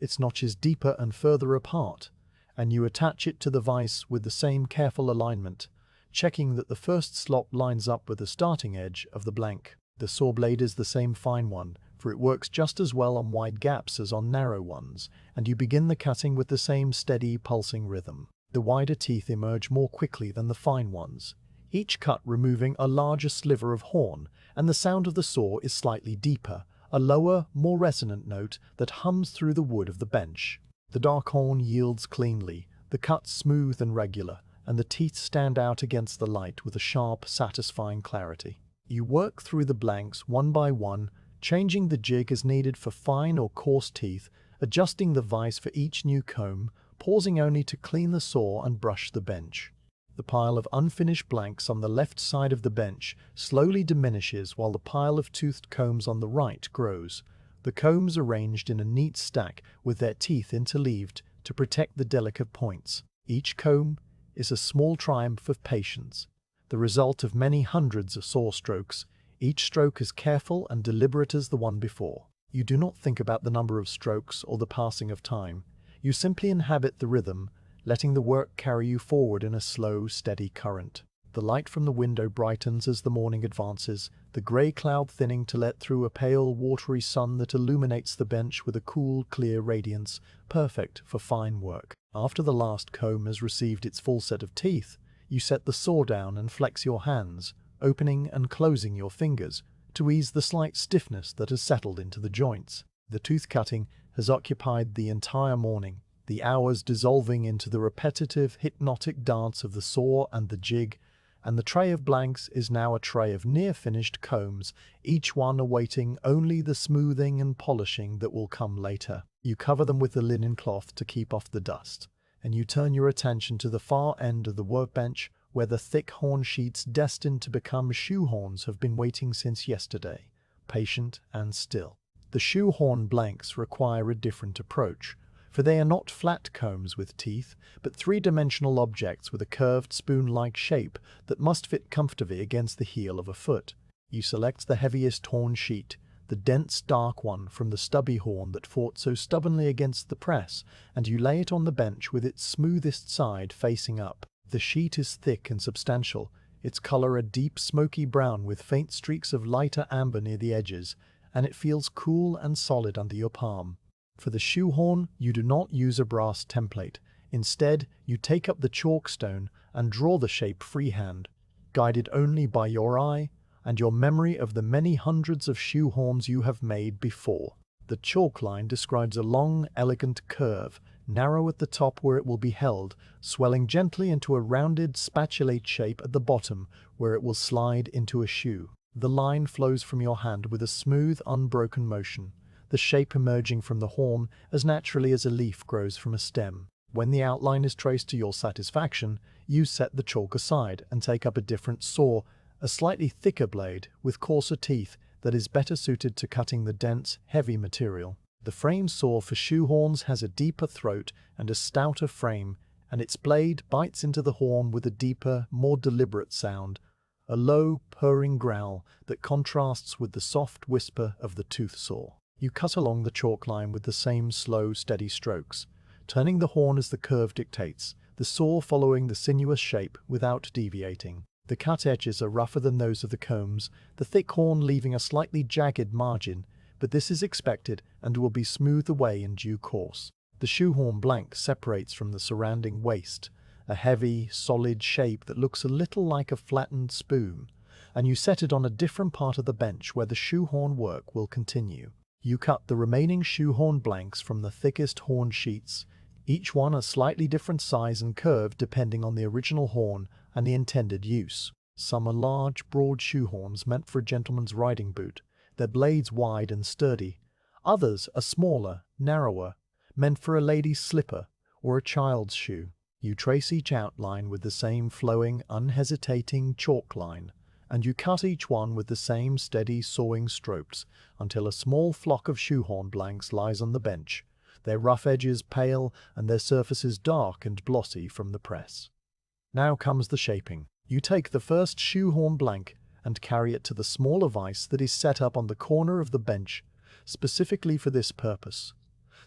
its notches deeper and further apart, and you attach it to the vise with the same careful alignment, checking that the first slot lines up with the starting edge of the blank. The saw blade is the same fine one, for it works just as well on wide gaps as on narrow ones, and you begin the cutting with the same steady, pulsing rhythm. The wider teeth emerge more quickly than the fine ones, each cut removing a larger sliver of horn, and the sound of the saw is slightly deeper, a lower, more resonant note that hums through the wood of the bench. The dark horn yields cleanly, the cuts smooth and regular, and the teeth stand out against the light with a sharp, satisfying clarity. You work through the blanks one by one, changing the jig as needed for fine or coarse teeth, adjusting the vise for each new comb, pausing only to clean the saw and brush the bench. The pile of unfinished blanks on the left side of the bench slowly diminishes while the pile of toothed combs on the right grows, the combs arranged in a neat stack with their teeth interleaved to protect the delicate points. Each comb is a small triumph of patience, the result of many hundreds of saw strokes, each stroke as careful and deliberate as the one before. You do not think about the number of strokes or the passing of time. You simply inhabit the rhythm, letting the work carry you forward in a slow, steady current. The light from the window brightens as the morning advances, the grey cloud thinning to let through a pale, watery sun that illuminates the bench with a cool, clear radiance, perfect for fine work. After the last comb has received its full set of teeth, you set the saw down and flex your hands, opening and closing your fingers, to ease the slight stiffness that has settled into the joints. The tooth cutting has occupied the entire morning, the hours dissolving into the repetitive, hypnotic dance of the saw and the jig, and the tray of blanks is now a tray of near-finished combs, each one awaiting only the smoothing and polishing that will come later. You cover them with the linen cloth to keep off the dust, and you turn your attention to the far end of the workbench where the thick horn sheets destined to become shoehorns have been waiting since yesterday, patient and still. The shoehorn blanks require a different approach, for they are not flat combs with teeth, but three-dimensional objects with a curved spoon-like shape that must fit comfortably against the heel of a foot. You select the heaviest horn sheet, the dense dark one from the stubby horn that fought so stubbornly against the press, and you lay it on the bench with its smoothest side facing up. The sheet is thick and substantial, its color a deep smoky brown with faint streaks of lighter amber near the edges, and it feels cool and solid under your palm. For the shoehorn, you do not use a brass template. Instead, you take up the chalkstone and draw the shape freehand, guided only by your eye and your memory of the many hundreds of shoehorns you have made before. The chalk line describes a long, elegant curve, narrow at the top where it will be held, swelling gently into a rounded, spatulate shape at the bottom where it will slide into a shoe. The line flows from your hand with a smooth, unbroken motion, the shape emerging from the horn as naturally as a leaf grows from a stem. When the outline is traced to your satisfaction, you set the chalk aside and take up a different saw, a slightly thicker blade with coarser teeth that is better suited to cutting the dense, heavy material. The frame saw for shoehorns has a deeper throat and a stouter frame, and its blade bites into the horn with a deeper, more deliberate sound, a low, purring growl that contrasts with the soft whisper of the tooth saw. You cut along the chalk line with the same slow, steady strokes, turning the horn as the curve dictates, the saw following the sinuous shape without deviating. The cut edges are rougher than those of the combs, the thick horn leaving a slightly jagged margin, but this is expected and will be smoothed away in due course. The shoehorn blank separates from the surrounding waste, a heavy, solid shape that looks a little like a flattened spoon, and you set it on a different part of the bench where the shoehorn work will continue. You cut the remaining shoehorn blanks from the thickest horn sheets, each one a slightly different size and curve depending on the original horn and the intended use. Some are large, broad shoehorns meant for a gentleman's riding boot, their blades wide and sturdy. Others are smaller, narrower, meant for a lady's slipper or a child's shoe. You trace each outline with the same flowing, unhesitating chalk line, and you cut each one with the same steady sawing strokes until a small flock of shoehorn blanks lies on the bench, their rough edges pale and their surfaces dark and glossy from the press. Now comes the shaping. You take the first shoehorn blank and carry it to the smaller vise that is set up on the corner of the bench, specifically for this purpose.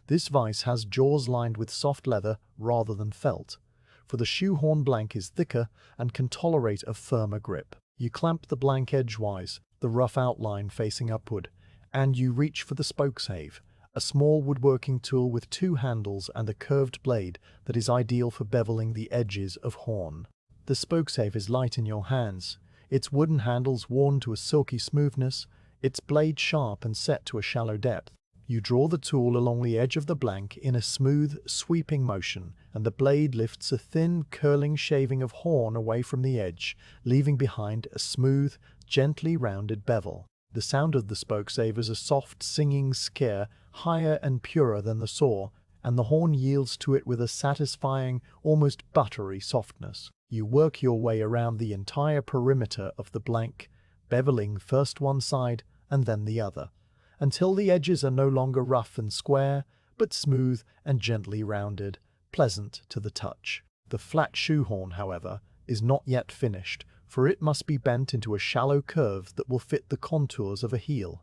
This vise has jaws lined with soft leather rather than felt, for the shoehorn blank is thicker and can tolerate a firmer grip. You clamp the blank edgewise, the rough outline facing upward, and you reach for the spokeshave, a small woodworking tool with 2 handles and a curved blade that is ideal for beveling the edges of horn. The spokeshave is light in your hands, its wooden handles worn to a silky smoothness, its blade sharp and set to a shallow depth. You draw the tool along the edge of the blank in a smooth, sweeping motion, and the blade lifts a thin, curling shaving of horn away from the edge, leaving behind a smooth, gently rounded bevel. The sound of the spokeshave is a soft, singing scare, higher and purer than the saw, and the horn yields to it with a satisfying, almost buttery softness. You work your way around the entire perimeter of the blank, beveling first one side and then the other, until the edges are no longer rough and square, but smooth and gently rounded, pleasant to the touch. The flat shoehorn, however, is not yet finished, for it must be bent into a shallow curve that will fit the contours of a heel.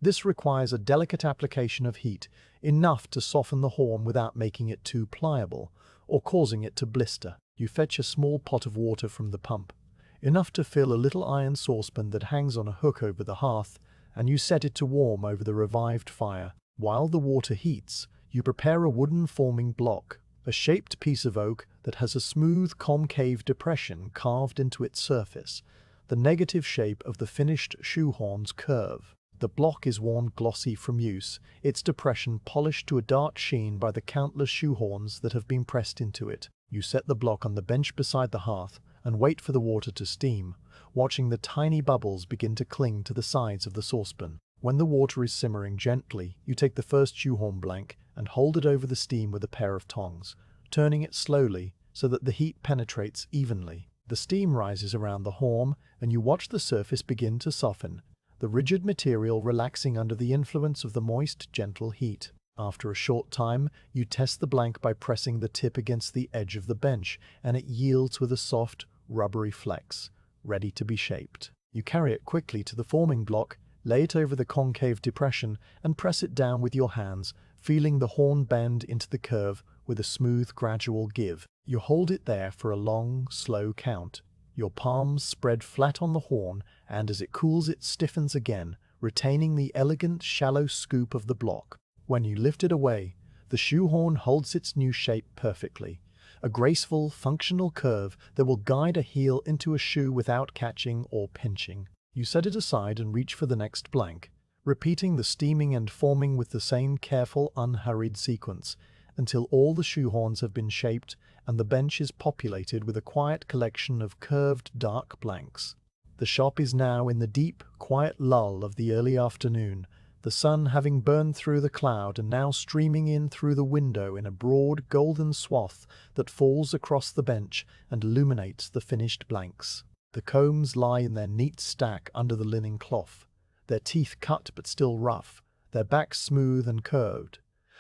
This requires a delicate application of heat, enough to soften the horn without making it too pliable, or causing it to blister. You fetch a small pot of water from the pump, enough to fill a little iron saucepan that hangs on a hook over the hearth, and you set it to warm over the revived fire. While the water heats, you prepare a wooden forming block, a shaped piece of oak that has a smooth concave depression carved into its surface, the negative shape of the finished shoehorn's curve. The block is worn glossy from use, its depression polished to a dark sheen by the countless shoehorns that have been pressed into it. You set the block on the bench beside the hearth and wait for the water to steam, watching the tiny bubbles begin to cling to the sides of the saucepan. When the water is simmering gently, you take the first shoehorn blank and hold it over the steam with a pair of tongs, turning it slowly so that the heat penetrates evenly. The steam rises around the horn, and you watch the surface begin to soften, the rigid material relaxing under the influence of the moist, gentle heat. After a short time, you test the blank by pressing the tip against the edge of the bench, and it yields with a soft, rubbery flex, ready to be shaped. You carry it quickly to the forming block, lay it over the concave depression, and press it down with your hands, feeling the horn bend into the curve with a smooth, gradual give. You hold it there for a long, slow count. Your palms spread flat on the horn, and as it cools it stiffens again, retaining the elegant, shallow scoop of the block. When you lift it away, the shoehorn holds its new shape perfectly, a graceful, functional curve that will guide a heel into a shoe without catching or pinching. You set it aside and reach for the next blank, repeating the steaming and forming with the same careful, unhurried sequence, until all the shoehorns have been shaped and the bench is populated with a quiet collection of curved, dark blanks. The shop is now in the deep, quiet lull of the early afternoon, the sun having burned through the cloud and now streaming in through the window in a broad, golden swath that falls across the bench and illuminates the finished blanks. The combs lie in their neat stack under the linen cloth, their teeth cut but still rough, their backs smooth and curved.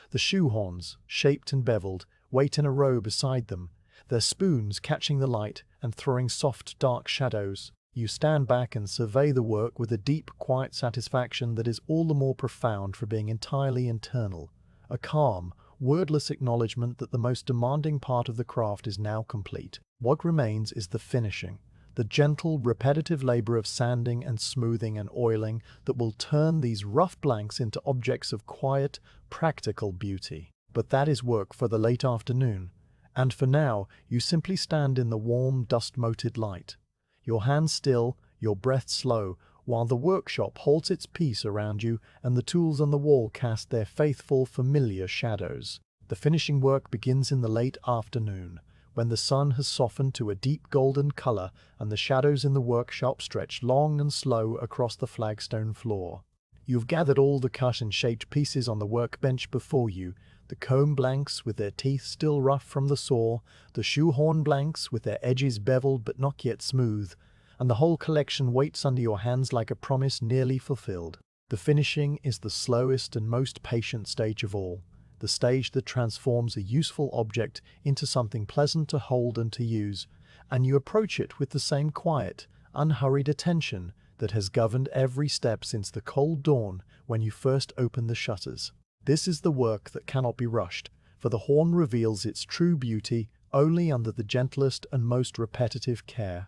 The shoehorns, shaped and beveled, wait in a row beside them, their spoons catching the light and throwing soft, dark shadows. You stand back and survey the work with a deep, quiet satisfaction that is all the more profound for being entirely internal, a calm, wordless acknowledgement that the most demanding part of the craft is now complete. What remains is the finishing, the gentle, repetitive labor of sanding and smoothing and oiling that will turn these rough blanks into objects of quiet, practical beauty. But that is work for the late afternoon, and for now you simply stand in the warm, dust-moted light, your hands still, your breath slow, while the workshop holds its peace around you and the tools on the wall cast their faithful, familiar shadows. The finishing work begins in the late afternoon, when the sun has softened to a deep golden color and the shadows in the workshop stretch long and slow across the flagstone floor. You've gathered all the cut and shaped pieces on the workbench before you, the comb blanks with their teeth still rough from the saw, the shoehorn blanks with their edges beveled but not yet smooth, and the whole collection waits under your hands like a promise nearly fulfilled. The finishing is the slowest and most patient stage of all, the stage that transforms a useful object into something pleasant to hold and to use, and you approach it with the same quiet, unhurried attention that has governed every step since the cold dawn when you first opened the shutters. This is the work that cannot be rushed, for the horn reveals its true beauty only under the gentlest and most repetitive care.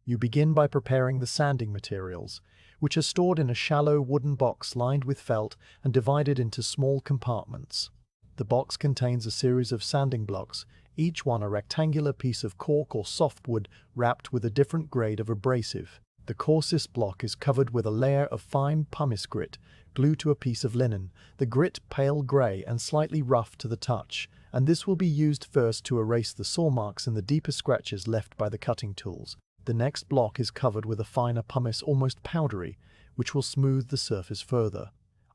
You begin by preparing the sanding materials, which are stored in a shallow wooden box lined with felt and divided into small compartments. The box contains a series of sanding blocks, each one a rectangular piece of cork or softwood wrapped with a different grade of abrasive. The coarsest block is covered with a layer of fine pumice grit, glued to a piece of linen, the grit pale grey and slightly rough to the touch, and this will be used first to erase the saw marks and the deeper scratches left by the cutting tools. The next block is covered with a finer pumice, almost powdery, which will smooth the surface further.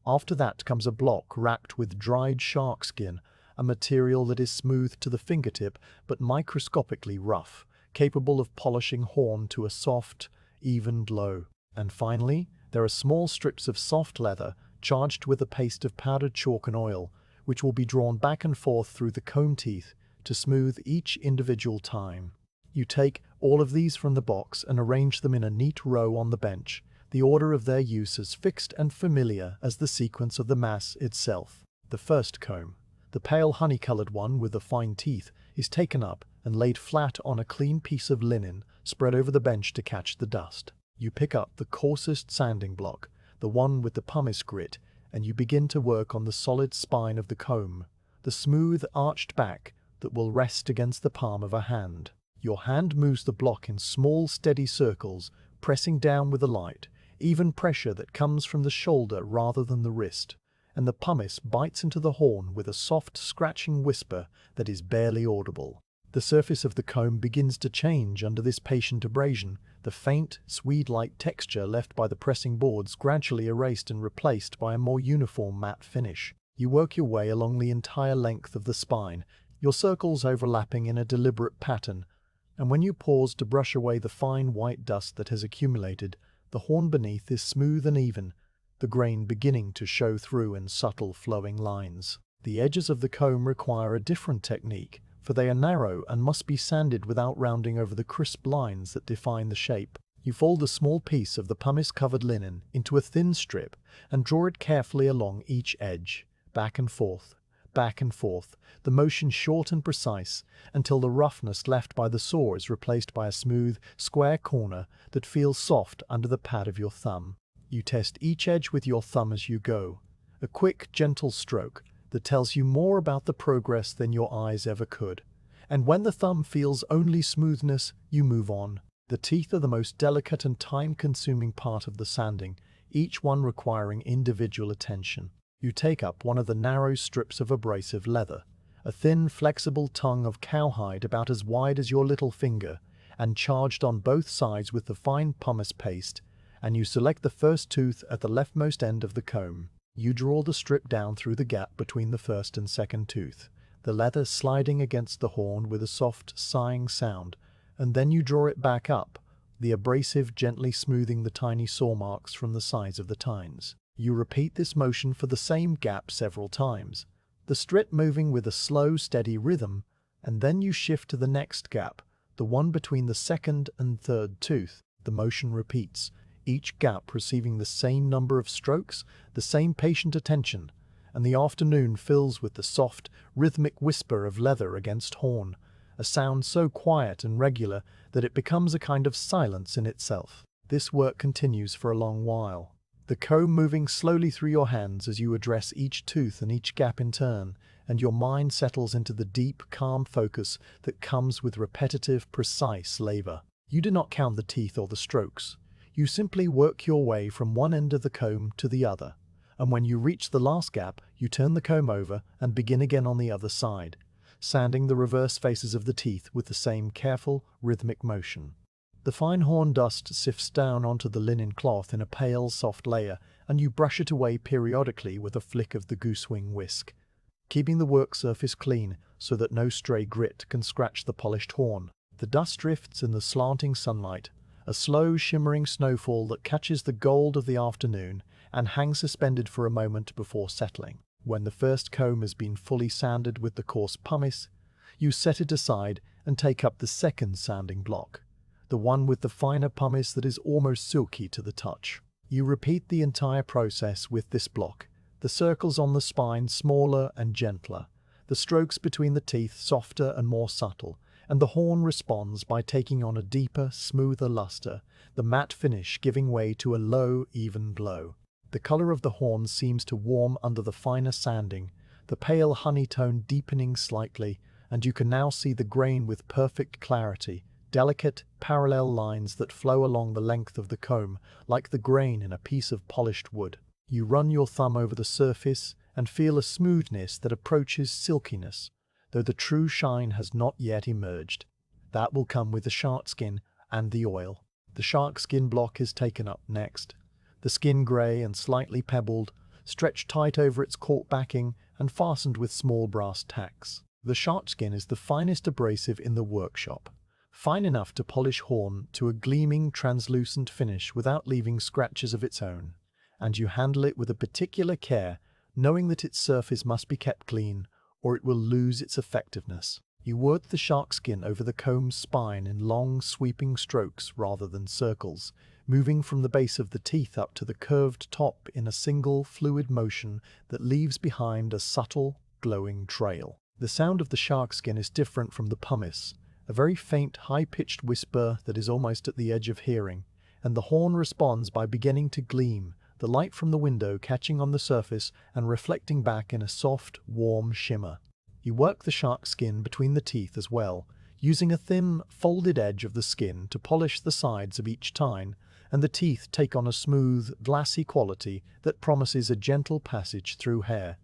After that comes a block wrapped with dried shark skin, a material that is smooth to the fingertip but microscopically rough, capable of polishing horn to a soft, even glow. And finally, there are small strips of soft leather charged with a paste of powdered chalk and oil, which will be drawn back and forth through the comb teeth to smooth each individual time. You take all of these from the box and arrange them in a neat row on the bench, the order of their use as fixed and familiar as the sequence of the mass itself. The first comb, the pale honey-colored one with the fine teeth, is taken up and laid flat on a clean piece of linen spread over the bench to catch the dust. You pick up the coarsest sanding block, the one with the pumice grit, and you begin to work on the solid spine of the comb, the smooth arched back that will rest against the palm of a hand. Your hand moves the block in small, steady circles, pressing down with a light, even pressure that comes from the shoulder rather than the wrist, and the pumice bites into the horn with a soft, scratching whisper that is barely audible. The surface of the comb begins to change under this patient abrasion, the faint, swede-like texture left by the pressing boards gradually erased and replaced by a more uniform matte finish. You work your way along the entire length of the spine, your circles overlapping in a deliberate pattern, and when you pause to brush away the fine white dust that has accumulated, the horn beneath is smooth and even, the grain beginning to show through in subtle flowing lines. The edges of the comb require a different technique, for they are narrow and must be sanded without rounding over the crisp lines that define the shape. You fold a small piece of the pumice-covered linen into a thin strip and draw it carefully along each edge, back and forth, the motion short and precise, until the roughness left by the saw is replaced by a smooth, square corner that feels soft under the pad of your thumb. You test each edge with your thumb as you go, a quick, gentle stroke that tells you more about the progress than your eyes ever could. And when the thumb feels only smoothness, you move on. The teeth are the most delicate and time-consuming part of the sanding, each one requiring individual attention. You take up one of the narrow strips of abrasive leather, a thin, flexible tongue of cowhide about as wide as your little finger, and charged on both sides with the fine pumice paste, and you select the first tooth at the leftmost end of the comb. You draw the strip down through the gap between the first and second tooth, the leather sliding against the horn with a soft, sighing sound, and then you draw it back up, the abrasive gently smoothing the tiny saw marks from the sides of the tines. You repeat this motion for the same gap several times, the strip moving with a slow, steady rhythm, and then you shift to the next gap, the one between the second and third tooth. The motion repeats, each gap receiving the same number of strokes, the same patient attention, and the afternoon fills with the soft, rhythmic whisper of leather against horn, a sound so quiet and regular that it becomes a kind of silence in itself. This work continues for a long while, the comb moving slowly through your hands as you address each tooth and each gap in turn, and your mind settles into the deep, calm focus that comes with repetitive, precise labor. You do not count the teeth or the strokes. You simply work your way from one end of the comb to the other, and when you reach the last gap, you turn the comb over and begin again on the other side, sanding the reverse faces of the teeth with the same careful, rhythmic motion. The fine horn dust sifts down onto the linen cloth in a pale, soft layer, and you brush it away periodically with a flick of the goosewing whisk, keeping the work surface clean so that no stray grit can scratch the polished horn. The dust drifts in the slanting sunlight, a slow, shimmering snowfall that catches the gold of the afternoon and hangs suspended for a moment before settling. When the first comb has been fully sanded with the coarse pumice, you set it aside and take up the second sanding block, the one with the finer pumice that is almost silky to the touch. You repeat the entire process with this block, the circles on the spine smaller and gentler, the strokes between the teeth softer and more subtle, and the horn responds by taking on a deeper, smoother luster, the matte finish giving way to a low, even glow. The color of the horn seems to warm under the finer sanding, the pale honey tone deepening slightly, and you can now see the grain with perfect clarity, delicate, parallel lines that flow along the length of the comb, like the grain in a piece of polished wood. You run your thumb over the surface and feel a smoothness that approaches silkiness, though the true shine has not yet emerged. That will come with the shark skin and the oil. The shark skin block is taken up next. The skin grey and slightly pebbled, stretched tight over its cork backing and fastened with small brass tacks. The shark skin is the finest abrasive in the workshop, fine enough to polish horn to a gleaming, translucent finish without leaving scratches of its own, and you handle it with a particular care, knowing that its surface must be kept clean or it will lose its effectiveness. You work the shark skin over the comb's spine in long, sweeping strokes rather than circles, moving from the base of the teeth up to the curved top in a single, fluid motion that leaves behind a subtle, glowing trail. The sound of the shark skin is different from the pumice, a very faint, high-pitched whisper that is almost at the edge of hearing, and the horn responds by beginning to gleam, the light from the window catching on the surface and reflecting back in a soft, warm shimmer. You work the shark skin between the teeth as well, using a thin, folded edge of the skin to polish the sides of each tine, and the teeth take on a smooth, glassy quality that promises a gentle passage through hair.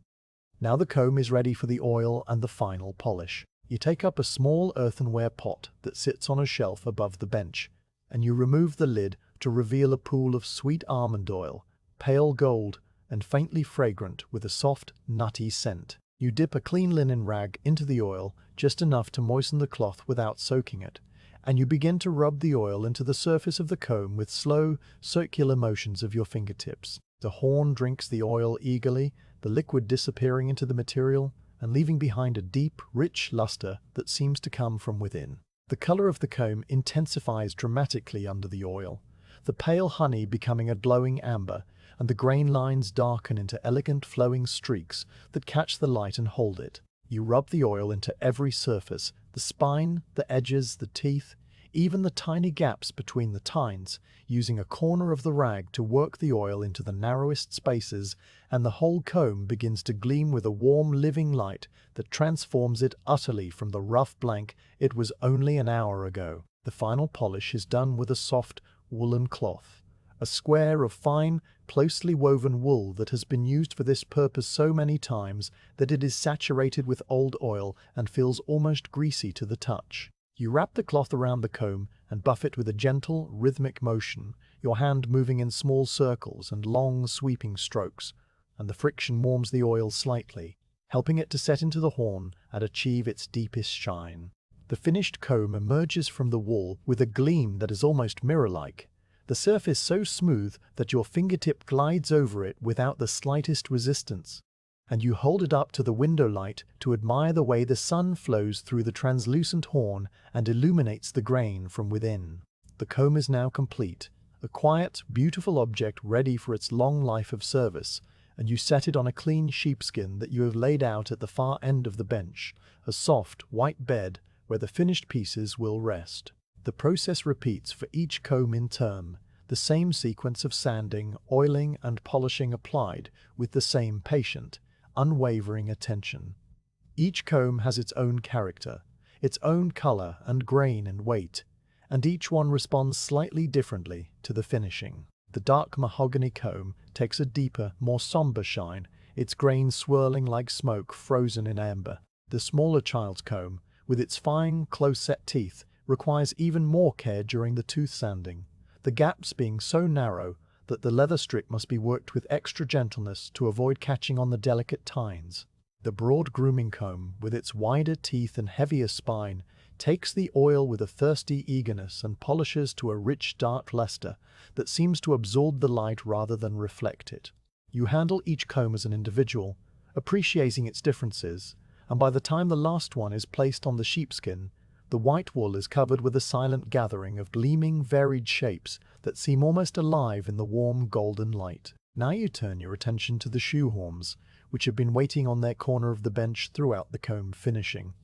Now the comb is ready for the oil and the final polish. You take up a small earthenware pot that sits on a shelf above the bench, and you remove the lid to reveal a pool of sweet almond oil, pale gold and faintly fragrant with a soft, nutty scent. You dip a clean linen rag into the oil, just enough to moisten the cloth without soaking it, and you begin to rub the oil into the surface of the comb with slow, circular motions of your fingertips. The horn drinks the oil eagerly, the liquid disappearing into the material and leaving behind a deep, rich luster that seems to come from within. The color of the comb intensifies dramatically under the oil, the pale honey becoming a glowing amber, and the grain lines darken into elegant flowing streaks that catch the light and hold it. You rub the oil into every surface, the spine, the edges, the teeth, even the tiny gaps between the tines, using a corner of the rag to work the oil into the narrowest spaces, and the whole comb begins to gleam with a warm, living light that transforms it utterly from the rough blank it was only an hour ago. The final polish is done with a soft, woolen cloth, a square of fine, closely woven wool that has been used for this purpose so many times that it is saturated with old oil and feels almost greasy to the touch. You wrap the cloth around the comb and buff it with a gentle, rhythmic motion, your hand moving in small circles and long, sweeping strokes, and the friction warms the oil slightly, helping it to set into the horn and achieve its deepest shine. The finished comb emerges from the wool with a gleam that is almost mirror-like, the surface so smooth that your fingertip glides over it without the slightest resistance, and you hold it up to the window light to admire the way the sun flows through the translucent horn and illuminates the grain from within. The comb is now complete, a quiet, beautiful object ready for its long life of service, and you set it on a clean sheepskin that you have laid out at the far end of the bench, a soft, white bed where the finished pieces will rest. The process repeats for each comb in turn, the same sequence of sanding, oiling, and polishing applied with the same patient, unwavering attention. Each comb has its own character, its own color and grain and weight, and each one responds slightly differently to the finishing. The dark mahogany comb takes a deeper, more somber shine, its grain swirling like smoke frozen in amber. The smaller child's comb, with its fine, close-set teeth, requires even more care during the tooth sanding, the gaps being so narrow that the leather strip must be worked with extra gentleness to avoid catching on the delicate tines. The broad grooming comb, with its wider teeth and heavier spine, takes the oil with a thirsty eagerness and polishes to a rich dark luster that seems to absorb the light rather than reflect it. You handle each comb as an individual, appreciating its differences, and by the time the last one is placed on the sheepskin, the white wool is covered with a silent gathering of gleaming, varied shapes that seem almost alive in the warm golden light. Now you turn your attention to the shoehorns, which have been waiting on their corner of the bench throughout the comb finishing.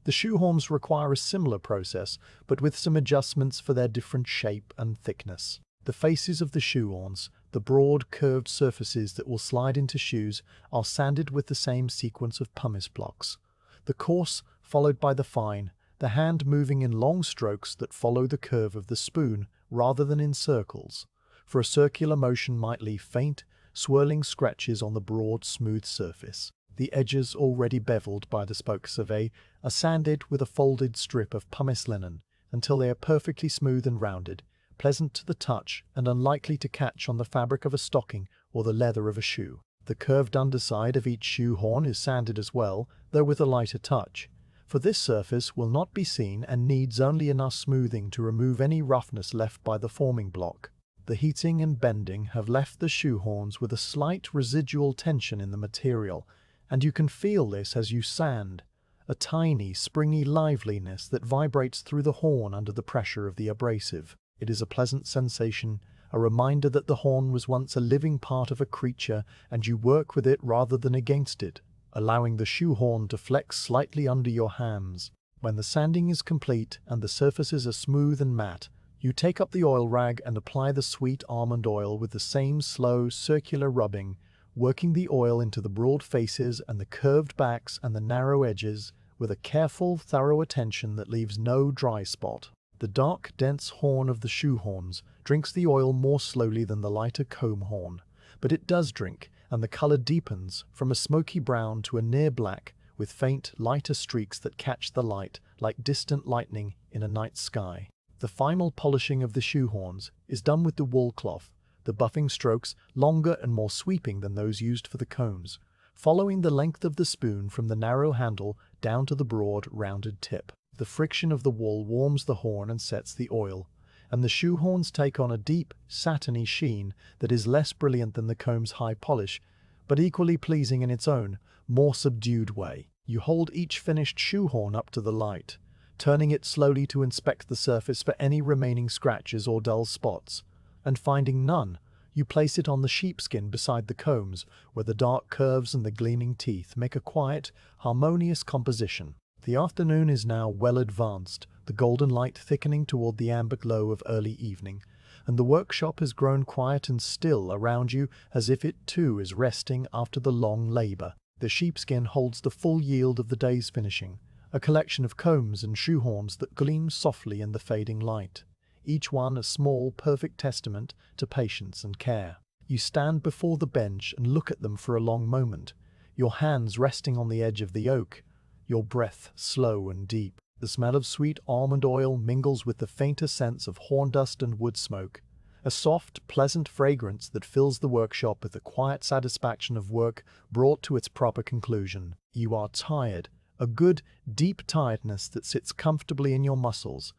The shoehorns require a similar process, but with some adjustments for their different shape and thickness. The faces of the shoehorns, the broad, curved surfaces that will slide into shoes, are sanded with the same sequence of pumice blocks. The coarse, followed by the fine, the hand moving in long strokes that follow the curve of the spoon rather than in circles, for a circular motion might leave faint, swirling scratches on the broad, smooth surface. The edges, already beveled by the spokes are sanded with a folded strip of pumice linen until they are perfectly smooth and rounded, pleasant to the touch and unlikely to catch on the fabric of a stocking or the leather of a shoe. The curved underside of each shoehorn is sanded as well, though with a lighter touch, for this surface will not be seen and needs only enough smoothing to remove any roughness left by the forming block. The heating and bending have left the shoehorns with a slight residual tension in the material, and you can feel this as you sand, a tiny, springy liveliness that vibrates through the horn under the pressure of the abrasive. It is a pleasant sensation, a reminder that the horn was once a living part of a creature and you work with it rather than against it, allowing the shoehorn to flex slightly under your hands. When the sanding is complete and the surfaces are smooth and matte, you take up the oil rag and apply the sweet almond oil with the same slow, circular rubbing, working the oil into the broad faces and the curved backs and the narrow edges with a careful, thorough attention that leaves no dry spot. The dark, dense horn of the shoehorns drinks the oil more slowly than the lighter comb horn, but it does drink, and the color deepens from a smoky brown to a near black, with faint, lighter streaks that catch the light like distant lightning in a night sky. The final polishing of the shoehorns is done with the wool cloth, the buffing strokes longer and more sweeping than those used for the combs, following the length of the spoon from the narrow handle down to the broad, rounded tip. The friction of the wool warms the horn and sets the oil, and the shoehorns take on a deep, satiny sheen that is less brilliant than the comb's high polish, but equally pleasing in its own, more subdued way. You hold each finished shoehorn up to the light, turning it slowly to inspect the surface for any remaining scratches or dull spots, and finding none, you place it on the sheepskin beside the combs, where the dark curves and the gleaming teeth make a quiet, harmonious composition. The afternoon is now well advanced, the golden light thickening toward the amber glow of early evening, and the workshop has grown quiet and still around you as if it too is resting after the long labor. The sheepskin holds the full yield of the day's finishing, a collection of combs and shoehorns that gleam softly in the fading light, each one a small, perfect testament to patience and care. You stand before the bench and look at them for a long moment, your hands resting on the edge of the oak, your breath slow and deep. The smell of sweet almond oil mingles with the fainter sense of horn dust and wood smoke, a soft, pleasant fragrance that fills the workshop with the quiet satisfaction of work brought to its proper conclusion. You are tired, a good, deep tiredness that sits comfortably in your muscles,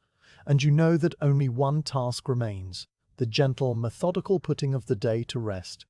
and you know that only one task remains, the gentle, methodical putting of the day to rest,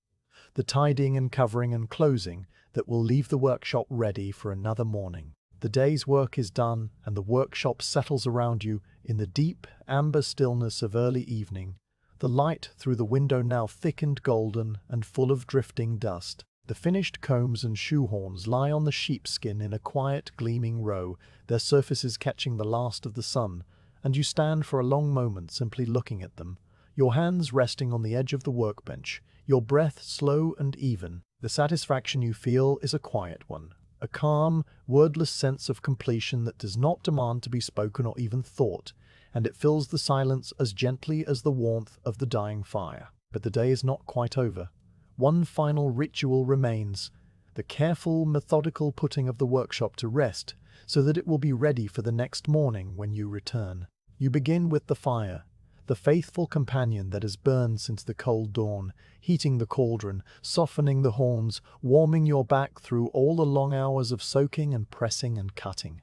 the tidying and covering and closing that will leave the workshop ready for another morning. The day's work is done, and the workshop settles around you in the deep, amber stillness of early evening, the light through the window now thick and golden and full of drifting dust. The finished combs and shoehorns lie on the sheepskin in a quiet, gleaming row, their surfaces catching the last of the sun, and you stand for a long moment simply looking at them, your hands resting on the edge of the workbench, your breath slow and even. The satisfaction you feel is a quiet one, a calm, wordless sense of completion that does not demand to be spoken or even thought, and it fills the silence as gently as the warmth of the dying fire. But the day is not quite over. One final ritual remains, the careful, methodical putting of the workshop to rest so that it will be ready for the next morning when you return. You begin with the fire, the faithful companion that has burned since the cold dawn, heating the cauldron, softening the horns, warming your back through all the long hours of soaking and pressing and cutting.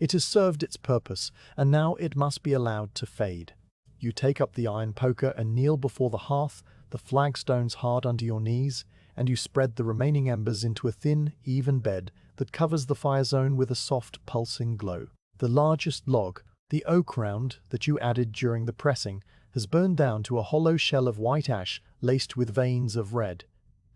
It has served its purpose, and now it must be allowed to fade. You take up the iron poker and kneel before the hearth, the flagstones hard under your knees, and you spread the remaining embers into a thin, even bed that covers the fire zone with a soft, pulsing glow. The largest log, the oak round that you added during the pressing, has burned down to a hollow shell of white ash laced with veins of red,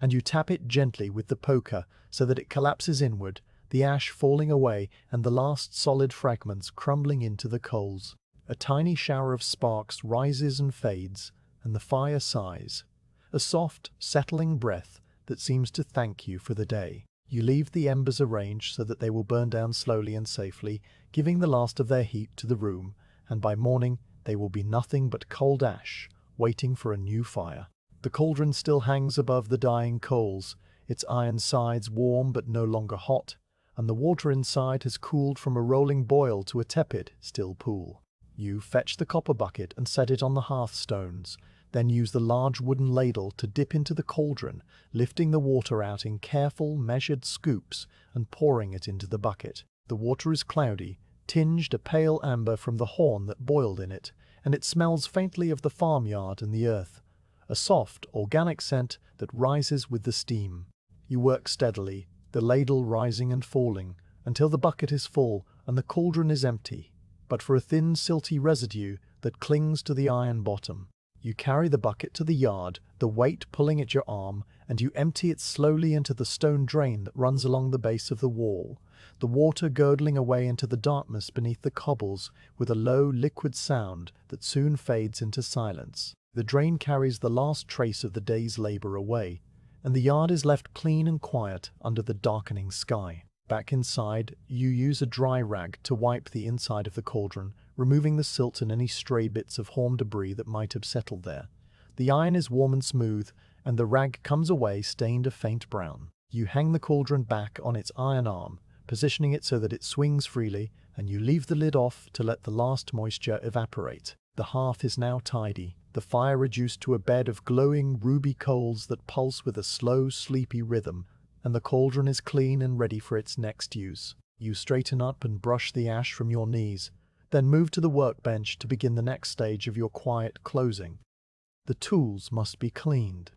and you tap it gently with the poker so that it collapses inward, the ash falling away and the last solid fragments crumbling into the coals. A tiny shower of sparks rises and fades, and the fire sighs, a soft, settling breath that seems to thank you for the day. You leave the embers arranged so that they will burn down slowly and safely, giving the last of their heat to the room, and by morning they will be nothing but cold ash, waiting for a new fire. The cauldron still hangs above the dying coals, its iron sides warm but no longer hot, and the water inside has cooled from a rolling boil to a tepid, still pool. You fetch the copper bucket and set it on the hearthstones, then use the large wooden ladle to dip into the cauldron, lifting the water out in careful, measured scoops and pouring it into the bucket. The water is cloudy, tinged a pale amber from the horn that boiled in it, and it smells faintly of the farmyard and the earth, a soft, organic scent that rises with the steam. You work steadily, the ladle rising and falling, until the bucket is full and the cauldron is empty, but for a thin, silty residue that clings to the iron bottom. You carry the bucket to the yard, the weight pulling at your arm, and you empty it slowly into the stone drain that runs along the base of the wall, the water gurgling away into the darkness beneath the cobbles with a low, liquid sound that soon fades into silence. The drain carries the last trace of the day's labor away, and the yard is left clean and quiet under the darkening sky. Back inside, you use a dry rag to wipe the inside of the cauldron, removing the silt and any stray bits of horn debris that might have settled there. The iron is warm and smooth, and the rag comes away stained a faint brown. You hang the cauldron back on its iron arm, positioning it so that it swings freely, and you leave the lid off to let the last moisture evaporate. The hearth is now tidy, the fire reduced to a bed of glowing ruby coals that pulse with a slow, sleepy rhythm, and the cauldron is clean and ready for its next use. You straighten up and brush the ash from your knees, then move to the workbench to begin the next stage of your quiet closing. The tools must be cleaned.